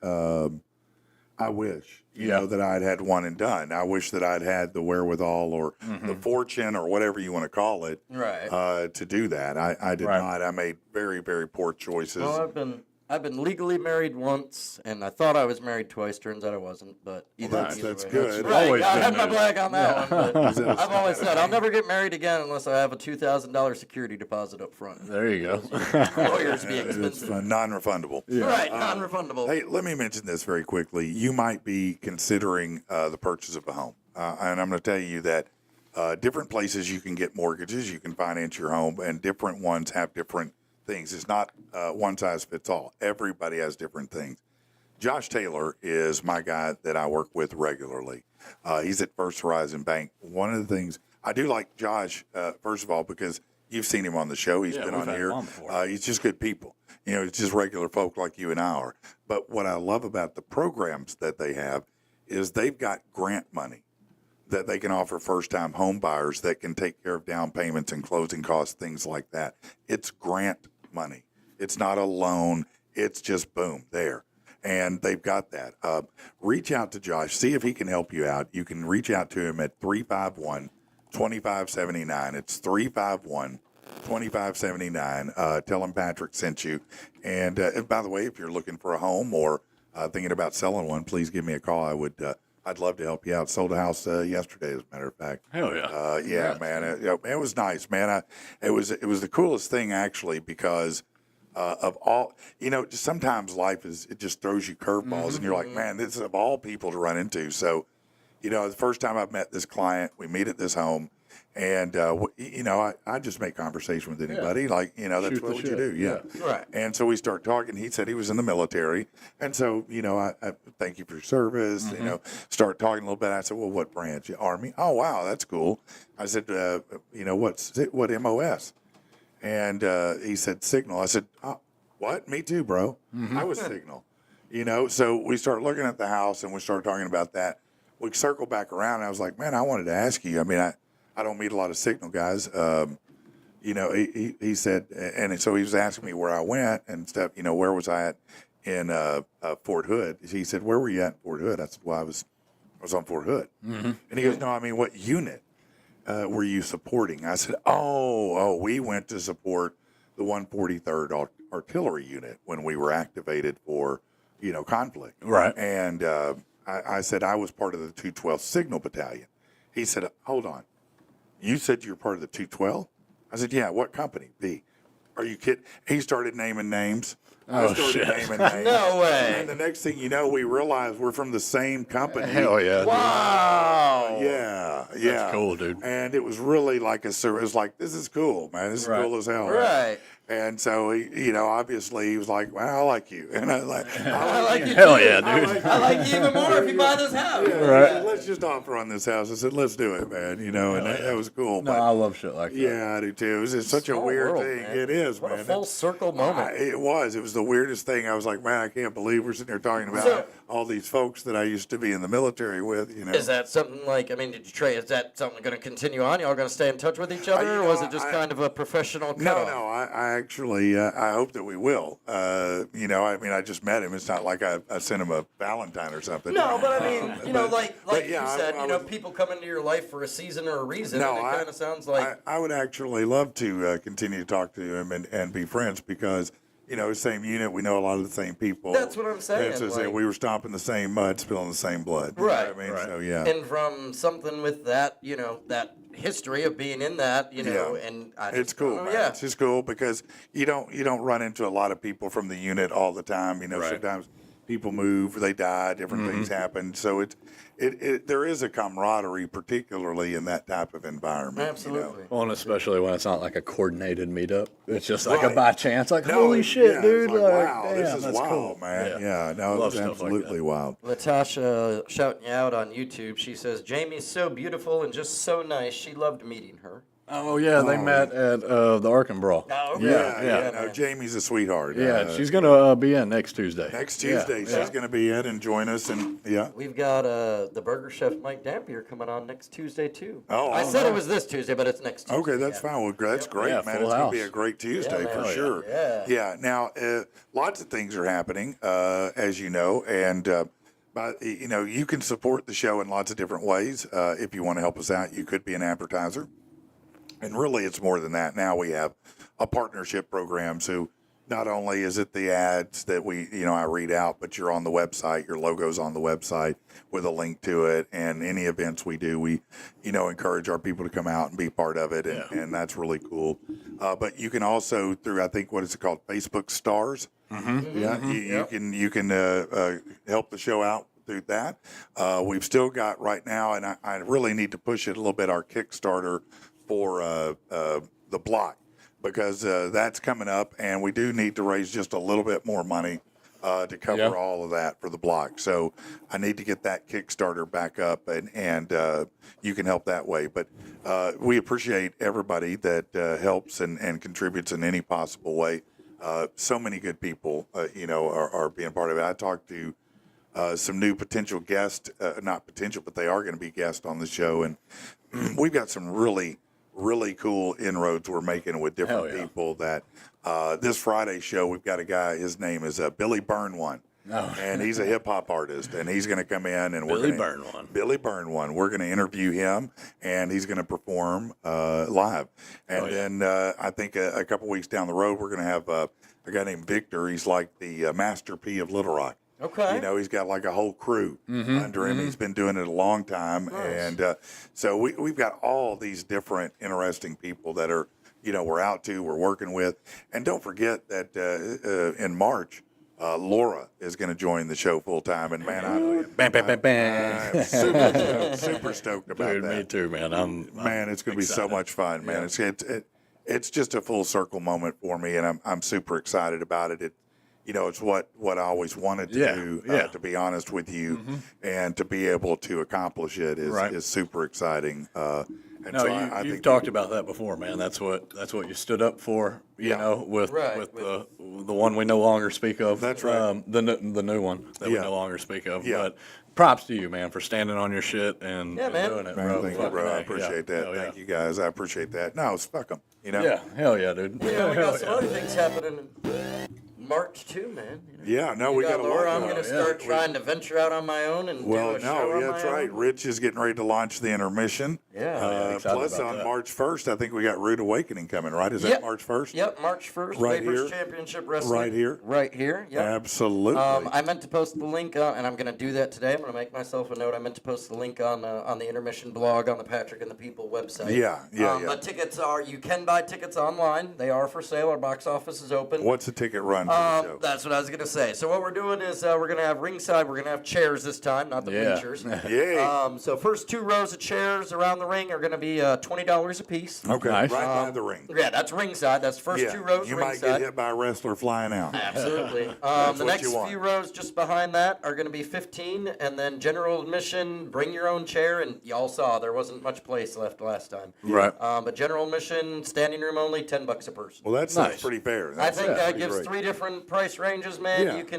I wish you Yeah. know that I'd had one and done. I wish that I'd had the wherewithal or the fortune or whatever you want to call it, Right. to do that. I did Right. not. I made very very poor choices. Well, I've been legally married once, and I thought I was married twice. Turns out I wasn't. But either, that's either that's way. good. Right, Always I had good my news. black on that one. But that a I've always said I'll never get married again unless I have a $2,000 security deposit up front. There you go. Lawyers be It's expensive. fun, non-refundable. Right, non-refundable. Hey, let me mention this very quickly. You might be considering the purchase of a home, and I'm going to tell you that different places you can get mortgages, you can finance your home, and different ones have different things. It's not one size fits all. Everybody has different things. Josh Taylor is my guy that I work with regularly. He's at First Horizon Bank. One of the things I do like Josh, first of all, because You've seen him on the show. He's Yeah, been we've on had here. him on before. He's just good people. It's just regular folk like you and I are. But what I love about the programs that they have is they've got grant money that they can offer first-time home buyers that can take care of down payments and closing costs, things like that. It's grant money. It's not a loan. It's just boom, there. And they've got that. Reach out to Josh. See if he can help you out. You can reach out to him at 351-2579. It's 351-2579. Tell him Patrick sent you. And by the way, if you're looking for a home or thinking about selling one, please give me a call. I'd love to help you out. Sold a house yesterday, as a matter of fact. Hell yeah. Yeah, man. It was nice, man. It was the coolest thing, actually, because of all, just sometimes life it just throws you curveballs, and you're like, man, this is of all people to run into. So, the first time I've met this client, we meet at this home, and I just make conversation with anybody, that's Shoot what the you do, yeah. Right. And so we start talking. He said he was in the military, and so I thank you for your service. Start talking a little bit. I said, well, what branch? Army. Oh, wow, that's cool. I said, what MOS? And he said, Signal. I said, oh, what? Me too, bro. I was Signal. So we start looking at the house, and we start talking about that. We circle back around, and I was like, man, I wanted to ask you. I mean, I don't meet a lot of Signal guys. He said, and so he was asking me where I went and stuff, where was I at in Fort Hood? He said, where were you at in Fort Hood? I said, well, I was on Fort Hood. And he goes, no, I mean, what unit were you supporting? I said, we went to support the 143rd Artillery Unit when we were activated for, conflict. Right. And I said, I was part of the 212 Signal Battalion. He said, hold on. You said you're part of the 212? I said, yeah, what company? B. Are you kidding? He started naming names. I started naming names. No way. And the next thing you know, we realized we're from the same company. Hell yeah. Wow. Yeah. That's cool, dude. And it was really like it was like, this is cool, man. This is cool as hell. Right. And so he, obviously he was like, well, I like you. And I was like, I like you. Hell too. yeah, dude. I like you even more if you buy this house. Yeah, Right. he said, let's just offer on this house. I said, let's do it, man. And that was cool. No, but, I love shit like that. yeah, I do too. It was just such a Small weird world, thing. man. It is, What man. a full circle moment. It was. It was the weirdest thing. I was like, man, I can't believe we're sitting here talking about So- all these folks that I used to be in the military with. Is that something like, did you trade, is that something going to continue on? Y'all going to stay in touch with each other, or was it just kind of a professional cutoff? No. I actually, I hope that we will. I just met him. It's not like I sent him a Valentine or something. No, but I mean, like yeah, you said, I was- people come into your life for a season or a reason, No, and it kind of sounds like... I would actually love to continue to talk to him and be friends because, same unit, we know a lot of the same people. That's what I'm saying, And so like- we were stomping the same mud, spilling the same blood. You know Right, what I mean? right. So, yeah. And from something with that, that history of being in that, Yeah. and I just, It's cool, oh, man. yeah. It's just cool because you don't run into a lot of people from the unit all the time. Right. Sometimes people move, they die, different things happen. So there is a camaraderie, particularly in that type of environment. Absolutely. Well, and especially when it's not like a coordinated meetup. It's just like a Right. by chance. Like, No, holy shit, yeah, dude. it's like, wow, damn, this is that's wild, cool. man. Yeah, no, Love it's stuff like absolutely that. wild. Latasha shouting you out on YouTube. She says, Jamie's so beautiful and just so nice. She loved meeting her. Oh, yeah, they met at the Arkin Brawl. Oh, okay. Yeah, no, man. Jamie's a sweetheart. Yeah, she's going to be in next Tuesday. Next Tuesday, Yeah. she's going to be in and join us, and yeah. We've got the burger chef Mike Dampier coming on next Tuesday too. Oh, I oh, said no. it was this Tuesday, but it's next Tuesday. Okay, that's fine. Well, that's great, Yeah, man. full It's going to be house. a great Tuesday man. for Oh, yeah. sure. Yeah. Now, lots of things are happening, as you know, and but you can support the show in lots of different ways. If you want to help us out, you could be an advertiser, and really, it's more than that. Now we have a partnership program, so. Not only is it the ads that I read out, but you're on the website, your logo's on the website with a link to it, and any events we do, we, encourage our people to come out and be part of it, and that's really cool. But you can also through, I think, what is it called, Facebook Stars? Mm-hmm. Yeah, you can help the show out through that. We've still got right now, and I really need to push it a little bit, our Kickstarter for the block. Because that's coming up, and we do need to raise just a little bit more money to cover all of that for the block. So I need to get that Kickstarter back up, and you can help that way. But we appreciate everybody that helps and contributes in any possible way. So many good people, are being part of it. I talked to some new potential guests, not potential, but they are going to be guests on the show. And we've got some really, really cool inroads we're making with different people that this Friday show, we've got a guy, his name is Billy Burn One. Oh. And he's a hip hop artist, and he's going to come in and Billy Burn One. We're going to interview him, and he's going to perform live. And then I think a couple weeks down the road, we're going to have a guy named Victor. He's like the Master P of Little Rock. Okay. He's got like a whole crew under him. He's been doing it a long time. Nice. And so we've got all these different interesting people that are, we're working with. And don't forget that in March, Laura is going to join the show full time. And man, I'm super stoked about that. Me too, man. Man, it's going to be so much fun, man. Yeah. It's just a full circle moment for me, and I'm super excited about it. It's what I always wanted to do, to be honest with you, and to be able to accomplish it is super exciting. You've talked about that before, man. That's what you stood up for, with the one we no longer speak of. That's right. The new one that we no longer speak of. Yeah. But props to you, man, for standing on your shit and doing it, bro. Thank you, bro. I appreciate that. Thank you, guys. I appreciate that. No, fuck them. Yeah, hell yeah, dude. We got some other things happening March too, man. We got a Laura. lot. I'm going to start trying to venture out on my own and do a show on that's my right. own. Rich is getting ready to launch the intermission. Yeah. Plus, on March 1st, I think we got Rude Awakening coming. Right? Is that March 1st? Yep, March 1st. Right Vapors here. Championship Wrestling. Right here. Right here. Yep. Absolutely. I meant to post the link, and I'm going to do that today. I'm going to make myself a note. I meant to post the link on the intermission blog on the Patrick and the People website. Yeah. But tickets you can buy tickets online. They are for sale. Our box office is open. What's the ticket run for the show? That's what I was going to say. So what we're doing is we're going to have ringside. We're going to have chairs this time, not the bleachers. Yay. So first 2 rows of chairs around the ring are going to be $20 a piece. Okay. Nice. Right by the ring. Yeah, that's ringside. That's first 2 rows You ringside. might get hit by a wrestler flying out. Absolutely. The what next you want. few rows just behind that are going to be 15, and then general admission, bring your own chair, and y'all saw there wasn't much place left last time. Right. But general admission, standing room only, $10 a person. Well, that sounds pretty fair. I think that gives great. 3 different price ranges, man. Yeah. It's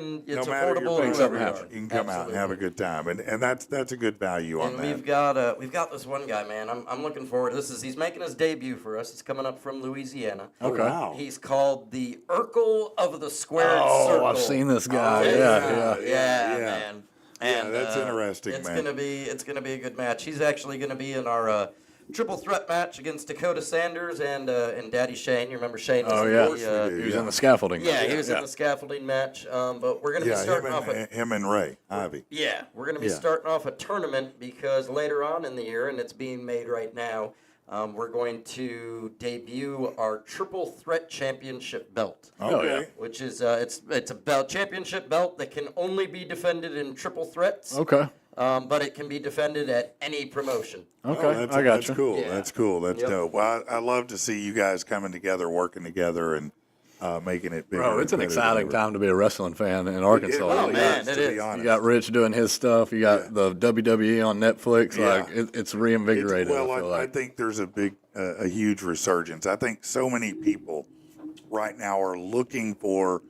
no matter affordable your to paycheck, whoever you are. you can come out and have a good time, and that's a good value on And that. we've got this one guy, man. I'm looking forward. He's making his debut for us. He's coming up from Louisiana. Okay. Wow. He's called the Urkel of the Squared Circle. I've seen this guy. Yeah, man. And that's interesting, it's man. It's gonna be a good match. He's actually gonna be in our triple threat match against Dakota Sanders and Daddy Shane. You remember Shane? Was He was in the scaffolding. Yeah, he was in the scaffolding match. But we're gonna be starting off him and Ray Ivy. Yeah, we're going to be starting off a tournament because later on in the year, and it's being made right now, we're going to debut our Triple Threat Championship belt. Okay. Which is it's a championship belt that can only be defended in triple threats. Okay. But it can be defended at any promotion. Okay. That's, I got that's you. cool. Yeah. That's cool. That's dope. Well, I love to see you guys coming together, working together, and making it bigger. Bro, it's an exciting time to be a wrestling fan in Arkansas. Oh, man, it is. You got Rich doing his stuff. You got the WWE on Netflix. Like it's reinvigorated. I think there's a huge resurgence. I think so many people right now are looking for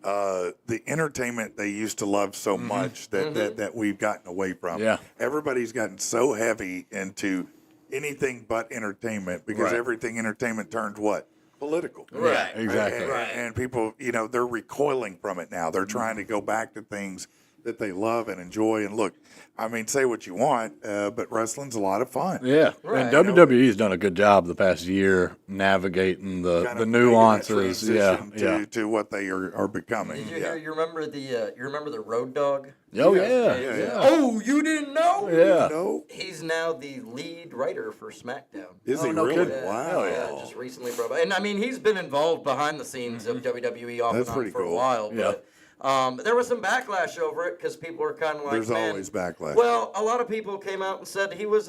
the entertainment they used to love so much that we've gotten away from. Yeah. Everybody's gotten so heavy into anything but entertainment because everything entertainment turns what? Political. Right. Exactly. And people, they're recoiling from it now. They're trying to go back to things that they love and enjoy. And look, I mean, say what you want, but wrestling's a lot of fun. Yeah. Right. And WWE's done a good job the past year navigating the nuances. To what they are becoming. Did you hear? You remember the Road Dog? Oh yeah. Oh, you didn't know? Yeah. No? He's now the lead writer for SmackDown. Is he no really? kidding. Wow. Yeah, just recently brought up. And I mean, he's been involved behind the scenes of WWE off That's and on pretty for a cool. while. Yeah. But there was some backlash over it because people were kind of like, There's man. always backlash. Well, a lot of people came out and said he was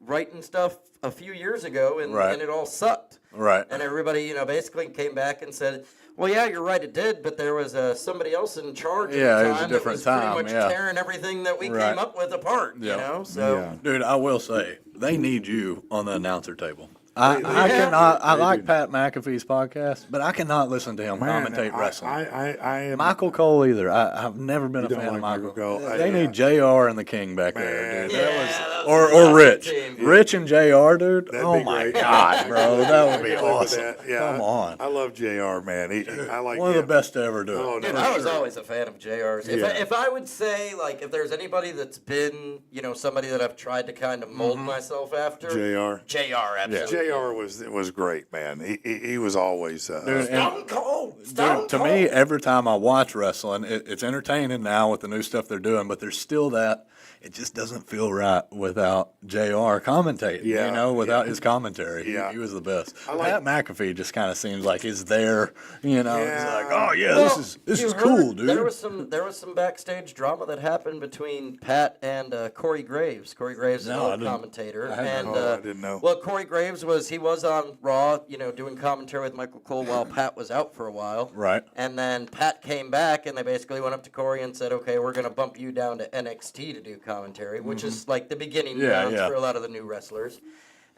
writing stuff a few years ago and it all sucked. Right. And everybody, basically came back and said, Well, yeah, you're right. It did, but there was somebody else in charge. Yeah, at it the was a time different that was time, pretty much yeah. tearing everything that we Right. came up with apart. You Yeah. know, so Yeah. Dude, I will say they need you on the announcer table. They I do. cannot. I They like do. Pat McAfee's podcast, but I cannot listen to him Man, commentate wrestling. I am. Michael Cole either. I've never been a don't fan of like Michael Michael Cole. They need JR and the King back Man, there, dude. yeah, That that was, was a or Rich. team. Rich and JR, dude. That'd Oh be my great. God, bro. That would be I live with awesome. that. Yeah, Come on. I love JR, man. I like One of the him. best to ever do it. Oh, no, Dude, for I was sure. always a fan of JR's. Yeah. If I would say, like, if there's anybody that's been, somebody that I've tried to kind of mold myself after, JR. JR, absolutely. JR was great, man. He was always. Dude, and- Stone Cold. Dude, Stone to Cold. me, every time I watch wrestling, it's entertaining now with the new stuff they're doing, but there's still that. It just doesn't feel right without JR commentating, Yeah, without his commentary. Yeah. He was the best. like- Pat McAfee just kind of seems like he's there, He's Yeah. like, oh, yeah, Well, this you is heard cool, dude. There was some backstage drama that happened between Pat and Corey Graves. Corey Graves is No, an I old didn't- commentator, I hadn't and heard. Oh, I didn't know. Well, Corey Graves was on Raw, doing commentary with Michael Cole while Pat was out for a while. Right. And then Pat came back, and they basically went up to Corey and said, "Okay, we're going to bump you down to NXT to do commentary," which is like the beginning Yeah, grounds yeah. for a lot of the new wrestlers.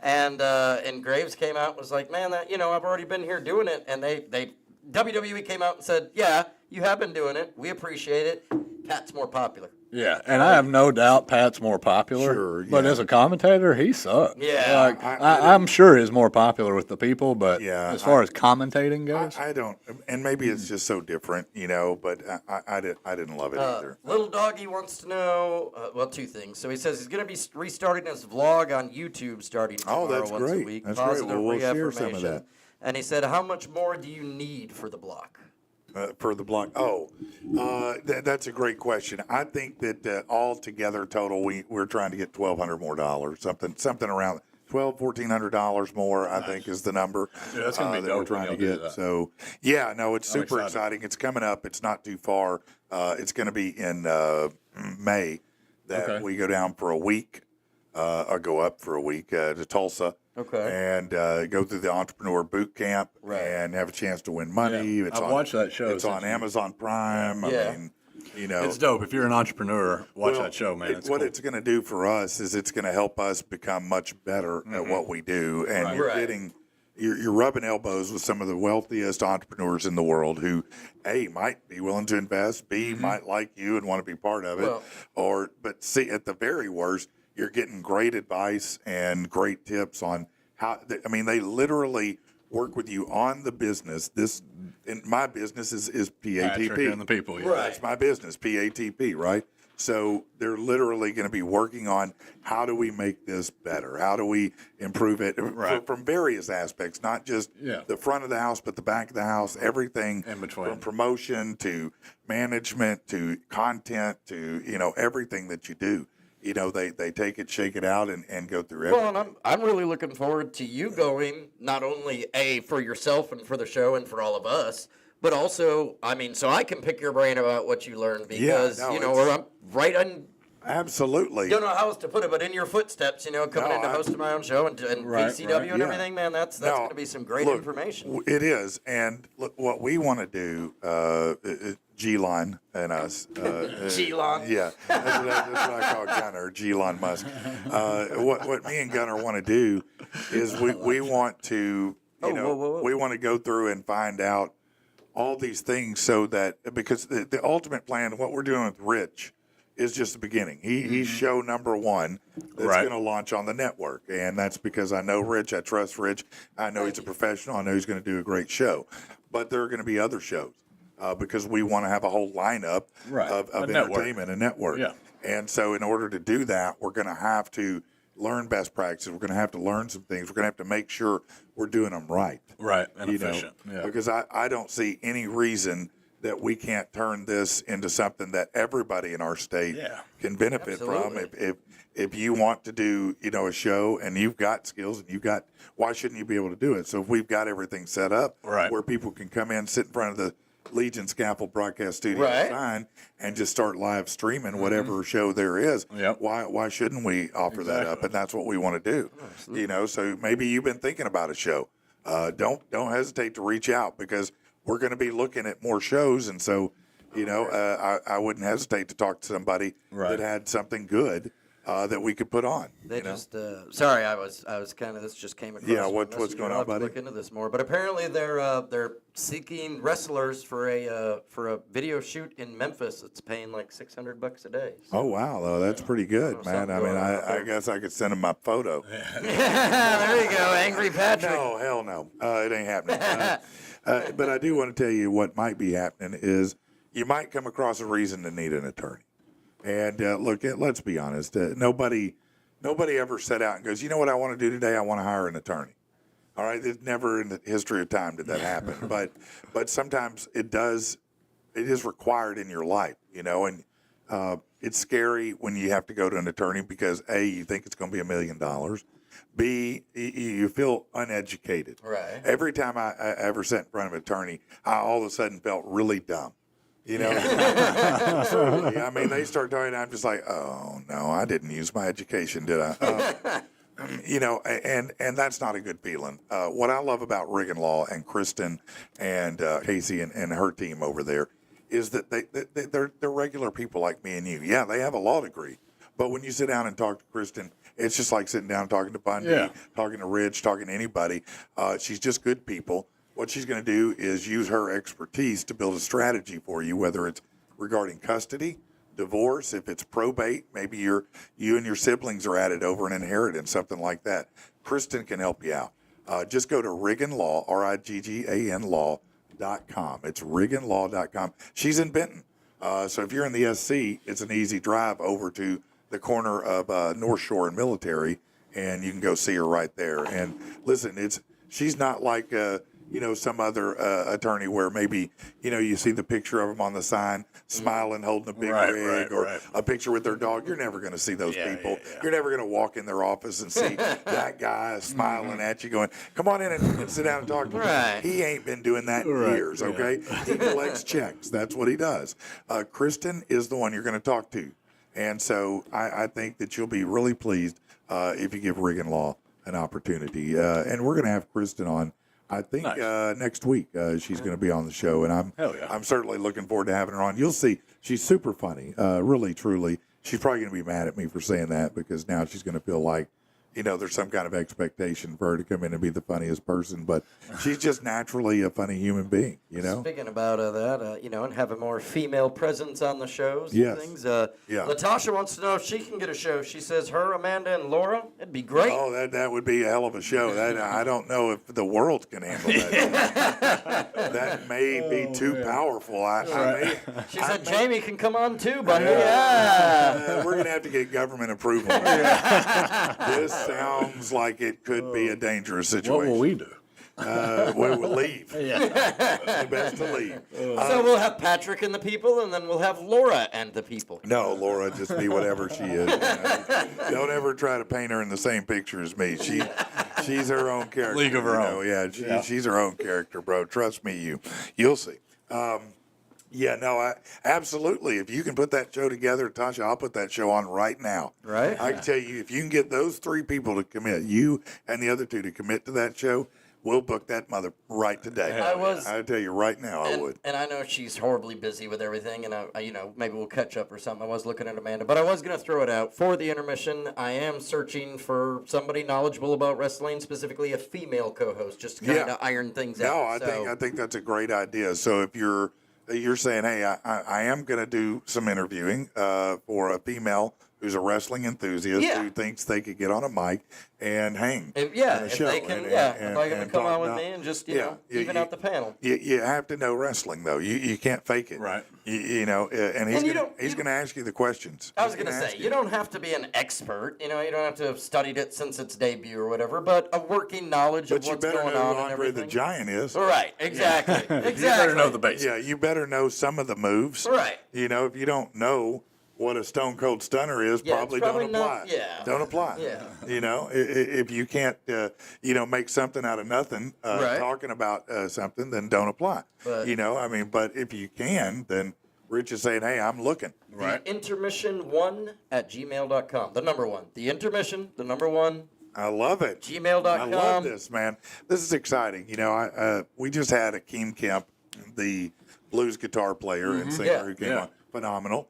And Graves came out and was like, "Man, that I've already been here doing it." And WWE came out and said, "Yeah, you have been doing it. We appreciate it. Pat's more popular." Yeah, and I have no doubt Pat's more popular. Sure, But yeah. as a commentator, he sucks. Yeah. Like, I'm sure he's more popular with the people, but Yeah, as far as commentating goes, I don't, and maybe it's just so different, but I didn't love it either. Little Doggy wants to know, two things. So he says he's going to be restarting his vlog on YouTube starting Oh, tomorrow that's once a week. week. That's great. Positive Well, we'll share some of reaffirmation. that. And he said, "How much more do you need for the block?" For the block. That's a great question. I think that all together total, we're trying to get $1,200 more dollars, something around $1,400 more. I think is the number. Yeah, that's gonna be that dope we're when trying to y'all do get. that. So yeah, no, it's I'm super excited. exciting. It's coming up. It's not too far. It's going to be in May that Okay. we go down for a week, or go up for a week to Tulsa. Okay. And go through the entrepreneur boot camp Right. and have a chance to win money. Yeah. It's I've watched that show It's on since you- Amazon Prime. Yeah. I mean, it's dope. If you're an entrepreneur, watch well, that show, man. It's what cool. it's going to do for us is it's going to help us become much better at what we do, and Right. you're Right. getting. You're rubbing elbows with some of the wealthiest entrepreneurs in the world who, A, might be willing to invest, B, might like you and want to be part of it, Well- but see, at the very worst, you're getting great advice and great tips on how. They literally work with you on the business. My business is PATP. Patrick and the people. Yeah. Right. That's my business, PATP, right? So they're literally going to be working on how do we make this better? How do we improve it Right. from various aspects, not just Yeah. the front of the house, but the back of the house, everything In between. from promotion to management to content to, everything that you do. They take it, shake it out, and go through everything. Well, and I'm really looking forward to you going, not only for yourself and for the show and for all of us, but also, so I can pick your brain about what you learned because, no, I'm right on, Absolutely. don't know how else to put it, but in your footsteps, coming in to host my own show and Right, VCW right, and yeah. everything, man, that's Now, going to be some great look, information. It is, and look, what we want to do, G-Line and us. G-Lon. Yeah, that's what I call Gunner, G-Lon Musk. What me and Gunner want to do is we want to, whoa. we want to go through and find out all these things so that, because the ultimate plan, what we're doing with Rich, is just the beginning. He's show number one that's Right. going to launch on the network. And that's because I know Rich, I trust Rich, I know he's a professional, I know he's going to do a great show. But there are going to be other shows because we want to have a whole lineup Right. of A network. entertainment and network. Yeah. And so in order to do that, we're going to have to learn best practices. We're going to have to learn some things. We're going to have to make sure we're doing them right. Right. And You know, efficient. Yeah. because I don't see any reason that we can't turn this into something that everybody in our state Yeah. can benefit Absolutely. from. If you want to do, a show and you've got skills and why shouldn't you be able to do it? So if we've got everything set up Right. where people can come in, sit in front of the Legion Scaffold Broadcast Studio Right. sign and just start live streaming whatever show there is. Yep. Why shouldn't we offer that up? Exactly. And that's what we want to do. So maybe you've been thinking about a show. Don't hesitate to reach out because we're going to be looking at more shows, and so I wouldn't hesitate to talk to somebody that had something good that we could put on. They just sorry, I was kind of, this just came across. Yeah, my what's messenger. going I'll on, have to buddy? Look into this more, but apparently they're seeking wrestlers for a video shoot in Memphis. It's paying like $600 a day. So. Oh wow, though that's pretty good, man. I mean, I guess I could send him my photo. There you go, Angry Patrick. No, hell no, it ain't happening. But I do want to tell you what might be happening is you might come across a reason to need an attorney. And look, let's be honest. Nobody ever set out and goes, you know what I want to do today? I want to hire an attorney. All right, it's never in the history of time did that happen. but sometimes it does. It is required in your life, and it's scary when you have to go to an attorney because A, you think it's going to be $1 million. B, you feel uneducated. Right. Every time I ever sat in front of an attorney, I all of a sudden felt really dumb. Truly. I mean, they start talking, I'm just like, oh, no, I didn't use my education, did I? And that's not a good feeling. What I love about Riggin Law and Kristen and Casey and her team over there is that they're regular people like me and you. Yeah, they have a law degree. But when you sit down and talk to Kristen, it's just like sitting down and talking to Bundy, talking to Rich, talking to anybody. She's just good people. What she's going to do is use her expertise to build a strategy for you, whether it's regarding custody, divorce, if it's probate, maybe you and your siblings are added over an inheritance, something like that. Kristen can help you out. Just go to Riggin Law, RIGGAN law.com. It's rigginlaw.com. She's in Benton. So if you're in the SC, it's an easy drive over to the corner of North Shore and Military, and you can go see her right there. And listen, she's not like some other attorney where maybe, you see the picture of them on the sign, smiling, holding a big rig, or a picture with their dog. You're never going to see those people. Yeah. You're never going to walk in their office and see that guy smiling at you going, come on in and sit down and talk to me. He ain't been doing that in years, okay? He collects checks. That's what he does. Kristen is the one you're going to talk to. And so I think that you'll be really pleased if you give Riggin Law an opportunity. And we're going to have Kristen on, I think, next week. She's going to be on the show, and I'm certainly looking forward to having her on. You'll see. She's super funny, really, truly. She's probably going to be mad at me for saying that because now she's going to feel like, there's some kind of expectation for her to come in and be the funniest person, but she's just naturally a funny human being, Speaking about that, and having more female presence on the shows and things. Latasha wants to know if she can get a show. She says her, Amanda, and Laura, it'd be great. Oh, that would be a hell of a show. I don't know if the world can handle that. That may be too powerful. She said Jamie can come on too, buddy. We're going to have to get government approval. This sounds like it could be a dangerous situation. What will we do? We will leave. The best to leave. So we'll have Patrick and the people, and then we'll have Laura and the people. No, Laura, just be whatever she is. Don't ever try to paint her in the same picture as me. She's her own character. League of her own. Yeah, she's her own character, bro. Trust me, you'll see. Absolutely. If you can put that show together, Tasha, I'll put that show on right now. Right. I can tell you, if you can get those 3 people to commit, you and the other 2 to commit to that show, we'll book that mother right today. I tell you right now, I would. And I know she's horribly busy with everything, and maybe we'll catch up or something. I was looking at Amanda, but I was going to throw it out for the intermission. I am searching for somebody knowledgeable about wrestling, specifically a female co-host, just to kind of iron things out. No, I think that's a great idea. So if you're saying, hey, I am going to do some interviewing for a female who's a wrestling enthusiast who thinks they could get on a mic and hang on a show. They can, if I can come on with me and just, even out the panel. You have to know wrestling, though. You can't fake it. Right. And he's going to ask you the questions. I was going to say, you don't have to be an expert. You don't have to have studied it since its debut or whatever, but a working knowledge of what's going on and everything. But you better know Andre the Giant is. Right, exactly. Exactly. You better know the basics. Yeah, you better know some of the moves. Right. If you don't know what a Stone Cold Stunner is, probably don't apply. Don't apply. Yeah. If you can't, make something out of nothing, talking about something, then don't apply. But, but if you can, then Rich is saying, hey, I'm looking. Right. Intermission1@gmail.com. The number 1. The intermission, the number 1. I love it. Gmail.com. I love this, man. This is exciting. We just had Akeem Kemp the blues guitar player and singer Yeah. who came Yeah. on, phenomenal.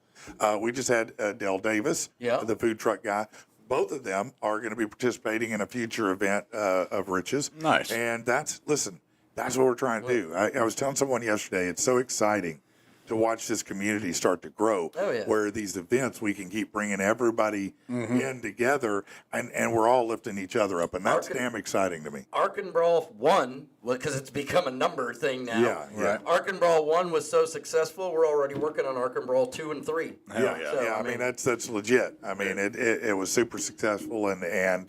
We just had Dell Davis, Yeah. the food truck guy. Both of them are going to be participating in a future event of Riches. Nice. And that's what we're trying to do. I was telling someone yesterday, it's so exciting to watch this community start to grow. Oh, yeah. Where these events, we can keep bringing everybody in together, and we're all lifting each other up. And that's damn exciting to me. Ark and Brawl 1, because it's become a number thing now. Yeah, yeah. Ark and Brawl 1 was so successful, we're already working on Ark and Brawl 2 and 3. Yeah, yeah. So, I mean that's legit. I mean it was super successful and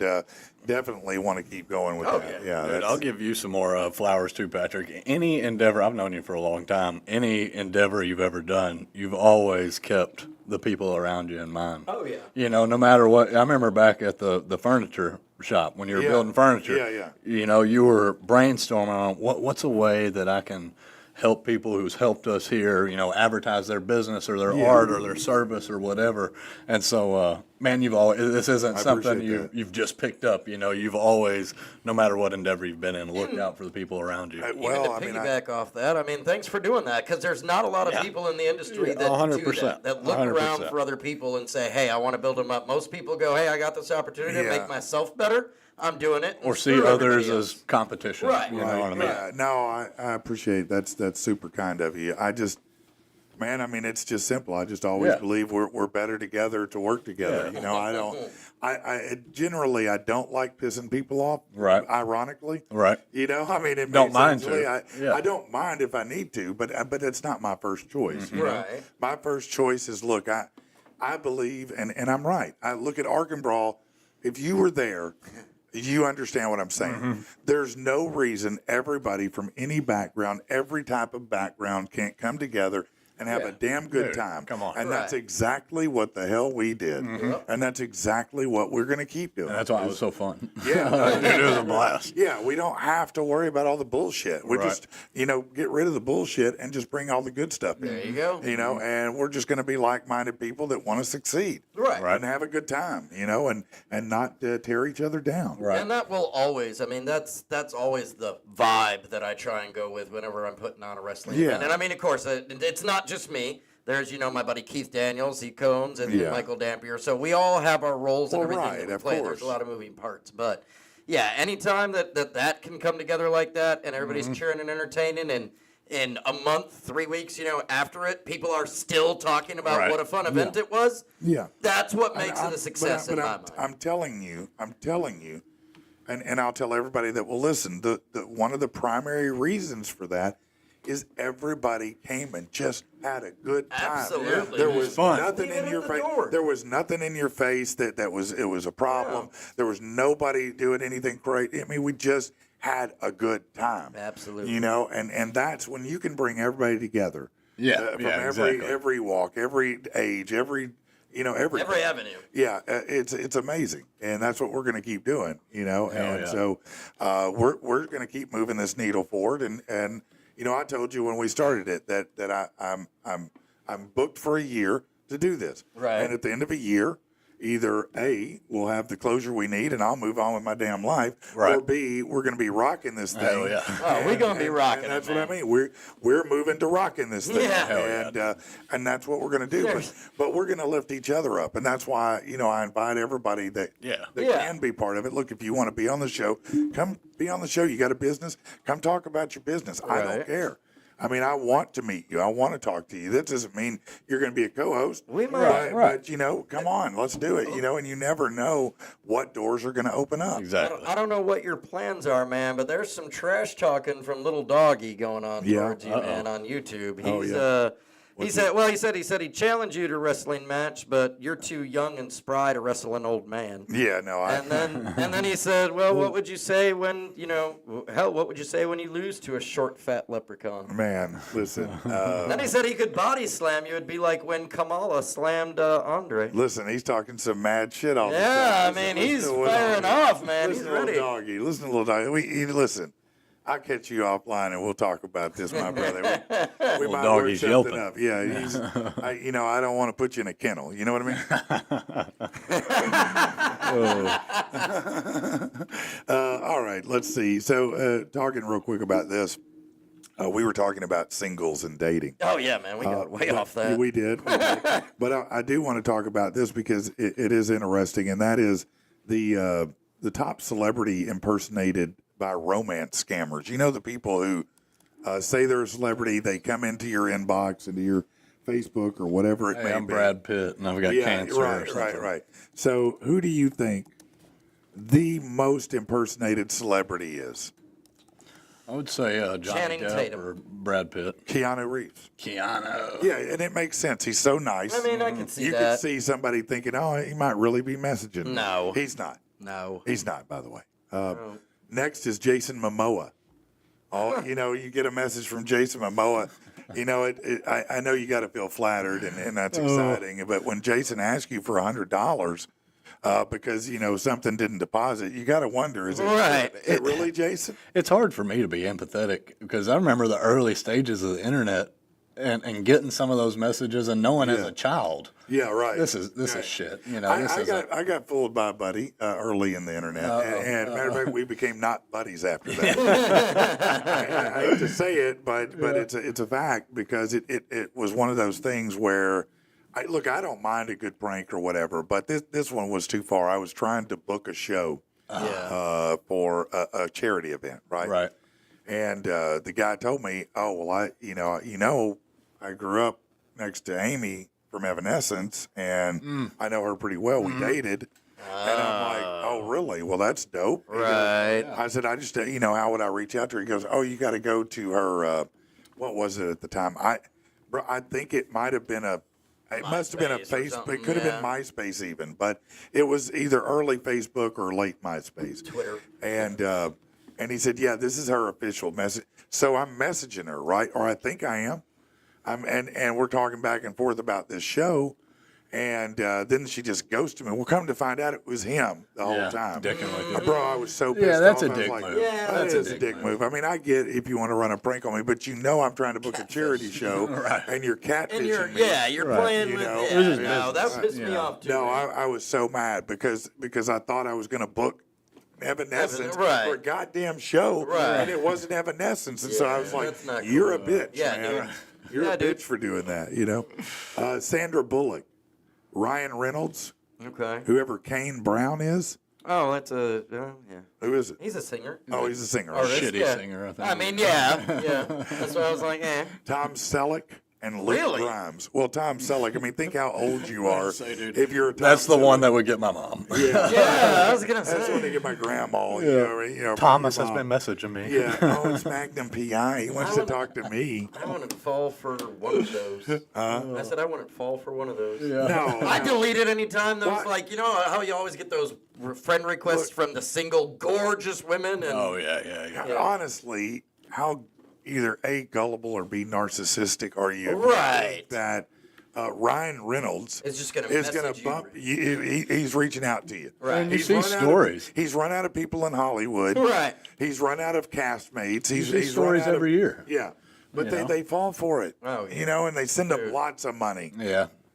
definitely want to keep going with that. Yeah, Dude, that's, I'll give you some more flowers too, Patrick. Any endeavor, I've known you for a long time, any endeavor you've ever done, you've always kept the people around you in mind. Oh, yeah. You know, no matter what. I remember back at the furniture shop when you were Yeah. building furniture. Yeah, yeah. You know, you were brainstorming on what's a way that I can help people who's helped us here, you know, advertise their business or their art or their service or whatever. And so, man, this isn't I something appreciate that. you've just picked up. You know, you've always, no matter what endeavor you've been in, looked out for the people around you. well, I Even to mean, piggyback off that, I mean, thanks for doing that, because there's not a lot of people in the industry that do 100%, that, that look around 100%. for other people and say, hey, I want to build them up. Most people go, hey, I got this opportunity to Yeah. make myself better. I'm doing it. and Or see screw others everybody else. as competition. Right. You know what I mean? Yeah, no, I appreciate that's super kind of you. Man, I mean, it's just simple. I just always Yeah. believe we're better together to work together. Yeah. You know, I generally I don't like pissing people off. Right. Ironically. Right. You know, I mean, it Don't makes mind sense to. me. I don't mind if I need to, but it's not my first choice. You know? Right. My first choice is look, I believe, and I'm right. I look at Ark and Brawl. If you were there, you understand what I'm saying. There's no reason everybody from any background, every type of background, can't come together and have a damn good Dude, time. come on. And that's Right. exactly what the hell we did. And that's exactly what we're going to keep doing. And that's why it was so fun. Yeah. It was a blast. Yeah, we don't have to worry about all the bullshit. We Right. just, get rid of the bullshit and just bring all the good stuff in. There you go. And we're just going to be like-minded people that want to succeed. Right. And have a good time, and not tear each other down. Right. And that will always, I mean, that's always the vibe that I try and go with whenever I'm putting on a wrestling Yeah. event. And I mean, of course, it's not just me. There's, my buddy Keith Daniels, he Cones, and Yeah. Michael Dampier. So we all have our roles and Well, everything right, that we of play. course. There's a lot of moving parts. But, yeah, anytime that can come together like that and everybody's cheering and entertaining and in a month, 3 weeks, after it, people are still talking about Right. what a fun event it was. Yeah. That's what makes I'm- it a success in my mind. I'm telling you, and I'll tell everybody that will listen, the one of the primary reasons for that is everybody came and just had a good time. Absolutely. There It was fun. nothing Even in your at the face. door. There was nothing in your face that was a problem. There was nobody doing anything crazy. I mean, we just had a good time. Absolutely. And that's when you can bring everybody together. Yeah, From yeah, exactly. every walk, every age, every Every avenue. yeah, it's amazing, and that's what we're going to keep doing, and yeah. so we're going to keep moving this needle forward, and I told you when we started it that I'm booked for a year to do this, Right. and at the end of a year, either A, we'll have the closure we need, and I'll move on with my damn life, Right. or B, we're going to be rocking this thing. Hell yeah. Oh, we're gonna be rocking And that's it, what I man. mean. We're moving to rocking this thing, Yeah. Hell yeah. and that's what we're going to do. But we're going to lift each other up, and that's why I invite everybody that Yeah. can be part of it. Look, if you want to be on the show, come be on the show. You got a business, come talk about your business. I don't Right. care. I mean, I want to meet you. I want to talk to you. That doesn't mean you're going to be a co-host. We might. But come on, let's do it. And you never know what doors are going to open up. Exactly. I don't know what your plans are, man, but there's some trash talking from Little Doggy going on Yeah. towards you, man, on YouTube. Oh, He's yeah. he said he'd challenge you to a wrestling match, but you're too young and spry to wrestle an old man. Yeah, no, And then he said, well, what would you say when what would you say when you lose to a short, fat leprechaun? man, listen. Then he said he could body slam you. It'd be like when Kamala slammed Andre. Listen, he's talking some mad shit all the Yeah, time. I mean, Listen he's to Little firing Doggy. off, man. Listen He's to ready. Little Doggy. Listen to Little Doggy. Listen, I'll catch you offline and we'll talk about this, my brother. We might work doggy's something yelping. up. Yeah, I don't want to put you in a kennel. You know what I mean? All right, let's see. So, talking real quick about this. We were talking about singles and dating. Oh yeah, man, we got way off that. We did. But I do want to talk about this because it is interesting, and that is the top celebrity impersonated by romance scammers. You know, the people who say they're a celebrity, they come into your inbox, into your Facebook or whatever it may I'm be. Brad Pitt, and I've got cancer or something. Right. So who do you think the most impersonated celebrity is? I would say Johnny Channing Depp Tatum. or Brad Pitt. Keanu Reeves. Keanu. Yeah, and it makes sense. He's so nice. I mean, I can see you that. could see somebody thinking, oh, he might really be messaging. No. He's not. No. He's not, by the way. Next is Jason Momoa. Oh, you know, you get a message from Jason Momoa. You know, I know you got to feel flattered, and that's exciting. But when Jason asks you for $100 because, you know, something didn't deposit, you got to wonder, is it really Jason? It's hard for me to be empathetic because I remember the early stages of the internet and getting some of those messages and knowing as a child. Yeah, right. This is shit. You know, I got fooled by a buddy early in the internet, and matter of fact, we became not buddies after that. I hate to say it, but it's a fact because it was one of those things where, I don't mind a good prank or whatever, but this one was too far. I was trying to book a show for a charity event, right? Right. And the guy told me, "Oh well, I grew up next to Amy from Evanescence, and I know her pretty well. We dated." And I'm like, "Oh, really? Well, that's dope." Right. I said, "I just, how would I reach out to her?" He goes, "Oh, you got to go to her. What was it at the time? I think it might have been it must have been a MySpace or Facebook. something, It could have been MySpace even, but it was either early Facebook or late MySpace. Twitter. And he said, "Yeah, this is her official message." So I'm messaging her, right? Or I think I am. And we're talking back and forth about this show, and then she just ghosted me. Well, come to find out, it was him the whole time. Dicking with you. Bro, I was so pissed Yeah, that's off. a I was dick like, move. Yeah, That's that is a dick move. I mean, I get if you want to run a prank on me, but I'm trying to book a charity show, and you're catfishing me. You're playing with know, it. No, that pissed me off too. No, I was so mad because I thought I was going to book Evanescence for a goddamn show, and it wasn't Evanescence, and so I was like, that's not "You're a cool. bitch, Yeah, man. dude. You're a dude. bitch for doing that." Sandra Bullock, Ryan Reynolds, Okay. whoever Kane Brown is. Oh, that's yeah. Who is it? He's a singer. Oh, he's a singer. Artist, Shitty singer, I think. I mean, yeah. That's why I was like, eh. Tom Selleck and Luke Really? Grimes. Well, Tom Selleck. I mean, think how old you are. dude. If you're a Tom That's the Selleck. one that would get my mom. Yeah, I was gonna That's when say. they get my grandma. You know, Thomas my has mom. been messaging me. Yeah. Oh, it's Magnum PI. He wants to talk to me. I wouldn't fall for one of those. I said I wouldn't fall for one of those. No. I delete it anytime those, What? like, you know how you always get those friend requests from the single gorgeous women? And Oh, yeah. Honestly, how either A, gullible or B, narcissistic are you? Right. That Ryan Reynolds It's just gonna is going message to bump. He's reaching out to you. Right. And you He's see run out of- stories. He's run out of people in Hollywood. Right. He's run out of castmates. You He's see run stories out of- every year. Yeah. But You they, know? they fall for it. Oh, yeah. You know, and they send them lots of money.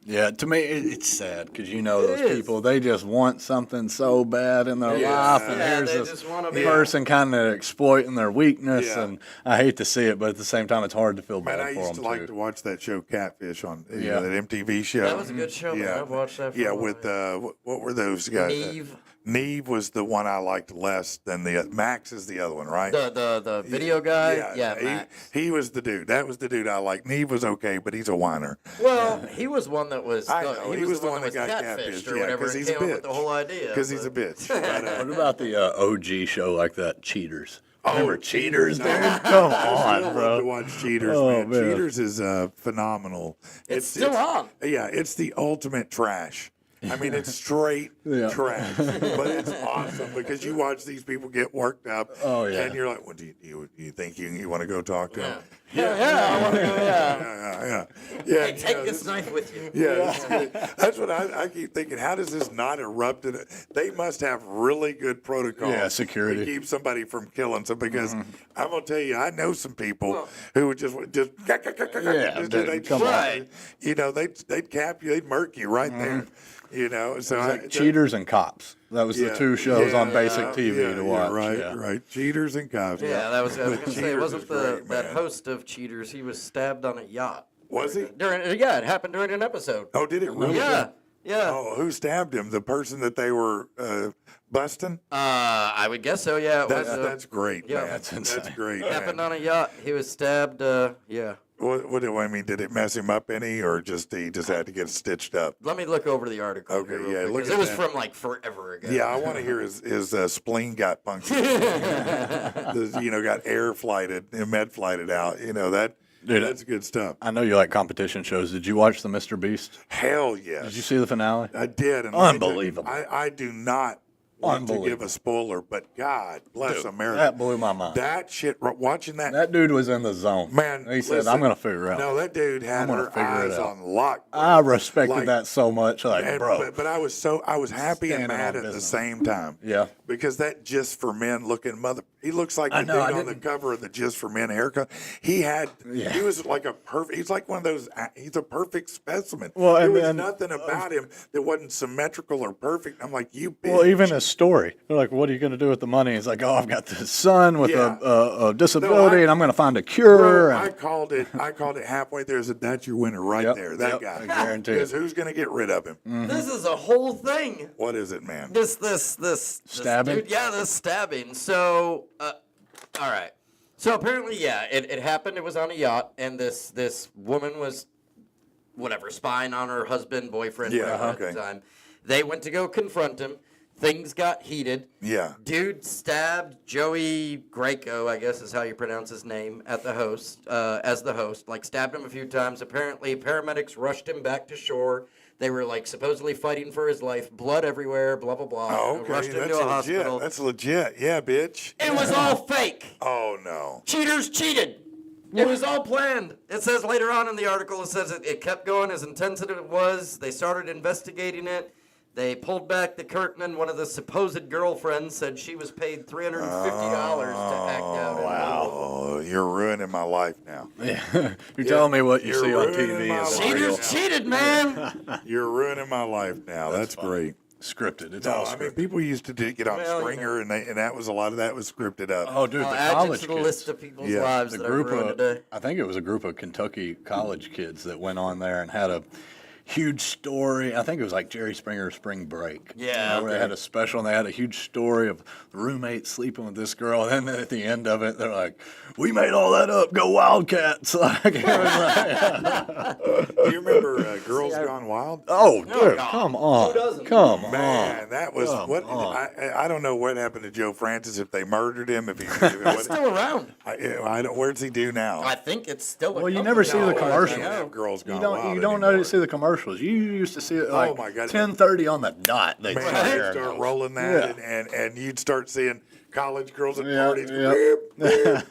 Yeah, to me, it's sad because you know those is. people, they just want something so bad in their Yeah. life, and Yeah, here's they this just wanna be- person kind of exploiting their weakness, Yeah. and I hate to see it, but at the same time, it's hard to feel Man, bad I for used them, to like too. to watch that show Catfish on Yeah. that MTV show. That was a good show, man. I've watched that for a while. with what were those guys? Neve. Neve was the one I liked less than the Max is the other one, right? The video guy? Yeah, he, Max. he was the dude. That was the dude I liked. Neve was okay, but he's a whiner. Well, he was one that was. I know. He was the one that got was catfished, or whatever. because And he's a came up with bitch. the whole idea. Because he's a but- bitch. But, What about the OG show like that, Cheaters? Oh, Remember Cheaters, no. dude? Come I on, love bro. to watch Cheaters, Oh, man. man. Cheaters is phenomenal. It's still on. Yeah, it's the ultimate trash. I mean, it's straight Yeah. trash, but it's awesome because you watch these people get worked up. Oh, yeah. And you're like, well, do you think you want to go talk to them? Yeah, I want to go. Yeah. Yeah. Hey, take this knife with you. Yeah, that's what I keep thinking. How does this not erupt? They must have really good protocols. Yeah, security. to keep somebody from killing some. Because I'm gonna tell you, I know some people who would just Yeah, they'd come on. you know, they'd cap you, they'd murk you right there. You know, so It was like Cheaters and Cops. That was the two shows on basic TV to watch. Right. Cheaters and Cops. Yeah, that was. I was But gonna say, it Cheaters wasn't is great, that man. host of Cheaters? He was stabbed on a yacht. Was he? Yeah, it happened during an episode. Oh, did it really? Yeah. Oh, who stabbed him? The person that they were busting? I would guess so. Yeah, it That's great, yeah. man. That's insane. That's great. happened Man. on a yacht. He was stabbed. Yeah. What do I mean? Did it mess him up any, or he just had to get stitched up? Let me look over the article. Okay, here real yeah, quick, look 'cause at it was that. from like forever ago. Yeah, I want to hear his spleen got punctured. Got air flighted, med flighted out. Dude, That's good stuff. I know you like competition shows. Did you watch the Mr. Beast? Hell yes. Did you see the finale? I did. And Unbelievable. I do not want to give Unbelievable. a spoiler, but God bless Dude, America. that blew my mind. That shit, watching that. That dude was in the zone. Man, He said, listen, I'm going to figure it out. No, that dude had gonna her figure it eyes out. on lock. I respected Like- that so much. Like, bro. But I was happy and Standing mad on at the business. same time. Yeah. Because that Just for Men looking mother, he looks like the I know, I dude on the didn't- cover of the Just for Men haircut. He was like he's like one of those, he's a perfect specimen. Well, there and was then- nothing about him that wasn't symmetrical or perfect. I'm like, you bitch. Well, even his story. They're like, what are you going to do with the money? He's like, oh, I've got this son with Yeah. a disability, and I'm going to find a cure. Bro, and I called it halfway there. I said, that's your winner right Yep, there. That yep, guy. I guarantee it. Because who's going to get rid of him? This is a whole thing. What is it, man? This Stabbing? dude, yeah, this stabbing. So, all right. So apparently, yeah, it happened. It was on a yacht, and this woman was, whatever, spying on her husband, boyfriend, Yeah, whatever at okay. the time. They went to go confront him. Things got heated. Yeah. Dude stabbed Joey Greco, I guess is how you pronounce his name, at the host, as the host. Like, stabbed him a few times. Apparently, paramedics rushed him back to shore. They were, like, supposedly fighting for his life. Blood everywhere, blah, blah, blah. Oh, okay. Rushed him That's to a legit. hospital. That's legit. Yeah, bitch. It was all fake. Oh, no. Cheaters cheated. It was all planned. It says later on in the article, it says it kept going as intense as it was. They started investigating it. They pulled back the curtain, and one of the supposed girlfriends said she was paid $350 to act out. Wow. Oh, you're ruining my life now. You're telling me what you You're see on ruining TV my is life. real. Cheaters cheated, man. You're ruining my life now. That's great. Scripted. It's No, all I mean, scripted. people used to get on Well, Springer, and that was a lot of that was scripted up. Oh, dude, I'll the add you college to the kids. list of people's Yeah, lives The that group I've ruined of, today. I think it was a group of Kentucky college kids that went on there and had a huge story. I think it was like Jerry Springer's Spring Break. Yeah, Where they had a special and they had a huge story of the roommate sleeping with this girl. And then at the end of it, they're like, we made all that up. Go Wildcats. Like, it was like, Do you remember Girls Gone Wild? oh, dude, God. come on. Who doesn't? Come Man, that was Come what on. I don't know what happened to Joe Francis, if they murdered him, if he It's still around. I don't, where's he do now? I think it's still. Well, you never see the commercials. Girls Gone You don't. Wild You don't anymore. know to see the commercials. You used to see it like my God. 10:30 on the dot. They Man, start you'd airing start those. rolling that, Yeah. and you'd start seeing college girls at Yeah, parties. yeah. Beep, beep,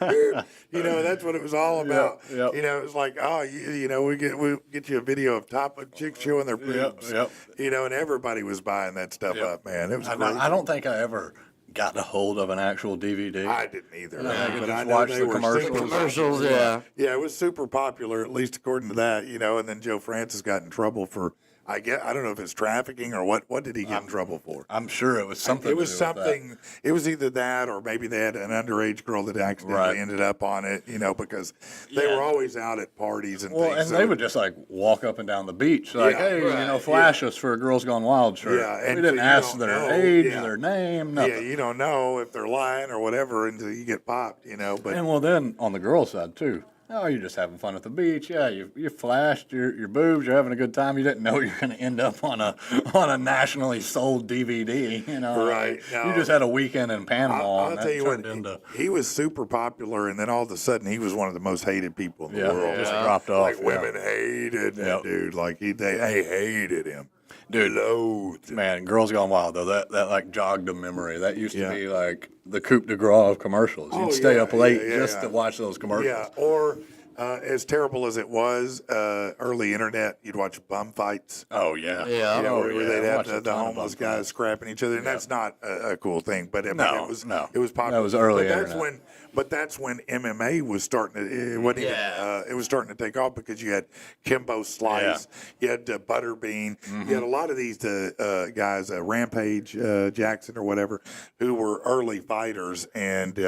beep. That's what it was all about. yeah. It was like, oh, we get you a video of top of chicks showing their boobs. Yep. And everybody was buying that stuff up, man. It was great. I don't think I ever got a hold of an actual DVD. I didn't either. I could But just know watch they the were commercials. super Commercials, popular. yeah. Yeah, it was super popular, at least according to that, and then Joe Francis got in trouble for, I don't know if it's trafficking or what did he get in trouble for? I'm sure it was something. It was to do with that. something. It was either that, or maybe they had an underage girl that accidentally Right. ended up on it. Because they Yeah. were always out at parties and Well, things. and so- they would just like walk up and down the beach, like, Yeah, hey, right, flash us for a Girls Gone Wild shirt. Yeah, and we so didn't you ask don't their know, age, yeah. their name, nothing. Yeah, you don't know if they're lying or whatever until you get popped. But And well, then on the girl side too. Oh, you're just having fun at the beach. Yeah, you flashed your boobs. You're having a good time. You didn't know you're going to end up on a nationally sold DVD. Right, no. You just had a weekend in Panama. I'll and tell that you what, turned into he was super popular, and then all of a sudden he was one of the most hated people in the yeah, world. just dropped off. Like yeah. women hated that Yep. dude. Like they hated him. Dude, Loathed him. man, Girls Gone Wild though. That like jogged a memory. That used Yeah. to be like the coup de grace of commercials. You'd Oh, stay yeah, up late yeah, just yeah. to watch those commercials. Yeah, or As terrible as it was, early internet, you'd watch bum fights. Oh yeah. Yeah. You know, Oh, where yeah. they'd I have watched a the ton of homeless bum guys fights. scrapping each other, and that's not a cool thing. But I mean, No, it was no. popular. That was early But that's internet. that's when MMA was starting to. It wasn't even. It was starting to take off because you had Kimbo Slice, you had Butterbean, you had a lot of these guys, Rampage Jackson or whatever, who were early fighters and.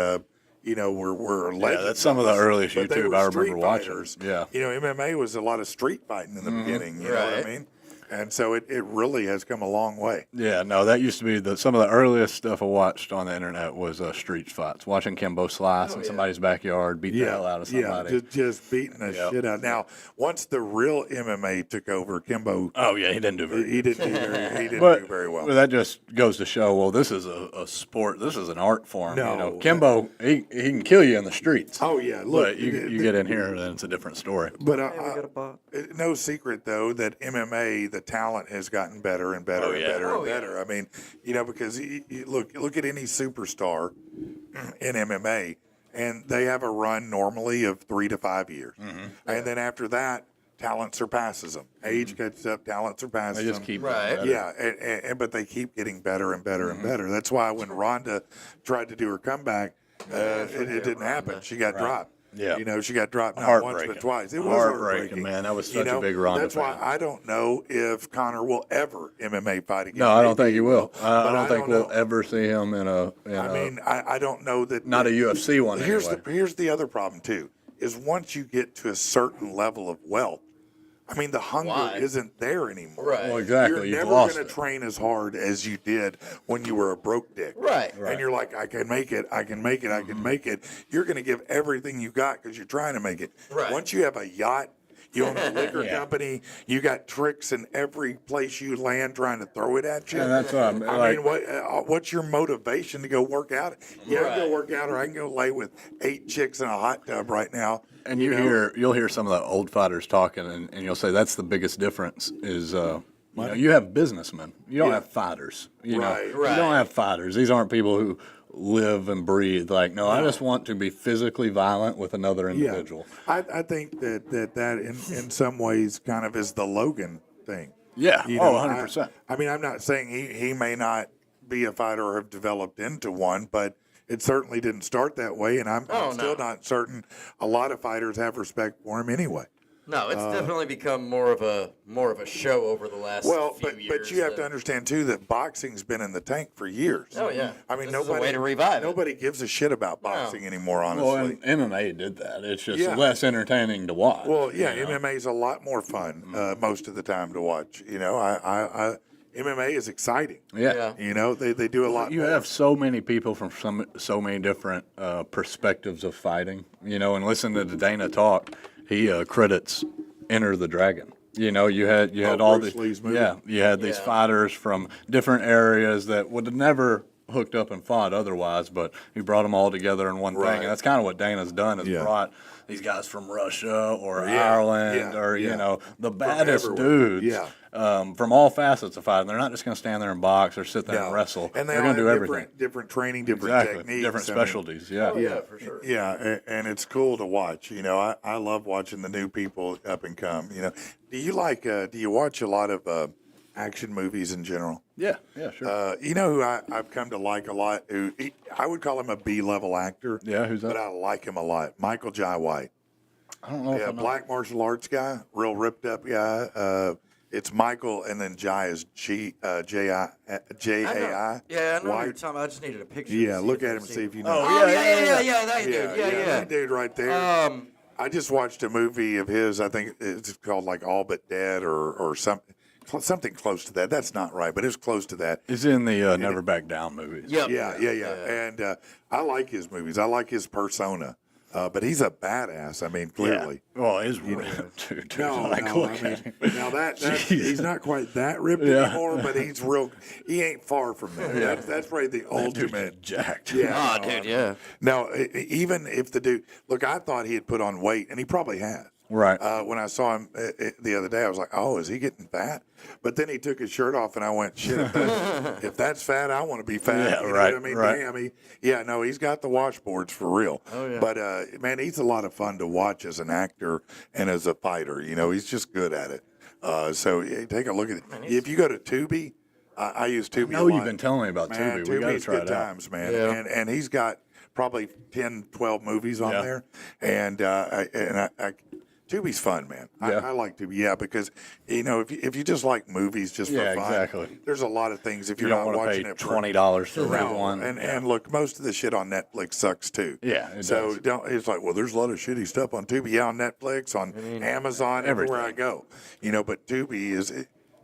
Were legends. Yeah, that's some of the earliest But they YouTube were I street remember watching. fighters. Yeah. MMA was a lot of street fighting in the beginning. You know what I Right. mean? And so it really has come a long way. Yeah, no, that used to be some of the earliest stuff I watched on the internet was street fights, watching Kimbo Slice in somebody's backyard, beat the hell out of somebody. Yeah, just beating the shit out. Now, once the real MMA took over, Kimbo. Oh yeah, he didn't do very. He didn't do very well. That just goes to show. Well, this is a sport. This is an art form. No. Kimbo, he can kill you in the streets. Oh yeah, look, But you get in here, and it's a different story. But got a bot. no secret though that MMA, the talent has gotten better and better and better and better. I mean, because you look at any superstar in MMA, and they have a run normally of 3 to 5 years, and then after that, talent surpasses them. Age catches up, talent surpasses They just them. keep Right. getting better. Yeah, but they keep getting better and better and better. That's why when Rhonda tried to do her comeback, it didn't happen. She got dropped. Yeah. She got dropped not once but Heartbreaking. twice. It was Heartbreaking, man. That was such a big Rhonda That's why fan. I don't know if Connor will ever MMA fight again. No, I don't Maybe think he will. I but don't think we'll know. ever see him in a. I mean, I don't know that. not a UFC one. Here's anyway. here's the other problem too: is once you get to a certain level of wealth, I mean, the hunger Why? isn't there anymore. Right. Well, exactly. You're You've never lost going to it. train as hard as you did when you were a broke dick. Right. And you're like, I can make it, I can make it, I Mm-hmm. can make it. You're going to give everything you got because you're trying to make it. Right. Once you have a yacht, you own a liquor Yeah. company, you got tricks in every place you land trying to throw it at you. And that's what I'm I like. mean, what's your motivation to go work out? Yeah, I can go Right. work out, or I can go lay with 8 chicks in a hot tub right now. And you know? you'll hear some of the old fighters talking, and you'll say that's the biggest difference is you have businessmen, you don't have fighters. Right. You don't have fighters. These aren't people who live and breathe like no. I just want to be physically violent with another individual. I think that in some ways kind of is the Logan thing. Yeah. You Oh, know, 100%. I mean, I'm not saying he may not be a fighter or have developed into one, but it certainly didn't start that way, and I'm still not certain a lot of fighters have respect for him anyway. No, it's definitely become more of a show over the last few years. But you have to understand too that boxing's been in the tank for years. Oh yeah. I mean, This is a way to revive it. Nobody gives a shit about boxing anymore, honestly. Well, and MMA did that. It's just Yeah. less entertaining to watch. Well, yeah, you know? MMA is a lot more fun most of the time to watch. MMA is exciting. Yeah. They do a lot. You more. have so many people from so many different perspectives of fighting, and listen to Dana talk. He credits Enter the Dragon. You had all Bruce these, Lee's movie. you had these fighters from different areas that would have never hooked up and fought otherwise, but he brought them all together in one thing, Right. and that's kind of what Dana's done is Yeah. brought these guys from Russia or Yeah, Ireland yeah, or yeah. the baddest everywhere. dudes. Yeah. From all facets of fighting. They're not just going to stand there and box or sit there No. and wrestle. And They're all going to do have everything. different training, different Exactly. techniques, Different I mean, specialties. Yeah. Yeah, for sure. Yeah, and it's cool to watch. I love watching the new people up and come. Do you watch a lot of action movies in general? Yeah. Yeah. Sure. You know who I've come to like a lot? I would call him a B-level actor. Yeah, who's that? But I like him a lot. Michael Jai White. I don't know. If I Yeah, know. black martial arts guy, real ripped up guy. It's Michael, and then Jai is J-A-I. Yeah, I know what White. you're talking about. I just needed a picture. Yeah, to see look if at I've him and seen see it. if you know. Oh, yeah, that dude. Yeah. That dude right there. I just watched a movie of his. I think it's called like All But Dead or something close to that. That's not right, but it's close to that. He's in the Never Back Down movies. Yep. Yeah. And I like his movies. I like his persona. But he's a badass. I mean, clearly. Well, he's ripped, dude. No, Like, no, look I at mean, him. now he's not quite that ripped Yeah. anymore, but he's real. He ain't far from there. That's probably the ultimate. Jacked. Yeah. Oh, dude, yeah. Now, even if the dude, look, I thought he had put on weight, and he probably has. Right. When I saw him the other day, I was like, oh, is he getting fat? But then he took his shirt off, and I went, shit, if that's fat, I want to be fat. Yeah, you know right, what I mean? right. Damn, no, he's got the washboards for real. Oh, yeah. But, man, he's a lot of fun to watch as an actor and as a fighter. You know, he's just good at it. So take a look at it. If you go to Tubi, I use Tubi No, a lot. you've been telling me about Man, Tubi. We got to Tubi's try good it out. times, man. Yeah. And he's got probably 10, 12 movies on Yeah. there. And Tubi's fun, man. Yeah. I like Tubi, because if you just like movies just for Yeah, fun, exactly. there's a lot of things if You you're don't not want to watching pay it for $20 to rent No, one. and look, most of the shit on Netflix sucks too. Yeah, it so does. it's like, well, there's a lot of shitty stuff on Tubi. Yeah, on Netflix, on Amazon, everywhere I go. But Tubi is.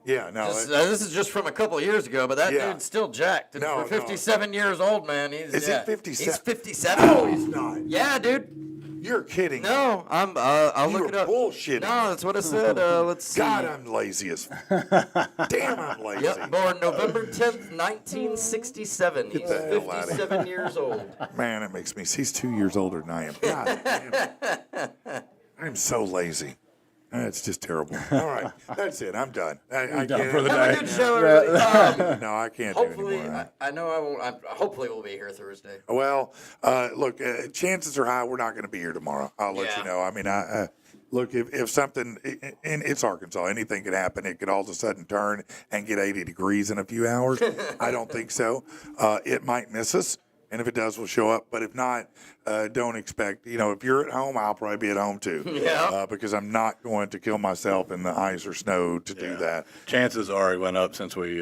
This is just from a couple of years ago, but that Yeah. dude's still jacked. And No, for 57 years old, man, he's Is he 57? He's 57. No, he's not. Yeah, dude. You're kidding. No, I'll You look were it up. bullshitting. No, that's what I said. Let's see. God, I'm lazy as. Damn, I'm lazy. Yep, born November 10th, 1967. He's the hell outta here. 57 years old. Man, it makes me. He's 2 years older than I am. God damn. I'm so lazy. It's just terrible. All right, that's it. I'm done. I done can't. for the Have a day. good show, everybody. No, I can't do Hopefully, anymore. I know I won't. Hopefully, we'll be here Thursday. Well, look, chances are high we're not going to be here tomorrow. I'll let you Yeah. know. I mean, look, if something, and it's Arkansas, anything could happen. It could all of a sudden turn and get 80 degrees in a few hours. I don't think so. It might miss us. And if it does, we'll show up. But if not, don't expect. If you're at home, I'll probably be at home too. Yeah. Because I'm not going to kill myself in the ice or snow to do that. Chances are it went up since we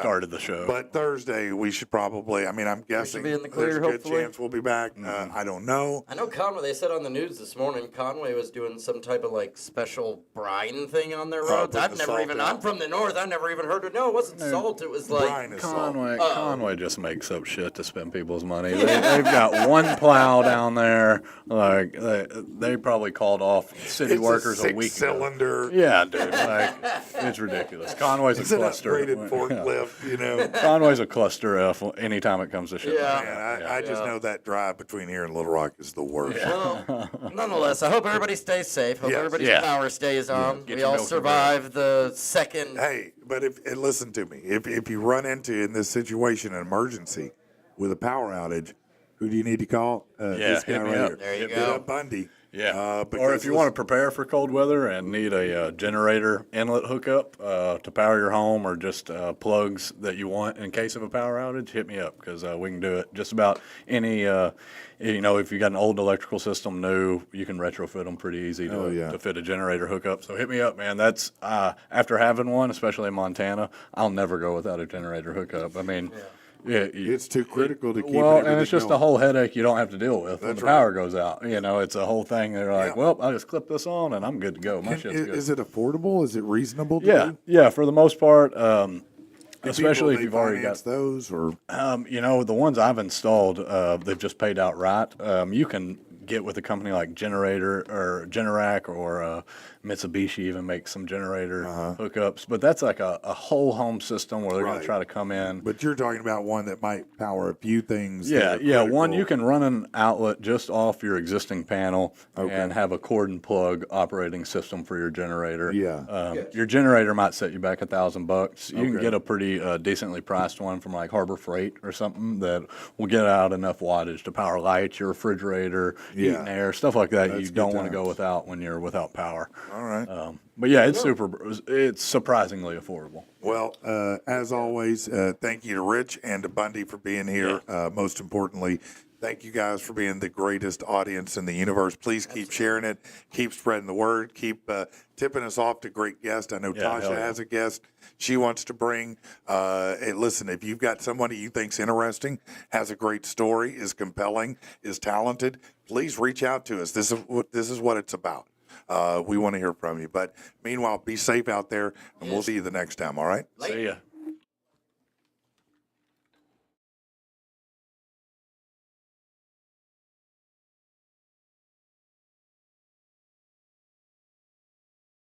started the show. But Thursday, we should probably. I mean, I'm guessing be in the clear, there's a good hopefully. chance we'll be back. I don't know. I know Conway. They said on the news this morning, Conway was doing some type of special brine thing on their roads. putting I've the never salt even. in. I'm from the north. I've never even heard it. No, it wasn't salt. It was Brian is salt. Conway just makes up shit to spend people's money. They've got one plow down there. Like they probably called off city It's workers a a week ago. 6-cylinder. Yeah, dude. It's ridiculous. Conway's It's a an cluster. upgraded forklift. Conway's a cluster F anytime it comes to shit. Yeah. Man, I just know that drive between here and Little Rock is the worst. Well, nonetheless, I hope everybody stays safe. Hope Yes. everybody's Yeah. power stays on. Get We your all milk and survived the second. Hey, but listen to me. If you run into in this situation an emergency with a power outage, who do you need to call? This guy hit me right up. here. There you Hit go. up Bundy. Yeah. Or because if you want to prepare for cold weather and need a generator inlet hookup to power your home or just plugs that you want in case of a power outage, hit me up because we can do it. Just about any, if you got an old electrical system, new, you can retrofit them pretty easy to fit a generator hookup. So hit me up, man. That's after having one, especially in Montana, I'll never go without a generator hookup. I mean. Yeah, it's too critical to keep and everything it's just going. a whole headache you don't have to deal with when That's the right. power goes out. It's a whole thing. They're like, Yeah. well, I just clip this on and I'm good to go. My shit's good. Is it affordable? Is it reasonable? To Yeah, do? yeah, for the most part. Do Especially if people, you've already finance got those, or the ones I've installed, they've just paid outright. You can get with a company like Generator or Generac or Mitsubishi even makes some generator hookups, but that's like a whole home system where they're going Right. to try to come in. but you're talking about one that might power a few things. that Yeah, are yeah. One, critical. you can run an outlet just off your existing panel and have a cord and plug operating system for your generator. Yeah. Your generator might set you back $1,000. You can Okay. get a pretty decently priced one from like Harbor Freight or something that will get out enough wattage to power lights, your refrigerator, heat and air, stuff like that. That's You good don't want to go times. without when you're without power. All right. But yeah, it's surprisingly affordable. Well, as always, thank you to Rich and to Bundy for being here. Most importantly, thank you guys for being the greatest audience in the universe. Please keep sharing it. Keep spreading the word. Keep tipping us off to great guests. I know hell Tasha yeah. has a guest she wants to bring. Hey, listen, if you've got somebody you think's interesting, has a great story, is compelling, is talented, please reach out to us. This is what it's about. We want to hear from you. But meanwhile, be safe out there, and we'll see you the next time, all right? See ya.